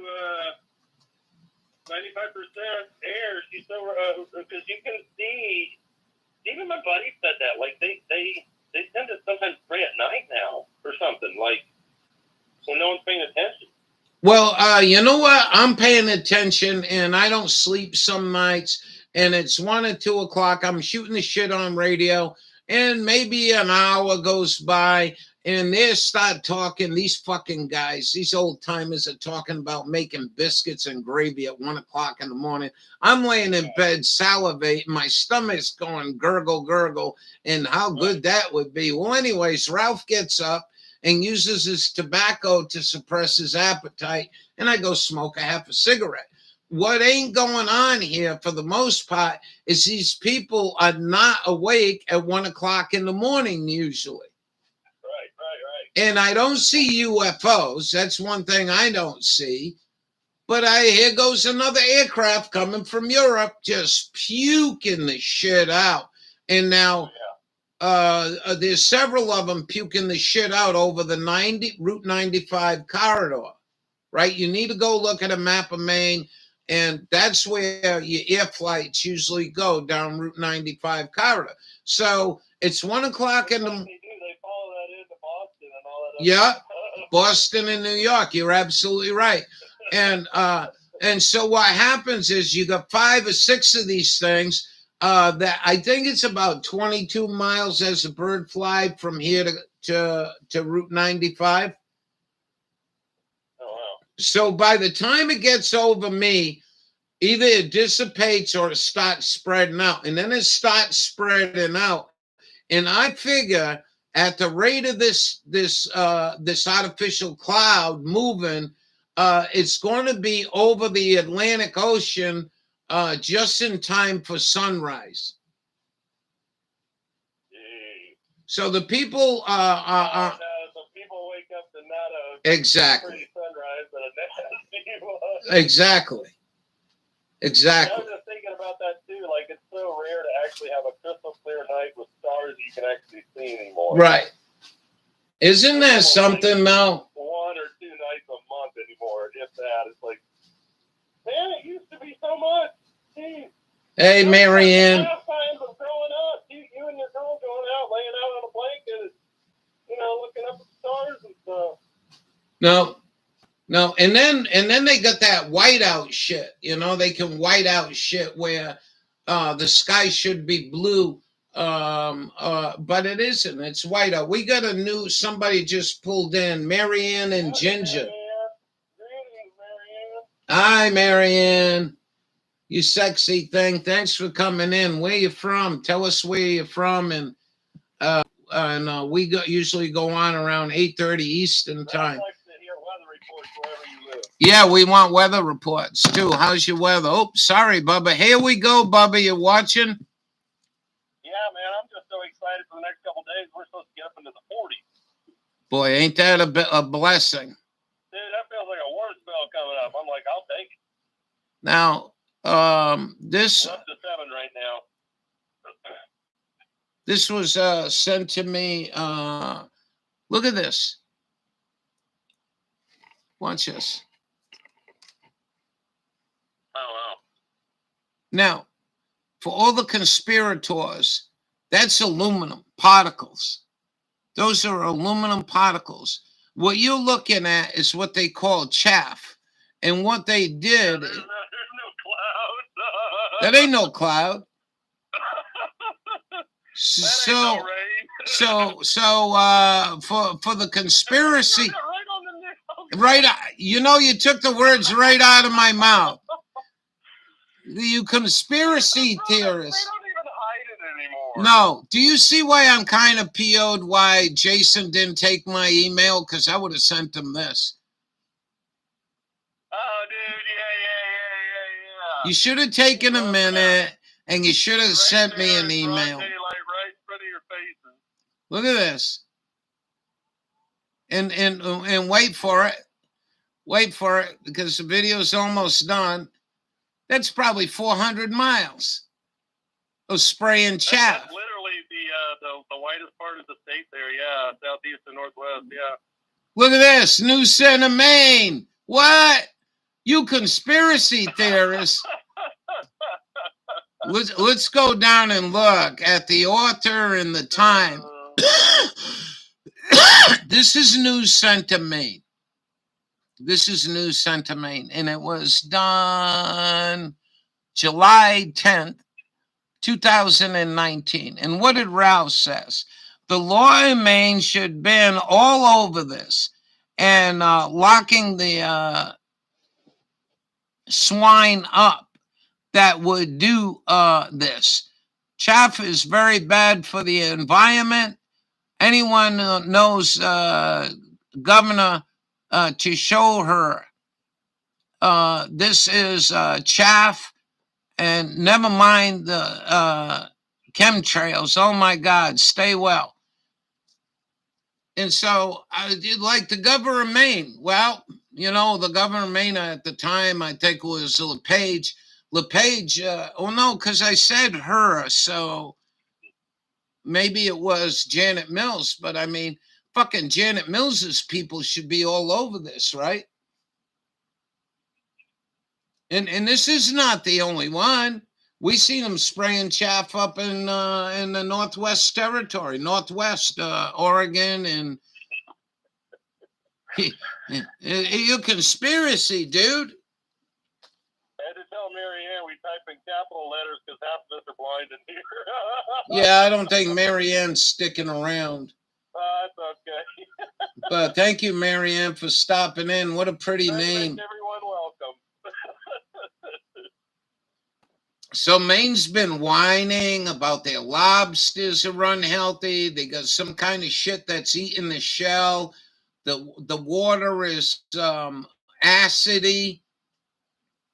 95% air, she's so, because you can see, even my buddy said that, like, they tend to sometimes spray at night now or something, like, when no one's paying attention. Well, you know what? I'm paying attention, and I don't sleep some nights, and it's 1 or 2 o'clock. I'm shooting the shit on radio, and maybe an hour goes by, and they start talking. These fucking guys, these old timers, are talking about making biscuits and gravy at 1 o'clock in the morning. I'm laying in bed salivating. My stomach's going gurgle, gurgle, and how good that would be. Well, anyways, Ralph gets up and uses his tobacco to suppress his appetite, and I go smoke a half a cigarette. What ain't going on here for the most part is these people are not awake at 1 o'clock in the morning usually. Right. And I don't see UFOs. That's one thing I don't see. But here goes another aircraft coming from Europe, just puking the shit out. And now there's several of them puking the shit out over the Route 95 corridor. right? You need to go look at a map of Maine, and that's where your air flights usually go, down Route 95 corridor. So it's 1 o'clock in the morning. They follow that into Boston and all that. Yeah, Boston and New York. You're absolutely right. And so what happens is you got 5 or 6 of these things. That I think it's about 22 miles as a bird fly from here to Route 95. Oh wow. So by the time it gets over me, either it dissipates or it starts spreading out, and then it starts spreading out. And I figure at the rate of this artificial cloud moving, it's going to be over the Atlantic Ocean just in time for sunrise. So the people so people wake up to not a exactly pretty sunrise, but a nasty one. Exactly. I was just thinking about that too. Like, it's so rare to actually have a crystal clear night with stars you can actually see anymore. Right. Isn't that something, Mel? 1 or 2 nights a month anymore. If that, it's like, man, it used to be so much. Jeez. Hey, Marianne. Last time of growing up, you and your girl going out, laying out on a blanket, looking up at the stars and stuff. No, and then they got that whiteout shit. They can white out shit where the sky should be blue, but it isn't. It's whiteout. We got somebody just pulled in, Marianne and Ginger. Greetings, Marianne. Hi, Marianne. You sexy thing. Thanks for coming in. Where you from? Tell us where you're from, and we usually go on around 8:30 Eastern time. Yeah, we want weather reports too. How's your weather? Oh, sorry, Bubba. Here we go, Bubba. You watching? Yeah, man. I'm just so excited for the next couple days. We're supposed to get up into the 40s. Boy, ain't that a blessing? Dude, that feels like a warm spell coming up. I'm like, I'll take it. Now, this. We're up to 7 right now. This was sent to me. Look at this. Watch this. Oh, wow. Now, for all the conspirators, that's aluminum particles. Those are aluminum particles. What you're looking at is what they call chaff. And what they did... There's no cloud. That ain't no cloud. So for the conspiracy... Right, you took the words right out of my mouth. You conspiracy theorists. They don't even hide it anymore. No. Do you see why I'm kind of PO'd why Jason didn't take my email? Because I would have sent him this. Oh, dude, yeah. You should have taken a minute, and you should have sent me an email. Right in front of your faces. Look at this. And wait for it. Wait for it, because the video's almost done. That's probably 400 miles of spraying chaff. That's literally the whitest part of the state there, yeah. Southeast and northwest, yeah. Look at this. New Center, Maine. What? You conspiracy theorists. Let's go down and look at the author and the time. This is News Center, Maine. This is News Center, Maine. And it was done July 10th, 2019. And what did Rouse says? The law in Maine should ban all over this and locking the swine up that would do this. Chaff is very bad for the environment. Anyone knows Governor to show her this is chaff, and never mind the chemtrails. Oh my God, stay well. And so I did like the governor of Maine. Well, the governor of Maine at the time, I think was LePage. Because I said her, so maybe it was Janet Mills, but I mean, fucking Janet Mills's people should be all over this, right? And this is not the only one. We seen them spraying chaff up in the Northwest Territory, Northwest Oregon, and you conspiracy, dude. I had to tell Mary Ann we type in capital letters because half of us are blind in here. Yeah, I don't think Mary Ann's sticking around. It's okay. But thank you, Mary Ann, for stopping in. What a pretty name. Make everyone welcome. So Maine's been whining about their lobsters are unhealthy. They got some kind of shit that's eating the shell. The water is acidy.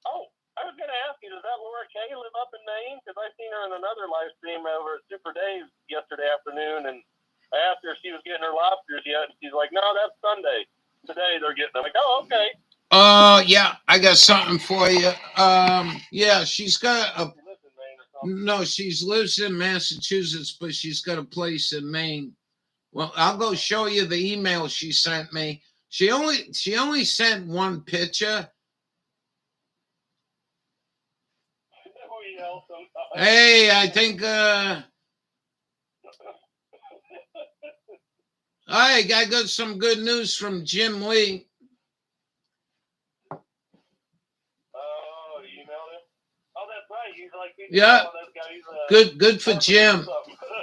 Oh, I was going to ask you, does that Laura Kay live up in Maine? Because I seen her in another live stream over at Super Days yesterday afternoon, and I asked her if she was getting her lobsters yet, and she's like, no, that's Sunday. Today they're getting them. I'm like, oh, okay. Yeah, I got something for you. Yeah, she's got a. No, she lives in Massachusetts, but she's got a place in Maine. Well, I'll go show you the email she sent me. She only sent one picture. Hey, I think I got some good news from Jim Lee. Oh, you emailed him? Oh, that's right. He's like, yeah. Good for Jim.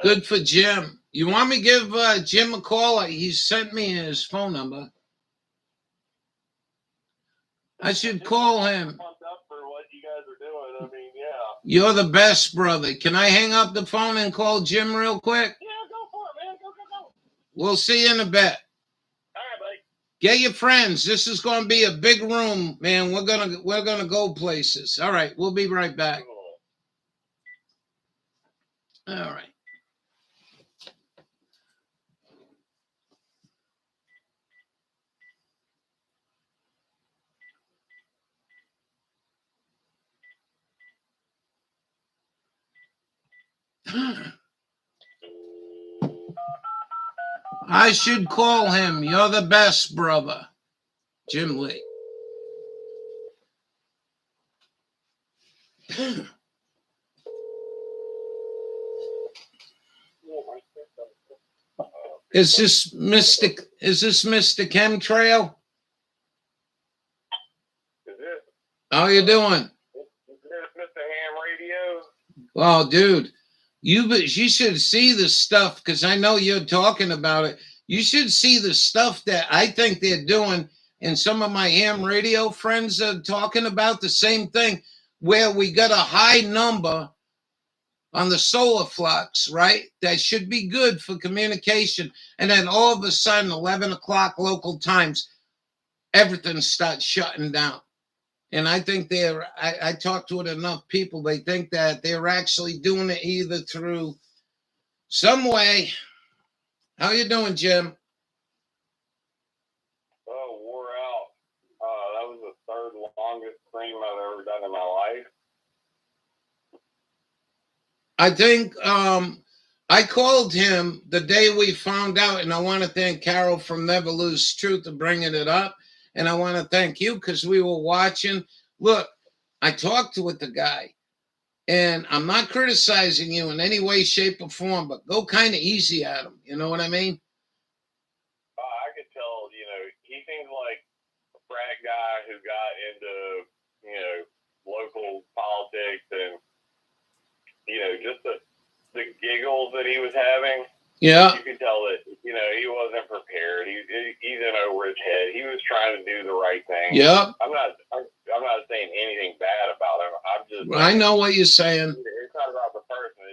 Good for Jim. You want me to give Jim a call? He sent me his phone number. I should call him. You're the best, brother. Can I hang up the phone and call Jim real quick? Yeah, go for it, man. Go. We'll see you in a bit. All right, buddy. Get your friends. This is going to be a big room, man. We're gonna go places. All right, we'll be right back. All right. I should call him. You're the best, brother. Jim Lee. Is this Mr. Chemtrail? Is it? How you doing? Mr. Ham Radio. Oh, dude, you should see the stuff because I know you're talking about it. You should see the stuff that I think they're doing, and some of my ham radio friends are talking about the same thing, where we got a high number on the solar flux, right? That should be good for communication, and then all of a sudden, 11 o'clock local times, everything starts shutting down. And I think I talked to enough people, they think that they're actually doing it either through some way. How you doing, Jim? Oh, wore out. That was the third longest stream I've ever done in my life. I think I called him the day we found out, and I want to thank Carol from Never Lose Truth for bringing it up. And I want to thank you because we were watching. Look, I talked with the guy, and I'm not criticizing you in any way, shape, or form, but go kind of easy at him. You know what I mean? I could tell, he seems like a frat guy who got into, local politics and, just the giggles that he was having. Yeah. You could tell that, he wasn't prepared. He's in over his head. He was trying to do the right thing. Yeah. I'm not saying anything bad about him. I'm just. I know what you're saying. It's not about the person.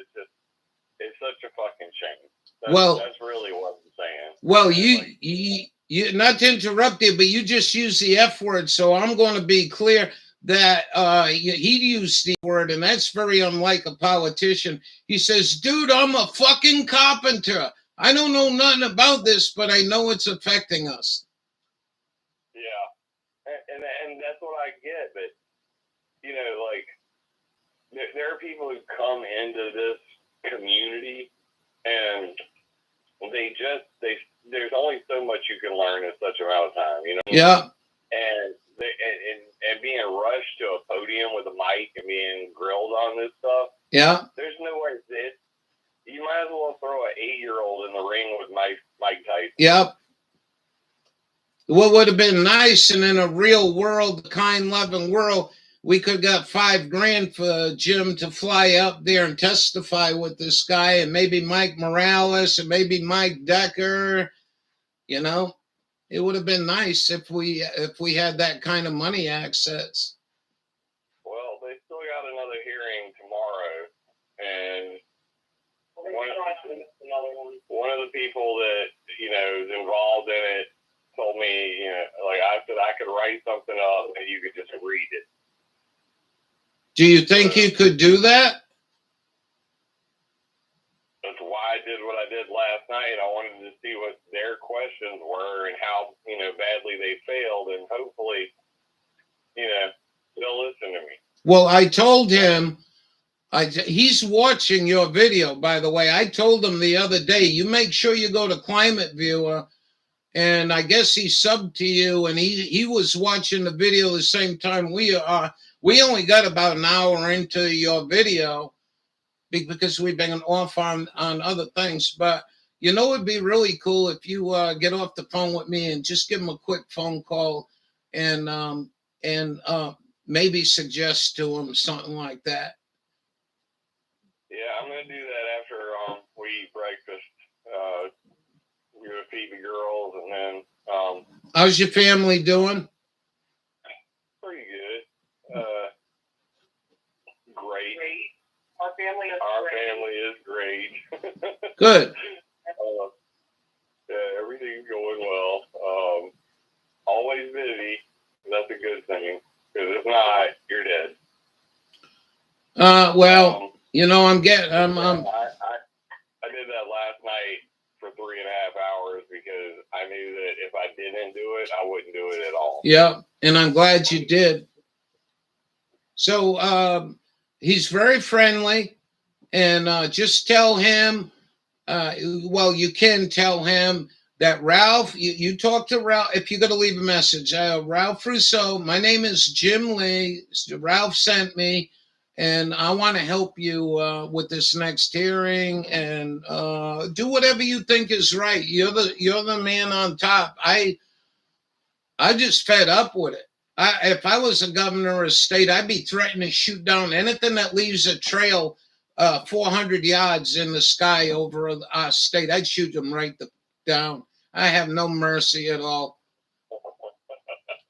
It's such a fucking shame. That's really what I'm saying. Well, you not to interrupt you, but you just used the F word, so I'm going to be clear that he used the word, and that's very unlike a politician. He says, dude, I'm a fucking carpenter. I don't know nothing about this, but I know it's affecting us. Yeah. And that's what I get, but, there are people who come into this community, and there's only so much you can learn in such amount of time, Yeah. And and being rushed to a podium with a mic and being grilled on this stuff. Yeah. There's no way you might as well throw an 8-year-old in the ring with Mike Tyson. Yep. What would have been nice, and in a real world, kind, loving world, we could have got $5,000 for Jim to fly up there and testify with this guy, and maybe Mike Morales, and maybe Mike Decker. You know, it would have been nice if we had that kind of money access. Well, they still got another hearing tomorrow, and one of the people that is involved in it told me, like I said, I could write something up and you could just read it. Do you think you could do that? That's why I did what I did last night. I wanted to see what their questions were and how badly they failed, and hopefully, they'll listen to me. Well, I told him. He's watching your video, by the way. I told him the other day, you make sure you go to Climate Viewer, and I guess he subbed to you, and he was watching the video the same time we are. We only got about an hour into your video because we've been off on other things. But it'd be really cool if you get off the phone with me and just give him a quick phone call and maybe suggest to him something like that. Yeah, I'm going to do that after we eat breakfast. We're going to feed the girls, and then... How's your family doing? Pretty good. Great. Our family is great. Good. Yeah, everything's going well. Always busy. That's a good thing. Because if not, you're dead. Well... I did that last night for 3.5 hours because I knew that if I didn't do it, I wouldn't do it at all. Yeah, and I'm glad you did. So he's very friendly, and just tell him, you can tell him that Ralph, you talk to Ralph, if you're going to leave a message, Ralph Rousseau, my name is Jim Lee, Ralph sent me, and I want to help you with this next hearing, and do whatever you think is right. You're the man on top. I just fed up with it. If I was a governor of a state, I'd be threatening to shoot down anything that leaves a trail 400 yards in the sky over our state. I'd shoot them right down. I have no mercy at all.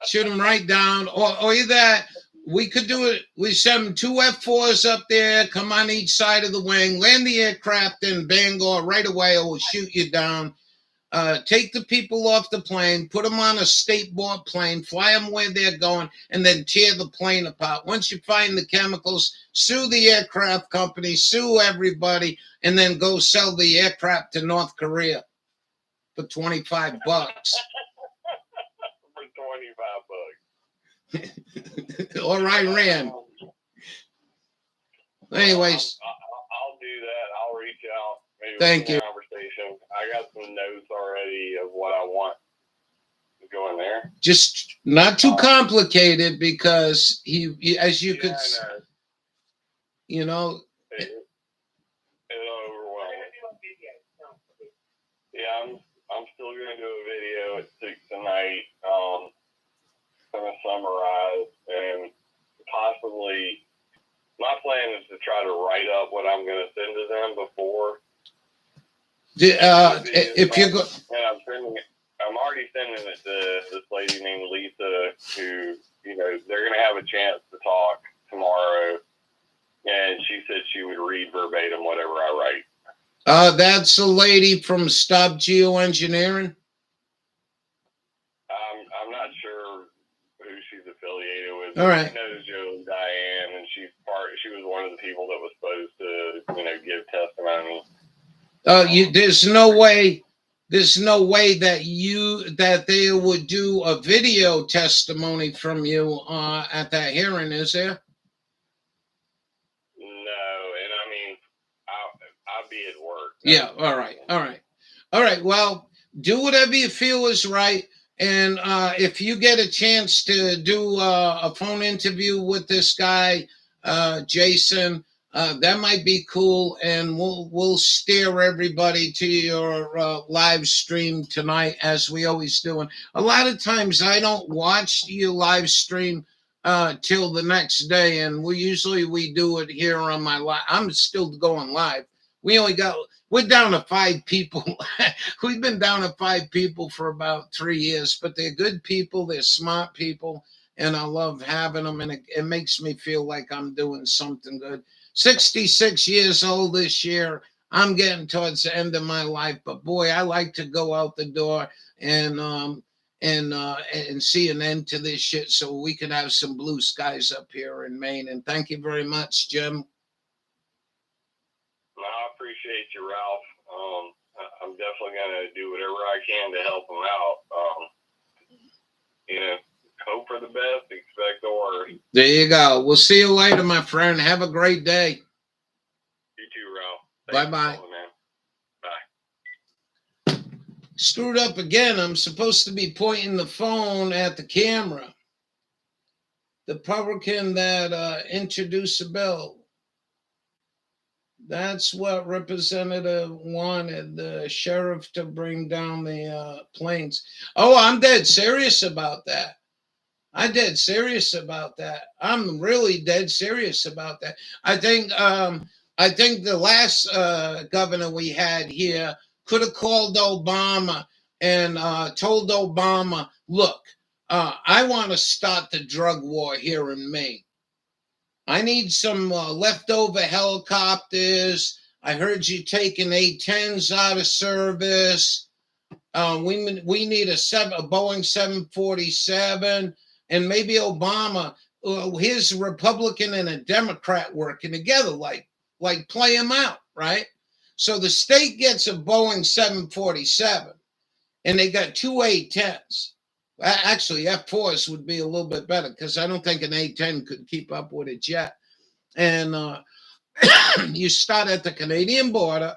Shoot them right down, or either we could do it. We send 2 F-4s up there, come on each side of the wing, land the aircraft in Bangor right away, or we'll shoot you down. Take the people off the plane, put them on a state board plane, fly them where they're going, and then tear the plane apart. Once you find the chemicals, sue the aircraft company, sue everybody, and then go sell the aircraft to North Korea for $25. For $25. Or Iran. Anyways. I'll do that. I'll reach out. Maybe thank you. Conversation. I got some notes already of what I want to go in there. Just not too complicated, because he as you could, it'll overwhelm. Yeah, I'm still gonna do a video at 6 tonight. Gonna summarize and possibly. My plan is to try to write up what I'm going to send to them before. If you go, I'm already sending it to this lady named Lisa, who they're going to have a chance to talk tomorrow, and she said she would read verbatim whatever I write. That's a lady from Stop Geoengineering. I'm not sure who she's affiliated with. All right. She knows Joe and Diane, and she was one of the people that was supposed to give testimony. There's no way that they would do a video testimony from you at that hearing, is there? No, and I mean, I'll be at work. Yeah. All right. Well, do whatever you feel is right, And if you get a chance to do a phone interview with this guy, Jason, that might be cool, and we'll steer everybody to your live stream tonight, as we always do. And a lot of times I don't watch your live stream till the next day, and we do it here on my live. I'm still going live. We're down to 5 people. We've been down to 5 people for about 3 years, but they're good people. They're smart people, and I love having them. And it makes me feel like I'm doing something good. 66 years old this year. I'm getting towards the end of my life, but boy, I like to go out the door and see an end to this shit, so we can have some blue skies up here in Maine. And thank you very much, Jim. I appreciate you, Ralph. I'm definitely going to do whatever I can to help them out. Hope for the best, expect the worst. There you go. We'll see you later, my friend. Have a great day. You too, Ralph. Bye-bye. Bye. Screwed up again. I'm supposed to be pointing the phone at the camera. The Republican that introduced the bill. That's what Representative wanted, the sheriff to bring down the planes. Oh, I'm dead serious about that. I'm dead serious about that. I'm really dead serious about that. I think the last governor we had here could have called Obama and told Obama, look, I want to start the drug war here in Maine. I need some leftover helicopters. I heard you taking A-10s out of service. We need a Boeing 747, and maybe Obama. Here's a Republican and a Democrat working together, like play them out, right? So the state gets a Boeing 747, and they got 2 A-10s. Actually, F-4s would be a little bit better, because I don't think an A-10 could keep up with a jet. And you start at the Canadian border,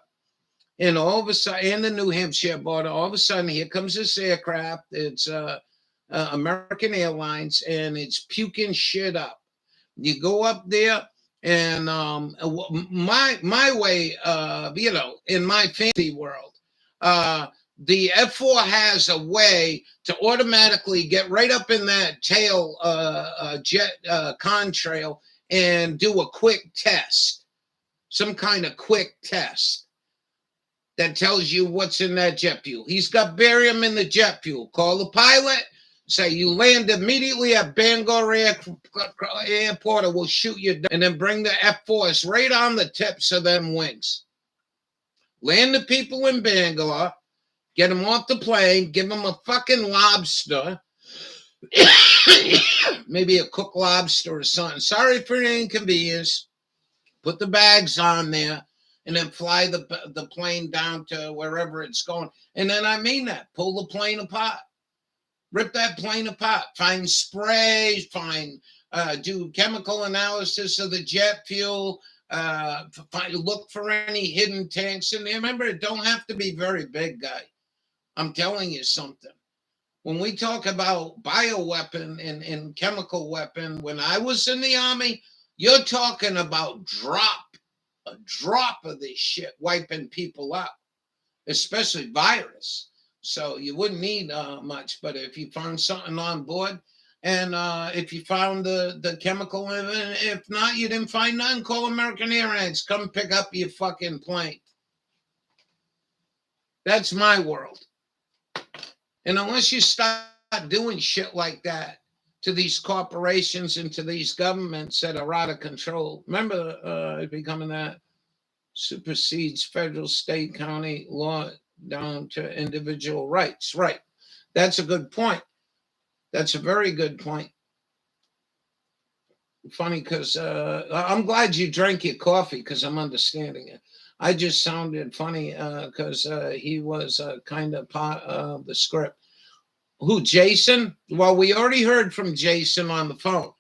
and all of a sudden, and the New Hampshire border, all of a sudden, here comes this aircraft. It's American Airlines, and it's puking shit up. You go up there, and my way, in my fantasy world, the F4 has a way to automatically get right up in that tail jet contrail and do a quick test, some kind of quick test that tells you what's in that jet fuel. He's got barium in the jet fuel. Call the pilot, say you land immediately at Bangor Airport, or we'll shoot you down, and then bring the F4s right on the tips of them wings. Land the people in Bangor, get them off the plane, give them a fucking lobster, maybe a cooked lobster or something. Sorry for the inconvenience. Put the bags on there, and then fly the plane down to wherever it's going. And then I mean that. Pull the plane apart. Rip that plane apart. Find sprays, do chemical analysis of the jet fuel, look for any hidden tanks in there. Remember, it don't have to be very big, guy. I'm telling you something. When we talk about bioweapon and chemical weapon, when I was in the Army, you're talking about a drop of this shit wiping people out, especially virus. So you wouldn't need much, but if you found something on board, and if you found the chemical, and if not, you didn't find nothing, call American Airlines. Come pick up your fucking plane. That's my world. And unless you start doing shit like that to these corporations and to these governments that are out of control, remember, it becoming that supersedes federal, state, county law down to individual rights. Right. That's a good point. That's a very good point. Funny, because I'm glad you drank your coffee, because I'm understanding it. I just sounded funny because he was kind of part of the script. Who, Jason? Well, we already heard from Jason on the phone.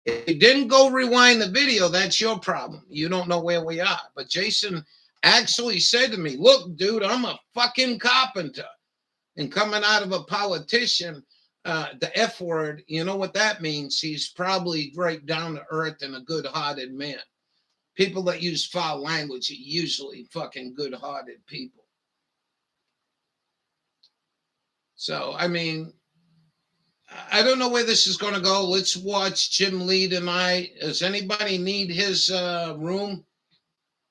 If you didn't go rewind the video, that's your problem. You don't know where we are. But Jason actually said to me, look, dude, I'm a fucking carpenter. And coming out of a politician, the F word, you know what that means? He's probably right down to earth and a good hearted man. People that use foul language are usually fucking good hearted people. So, I mean, I don't know where this is going to go. Let's watch Jim Lee tonight. Does anybody need his room?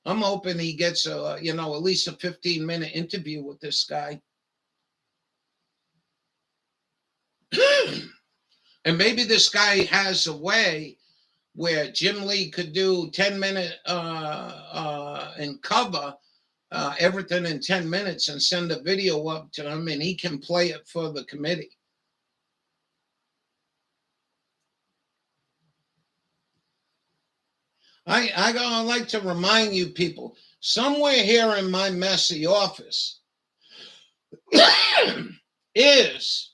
I'm hoping he gets a, at least a 15-minute interview with this guy. And maybe this guy has a way where Jim Lee could do 10-minute and cover everything in 10 minutes and send a video up to him, and he can play it for the committee. I like to remind you people, somewhere here in my messy office is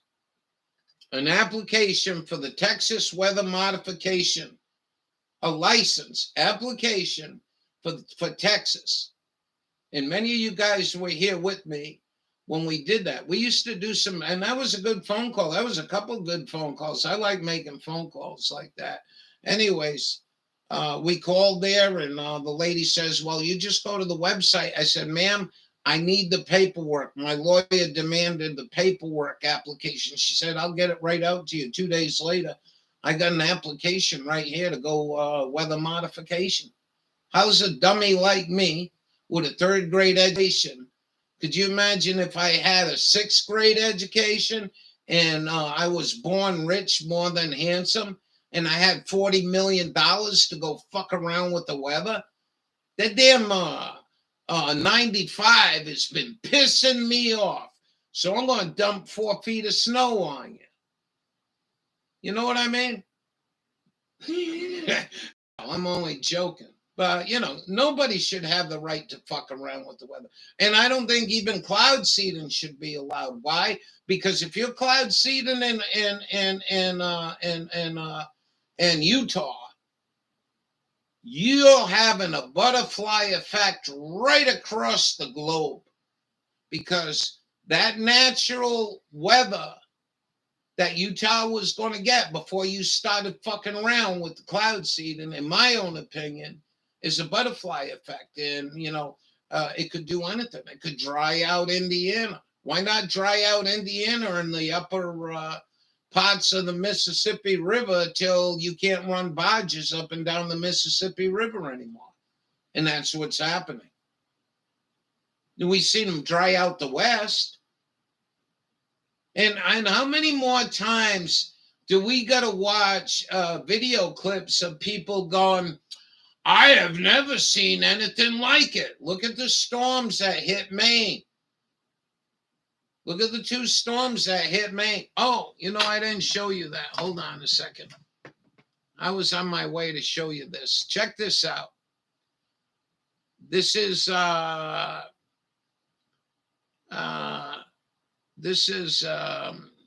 an application for the Texas weather modification, a license application for Texas. And many of you guys were here with me when we did that. We used to do some, and that was a good phone call. That was a couple good phone calls. I like making phone calls like that. Anyways, we called there, and the lady says, well, you just go to the website. I said, ma'am, I need the paperwork. My lawyer demanded the paperwork application. She said, I'll get it right out to you. 2 days later, I got an application right here to go weather modification. How's a dummy like me with a third grade education? Could you imagine if I had a sixth grade education and I was born rich more than handsome and I had $40 million to go fuck around with the weather? That damn 95 has been pissing me off. So I'm going to dump 4 feet of snow on you. You know what I mean? I'm only joking. But, nobody should have the right to fuck around with the weather. And I don't think even cloud seeding should be allowed. Why? Because if you're cloud seeding in Utah, you're having a butterfly effect right across the globe. Because that natural weather that Utah was going to get before you started fucking around with the cloud seeding, in my own opinion, is a butterfly effect. And, it could do anything. It could dry out Indiana. Why not dry out Indiana in the upper parts of the Mississippi River till you can't run barges up and down the Mississippi River anymore? And that's what's happening. We've seen them dry out the West. And how many more times do we got to watch video clips of people going, I have never seen anything like it. Look at the storms that hit Maine. Look at the 2 storms that hit Maine. Oh, I didn't show you that. Hold on a second. I was on my way to show you this. Check this out. This is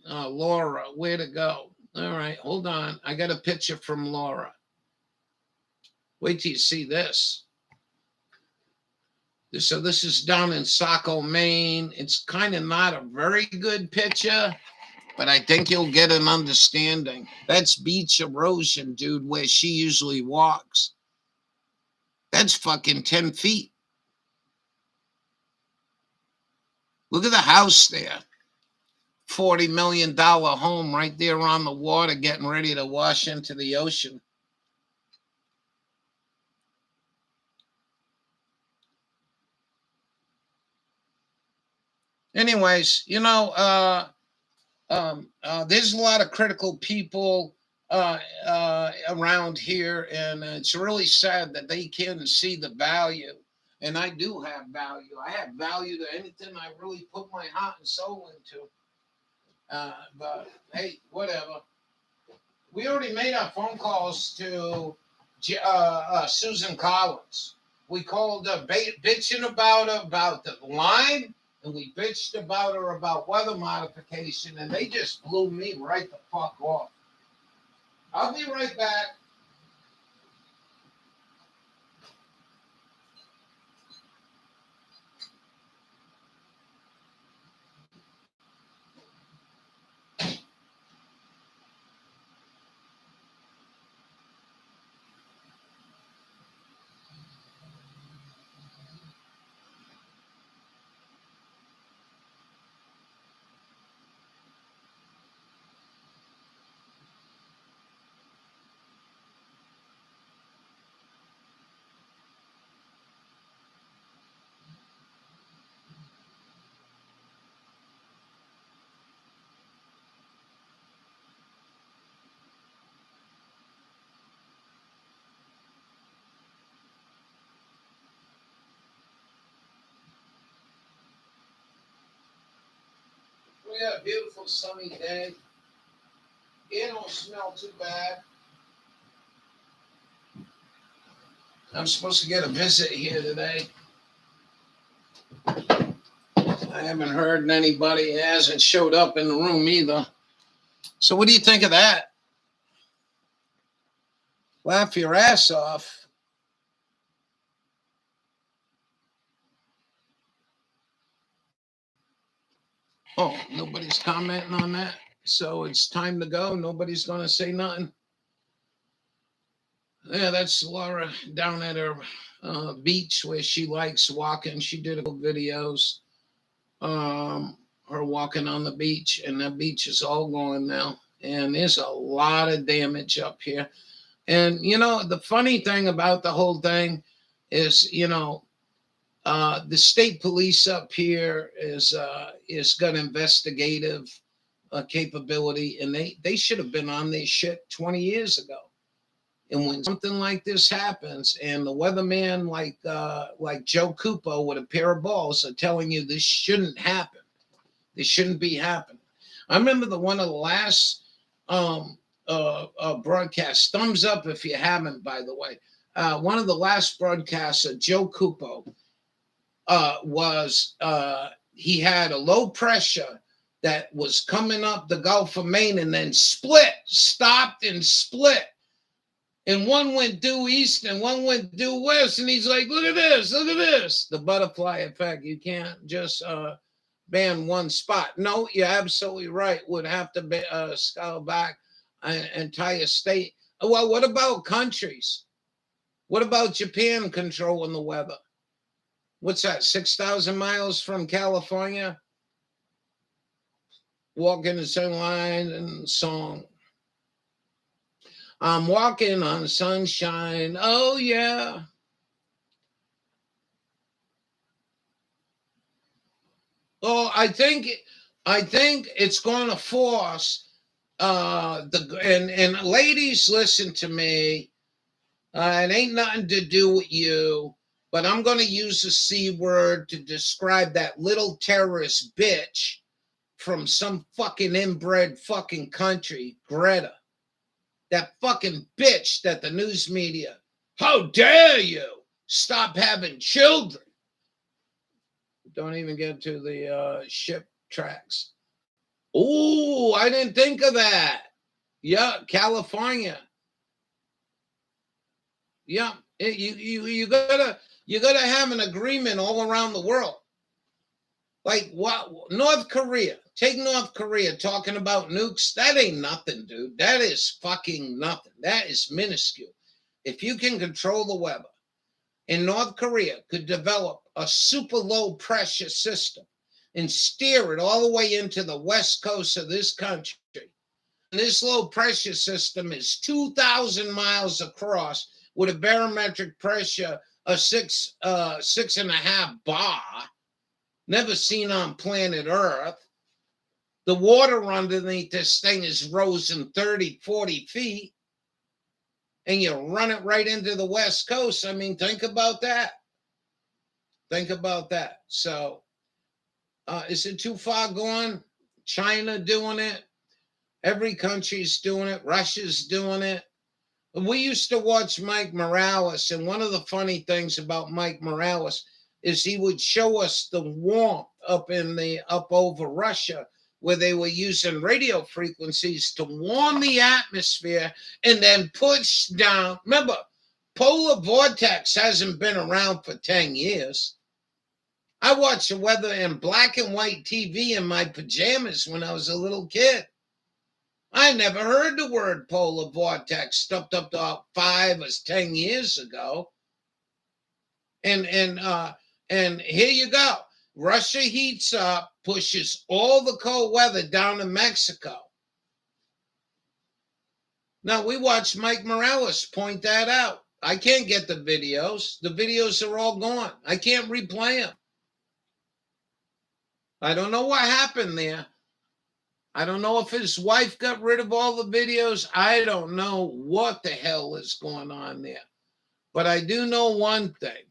Laura. Where to go? All right, hold on. I got a picture from Laura. Wait till you see this. So this is down in Saco, Maine. It's kind of not a very good picture, but I think you'll get an understanding. That's beach erosion, dude, where she usually walks. That's fucking 10 feet. Look at the house there. $40 million home right there on the water getting ready to wash into the ocean. Anyways, there's a lot of critical people around here, and it's really sad that they can't see the value. And I do have value. I have value to anything I really put my heart and soul into. But hey, whatever. We already made our phone calls to Susan Collins. We called her bitching about the line, and we bitched about her about weather modification, and they just blew me right the fuck off. I'll be right back. yeah, beautiful sunny day. It don't smell too bad. I'm supposed to get a visit here today. I haven't heard anybody. It hasn't showed up in the room either. So what do you think of that? Laugh your ass off. Oh, nobody's commenting on that. So it's time to go. Nobody's going to say nothing. Yeah, that's Laura down at her beach where she likes walking. She did a couple videos. Her walking on the beach, and that beach is all gone now. And there's a lot of damage up here. And you know, the funny thing about the whole thing is, you know, the state police up here is got investigative capability, and they should have been on this shit 20 years ago. And when something like this happens, and the weatherman like Joe Cupo with a pair of balls are telling you this shouldn't happen, this shouldn't be happening. I remember one of the last broadcasts. Thumbs up if you haven't, by the way. One of the last broadcasts of Joe Cupo was he had a low pressure that was coming up the Gulf of Maine and then stopped and split. And one went due east and one went due west. And he's like, look at this, look at this. The butterfly effect. You can't just ban one spot. No, you're absolutely right. Would have to scale back an entire state. Well, what about countries? What about Japan controlling the weather? What's that, 6,000 miles from California? Walking the same line and song. I'm walking on sunshine. Oh, yeah. Oh, I think it's going to force and ladies, listen to me. It ain't nothing to do with you, but I'm going to use the C word to describe that little terrorist bitch from some fucking inbred fucking country, Greta. That fucking bitch that the news media, how dare you stop having children? Don't even get to the ship tracks. Oh, I didn't think of that. Yeah, California. Yeah, you gotta have an agreement all around the world. Like what? North Korea. Take North Korea talking about nukes. That ain't nothing, dude. That is fucking nothing. That is minuscule. If you can control the weather, and North Korea could develop a super low pressure system and steer it all the way into the west coast of this country. And this low pressure system is 2,000 miles across with a barometric pressure of 6.5 bar, never seen on planet Earth. The water underneath this thing is risen 30, 40 feet, and you run it right into the west coast. I mean, think about that. Think about that. So, is it too far gone? China doing it. Every country's doing it. Russia's doing it. We used to watch Mike Morales, and one of the funny things about Mike Morales is he would show us the warmth up over Russia, where they were using radio frequencies to warm the atmosphere and then push down. Remember, polar vortex hasn't been around for 10 years. I watched the weather in black and white TV in my pajamas when I was a little kid. I never heard the word polar vortex stuffed up to 5 or 10 years ago. And here you go. Russia heats up, pushes all the cold weather down to Mexico. Now, we watched Mike Morales point that out. I can't get the videos. The videos are all gone. I can't replay them. I don't know what happened there. I don't know if his wife got rid of all the videos. I don't know what the hell is going on there. But I do know one thing.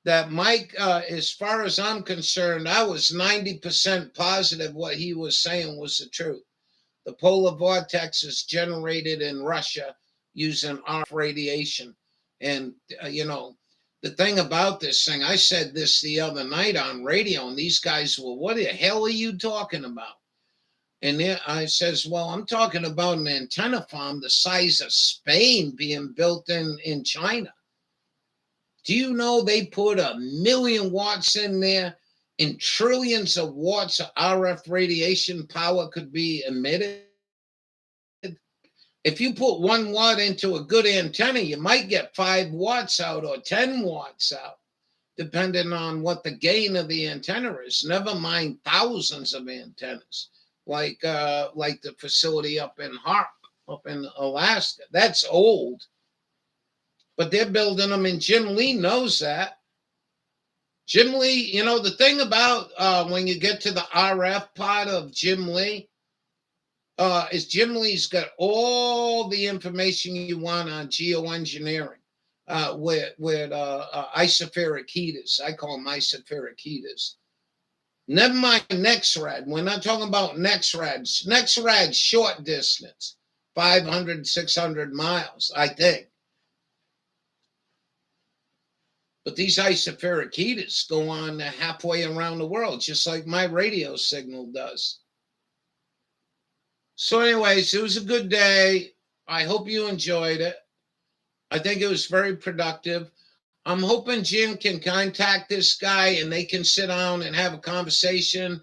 that Mike, as far as I'm concerned, I was 90% positive what he was saying was the truth. The polar vortex is generated in Russia using RF radiation. And, the thing about this thing, I said this the other night on radio, and these guys, well, what the hell are you talking about? And I says, well, I'm talking about an antenna farm the size of Spain being built in China. Do you know they put 1,000,000 watts in there and trillions of watts of RF radiation power could be emitted? If you put 1 watt into a good antenna, you might get 5 watts out or 10 watts out, depending on what the gain of the antenna is. Never mind thousands of antennas, like the facility up in Hart, up in Alaska. That's old, but they're building them, and Jim Lee knows that. Jim Lee, the thing about when you get to the RF part of Jim Lee, is Jim Lee's got all the information you want on geoengineering with isospheric heaters. I call them isospheric heaters. Never mind NexRad. We're not talking about NexRads. NexRad's short distance, 500, 600 miles, I think. But these isospheric heaters go on halfway around the world, just like my radio signal does. So anyways, it was a good day. I hope you enjoyed it. I think it was very productive. I'm hoping Jim can contact this guy and they can sit down and have a conversation.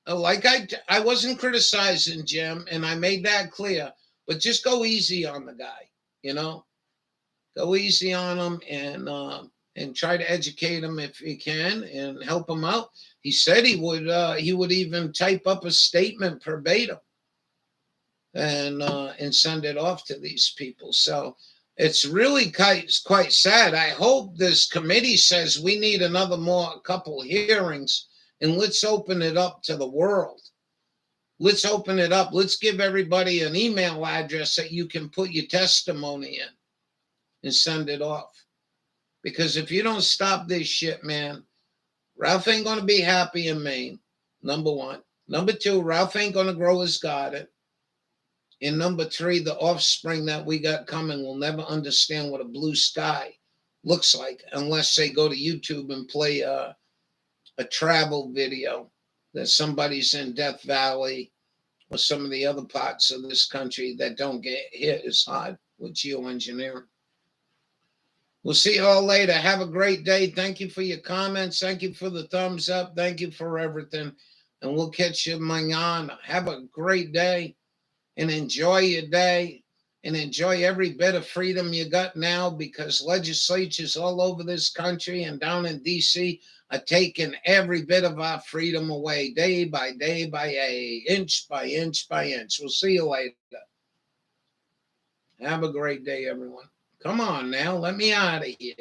Like I wasn't criticizing Jim, and I made that clear, but just go easy on the guy, Go easy on him and try to educate him if you can and help him out. He said he would even type up a statement verbatim and send it off to these people. So it's really quite sad. I hope this committee says we need a couple hearings, and let's open it up to the world. Let's open it up. Let's give everybody an email address that you can put your testimony in and send it off. Because if you don't stop this shit, man, Ralph ain't going to be happy in Maine, number one. Number two, Ralph ain't going to grow his garden. And number three, the offspring that we got coming will never understand what a blue sky looks like unless they go to YouTube and play a travel video that somebody's in Death Valley or some of the other parts of this country that don't get hit as hard with geoengineering. We'll see you all later. Have a great day. Thank you for your comments. Thank you for the thumbs up. Thank you for everything. And we'll catch you mañana. Have a great day and enjoy your day and enjoy every bit of freedom you got now, because legislatures all over this country and down in D.C. are taking every bit of our freedom away day by day by day, inch by inch by inch. We'll see you later. Have a great day, everyone. Come on now, let me out of here.